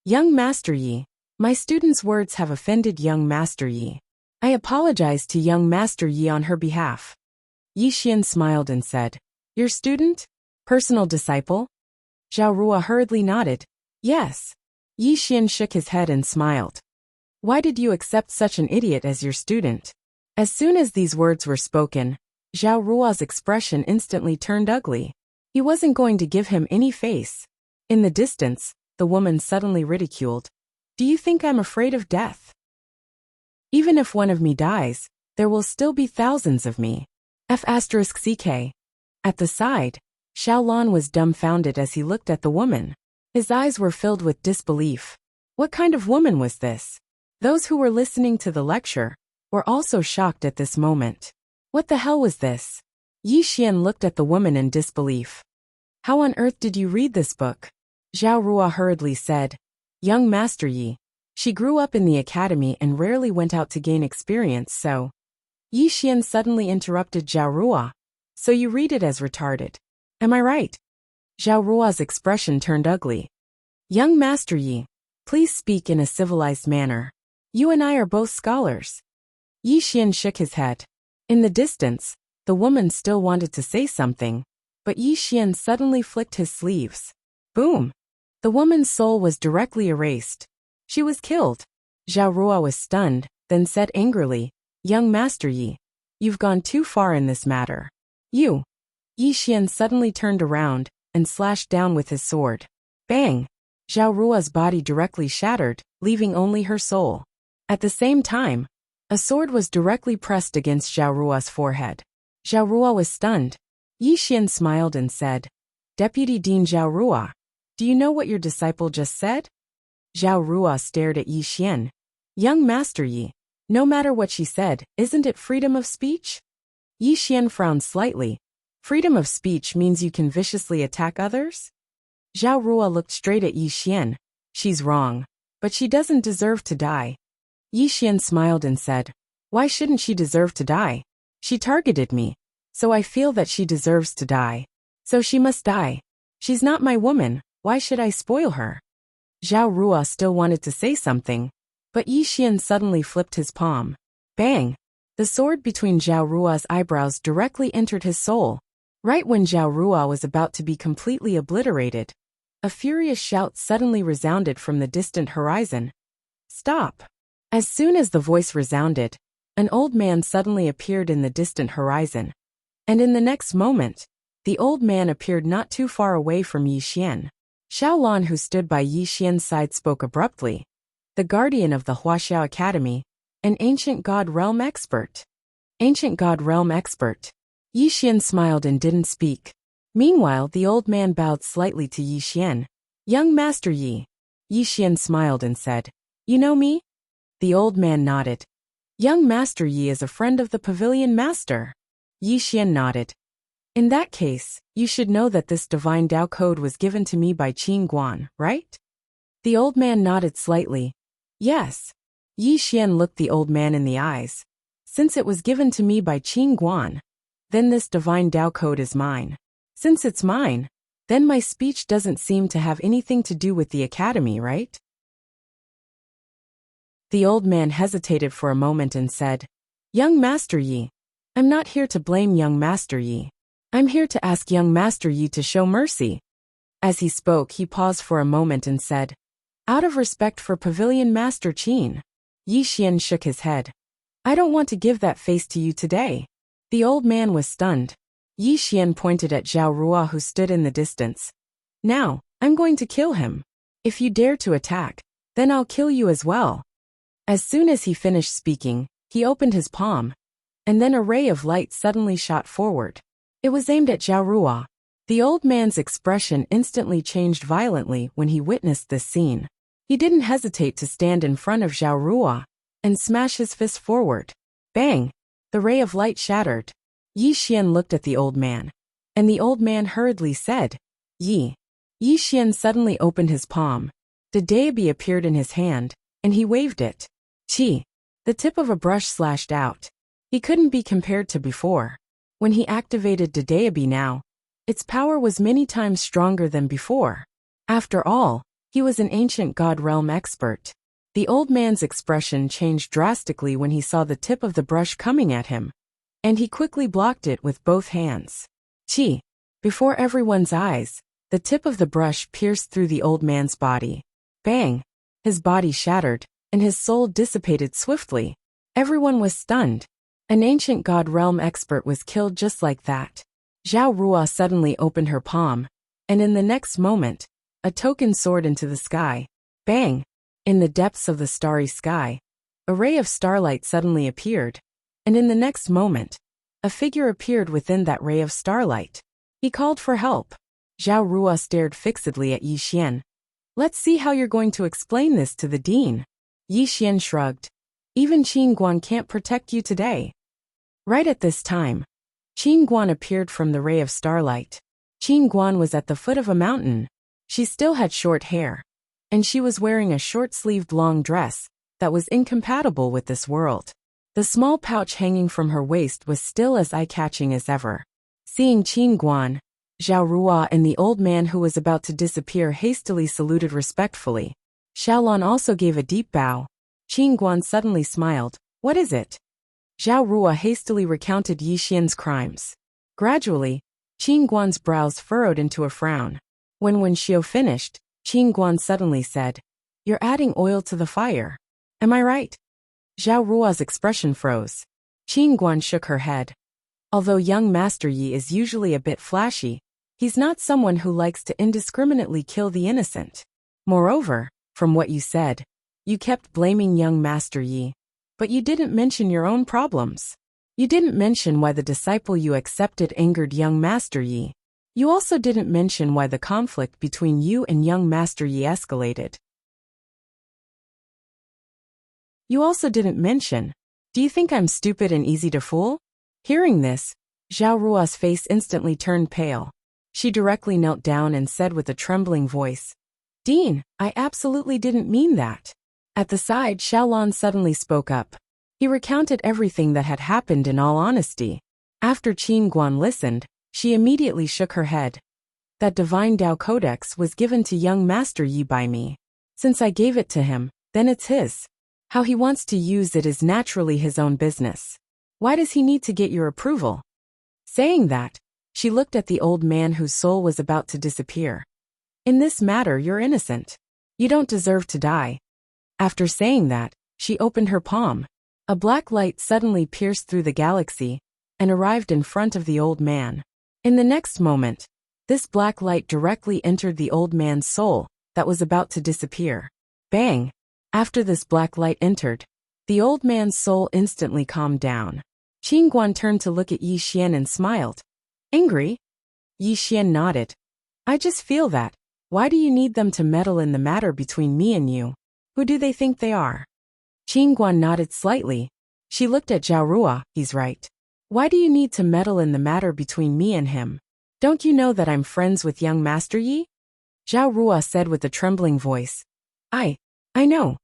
Young Master Yi, my student's words have offended young Master Yi. I apologize to young Master Yi on her behalf. Yi Xian smiled and said, Your student? Personal disciple? Zhao Ruo hurriedly nodded. Yes. Yi Xian shook his head and smiled. Why did you accept such an idiot as your student? As soon as these words were spoken, Zhao Ruo's expression instantly turned ugly. He wasn't going to give him any face. In the distance, the woman suddenly ridiculed. Do you think I'm afraid of death? Even if one of me dies, there will still be thousands of me. F***ck. At the side, Xiaolon was dumbfounded as he looked at the woman. His eyes were filled with disbelief. What kind of woman was this? Those who were listening to the lecture were also shocked at this moment. What the hell was this? Yi Xian looked at the woman in disbelief. How on earth did you read this book? Zhao Ruo hurriedly said. Young Master Yi. She grew up in the academy and rarely went out to gain experience, so. Yi Xian suddenly interrupted Zhao Ruo. So you read it as retarded. Am I right? Zhao Ruo's expression turned ugly. Young Master Yi, please speak in a civilized manner. You and I are both scholars. Yi Xian shook his head. In the distance, the woman still wanted to say something, but Yi Xian suddenly flicked his sleeves. Boom! The woman's soul was directly erased. She was killed. Zhao Ruo was stunned, then said angrily, Young Master Yi, you've gone too far in this matter. You. Yi Xian suddenly turned around and slashed down with his sword. Bang! Zhao Ruo's body directly shattered, leaving only her soul. At the same time, a sword was directly pressed against Zhao Ruo's forehead. Zhao Ruo was stunned. Yi Xian smiled and said, Deputy Dean Zhao Ruo, do you know what your disciple just said? Zhao Ruo stared at Yi Xian. Young Master Yi, no matter what she said, isn't it freedom of speech? Yi Xian frowned slightly. Freedom of speech means you can viciously attack others? Zhao Ruo looked straight at Yi Xian. She's wrong, but she doesn't deserve to die. Yi Xian smiled and said, Why shouldn't she deserve to die? She targeted me, so I feel that she deserves to die. So she must die. She's not my woman, why should I spoil her? Zhao Ruo still wanted to say something, but Yi Xian suddenly flipped his palm. Bang! The sword between Zhao Ruo's eyebrows directly entered his soul. Right when Zhao Ruo was about to be completely obliterated, a furious shout suddenly resounded from the distant horizon. Stop! As soon as the voice resounded, an old man suddenly appeared in the distant horizon. And in the next moment, the old man appeared not too far away from Yi Xian. Xiaolon, who stood by Yi Xian's side, spoke abruptly. The guardian of the Huaxia Academy, an ancient god realm expert. Ancient god realm expert. Yi Xian smiled and didn't speak. Meanwhile, the old man bowed slightly to Yi Xian. Young Master Yi. Yi Xian smiled and said, You know me? The old man nodded. Young Master Yi is a friend of the pavilion master. Yi Xian nodded. In that case, you should know that this divine Tao code was given to me by Qin Guan, right? The old man nodded slightly. Yes. Yi Xian looked the old man in the eyes. Since it was given to me by Qin Guan, then this divine Tao code is mine. Since it's mine, then my speech doesn't seem to have anything to do with the academy, right? The old man hesitated for a moment and said, Young Master Yi, I'm not here to blame young Master Yi. I'm here to ask young Master Yi to show mercy. As he spoke, he paused for a moment and said, Out of respect for Pavilion Master Qin. Yi Xian shook his head. I don't want to give that face to you today. The old man was stunned. Yi Xian pointed at Zhao Rua, who stood in the distance. Now, I'm going to kill him. If you dare to attack, then I'll kill you as well. As soon as he finished speaking, he opened his palm, and then a ray of light suddenly shot forward. It was aimed at Zhao Rua. The old man's expression instantly changed violently when he witnessed this scene. He didn't hesitate to stand in front of Zhao Rua and smash his fist forward. Bang! The ray of light shattered. Yi Xian looked at the old man, and the old man hurriedly said, Yi. Yi Xian suddenly opened his palm. The daobi appeared in his hand, and he waved it. Chi. The tip of a brush slashed out. He couldn't be compared to before. When he activated the daobi now, its power was many times stronger than before. After all, he was an ancient god realm expert. The old man's expression changed drastically when he saw the tip of the brush coming at him, and he quickly blocked it with both hands. Chi. Before everyone's eyes, the tip of the brush pierced through the old man's body. Bang! His body shattered, and his soul dissipated swiftly. Everyone was stunned. An ancient god realm expert was killed just like that. Zhao Rua suddenly opened her palm, and in the next moment, a token soared into the sky. Bang! In the depths of the starry sky, a ray of starlight suddenly appeared, and in the next moment, a figure appeared within that ray of starlight. He called for help. Zhao Rua stared fixedly at Yi Xian. Let's see how you're going to explain this to the dean. Yi Xian shrugged. Even Qin Guan can't protect you today. Right at this time, Qin Guan appeared from the ray of starlight. Qin Guan was at the foot of a mountain. She still had short hair, and she was wearing a short-sleeved long dress that was incompatible with this world. The small pouch hanging from her waist was still as eye-catching as ever. Seeing Qin Guan, Zhao Rua and the old man who was about to disappear hastily saluted respectfully. Xiaolon also gave a deep bow. Qin Guan suddenly smiled. What is it? Zhao Rua hastily recounted Yi Xian's crimes. Gradually, Qin Guan's brows furrowed into a frown. When Xiao finished, Qin Guan suddenly said, You're adding oil to the fire. Am I right? Zhao Rua's expression froze. Qin Guan shook her head. Although young Master Yi is usually a bit flashy, he's not someone who likes to indiscriminately kill the innocent. Moreover, from what you said, you kept blaming young Master Yi. But you didn't mention your own problems. You didn't mention why the disciple you accepted angered young Master Yi. You also didn't mention why the conflict between you and young Master Yi escalated. You also didn't mention, do you think I'm stupid and easy to fool? Hearing this, Zhao Rua's face instantly turned pale. She directly knelt down and said with a trembling voice, Dean, I absolutely didn't mean that. At the side, Xiaolon suddenly spoke up. He recounted everything that had happened in all honesty. After Qin Guan listened, she immediately shook her head. That divine Tao Codex was given to young Master Yi by me. Since I gave it to him, then it's his. How he wants to use it is naturally his own business. Why does he need to get your approval? Saying that, she looked at the old man whose soul was about to disappear. In this matter, you're innocent. You don't deserve to die. After saying that, she opened her palm. A black light suddenly pierced through the galaxy and arrived in front of the old man. In the next moment, this black light directly entered the old man's soul that was about to disappear. Bang! After this black light entered, the old man's soul instantly calmed down. Qin Guan turned to look at Yi Xian and smiled. Angry? Yi Xian nodded. I just feel that. Why do you need them to meddle in the matter between me and you? Who do they think they are? Qingguan nodded slightly. She looked at Zhao Rua. He's right. Why do you need to meddle in the matter between me and him? Don't you know that I'm friends with young Master Yi? Zhao Rua said with a trembling voice. I know.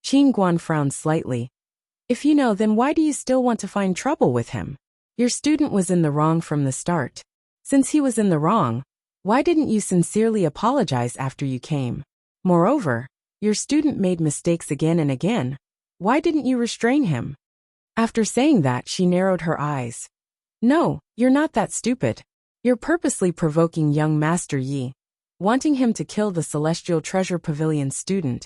Qingguan frowned slightly. If you know, then why do you still want to find trouble with him? Your student was in the wrong from the start. Since he was in the wrong, why didn't you sincerely apologize after you came? Moreover, your student made mistakes again and again. Why didn't you restrain him? After saying that, she narrowed her eyes. No, you're not that stupid. You're purposely provoking young Master Yi, wanting him to kill the Celestial Treasure Pavilion student,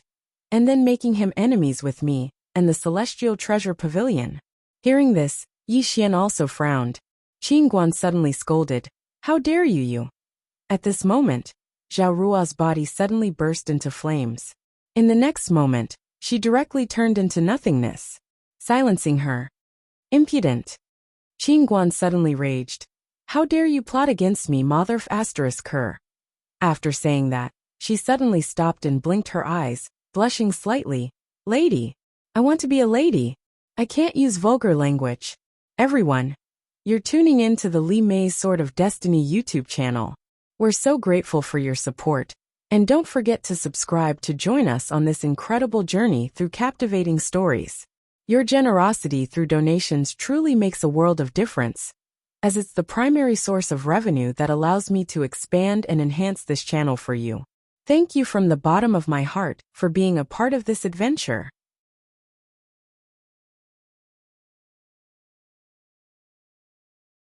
and then making him enemies with me and the Celestial Treasure Pavilion. Hearing this, Yi Xian also frowned. Qingguan suddenly scolded. How dare you? At this moment, Zhao Rua's body suddenly burst into flames. In the next moment, she directly turned into nothingness, silencing her. Impudent. Qingguan suddenly raged. How dare you plot against me, mother asterisk her. After saying that, she suddenly stopped and blinked her eyes, blushing slightly. Lady. I want to be a lady. I can't use vulgar language. Everyone, you're tuning in to the Li Mei's Sword of Destiny YouTube channel. We're so grateful for your support. And don't forget to subscribe to join us on this incredible journey through captivating stories. Your generosity through donations truly makes a world of difference, as it's the primary source of revenue that allows me to expand and enhance this channel for you. Thank you from the bottom of my heart for being a part of this adventure.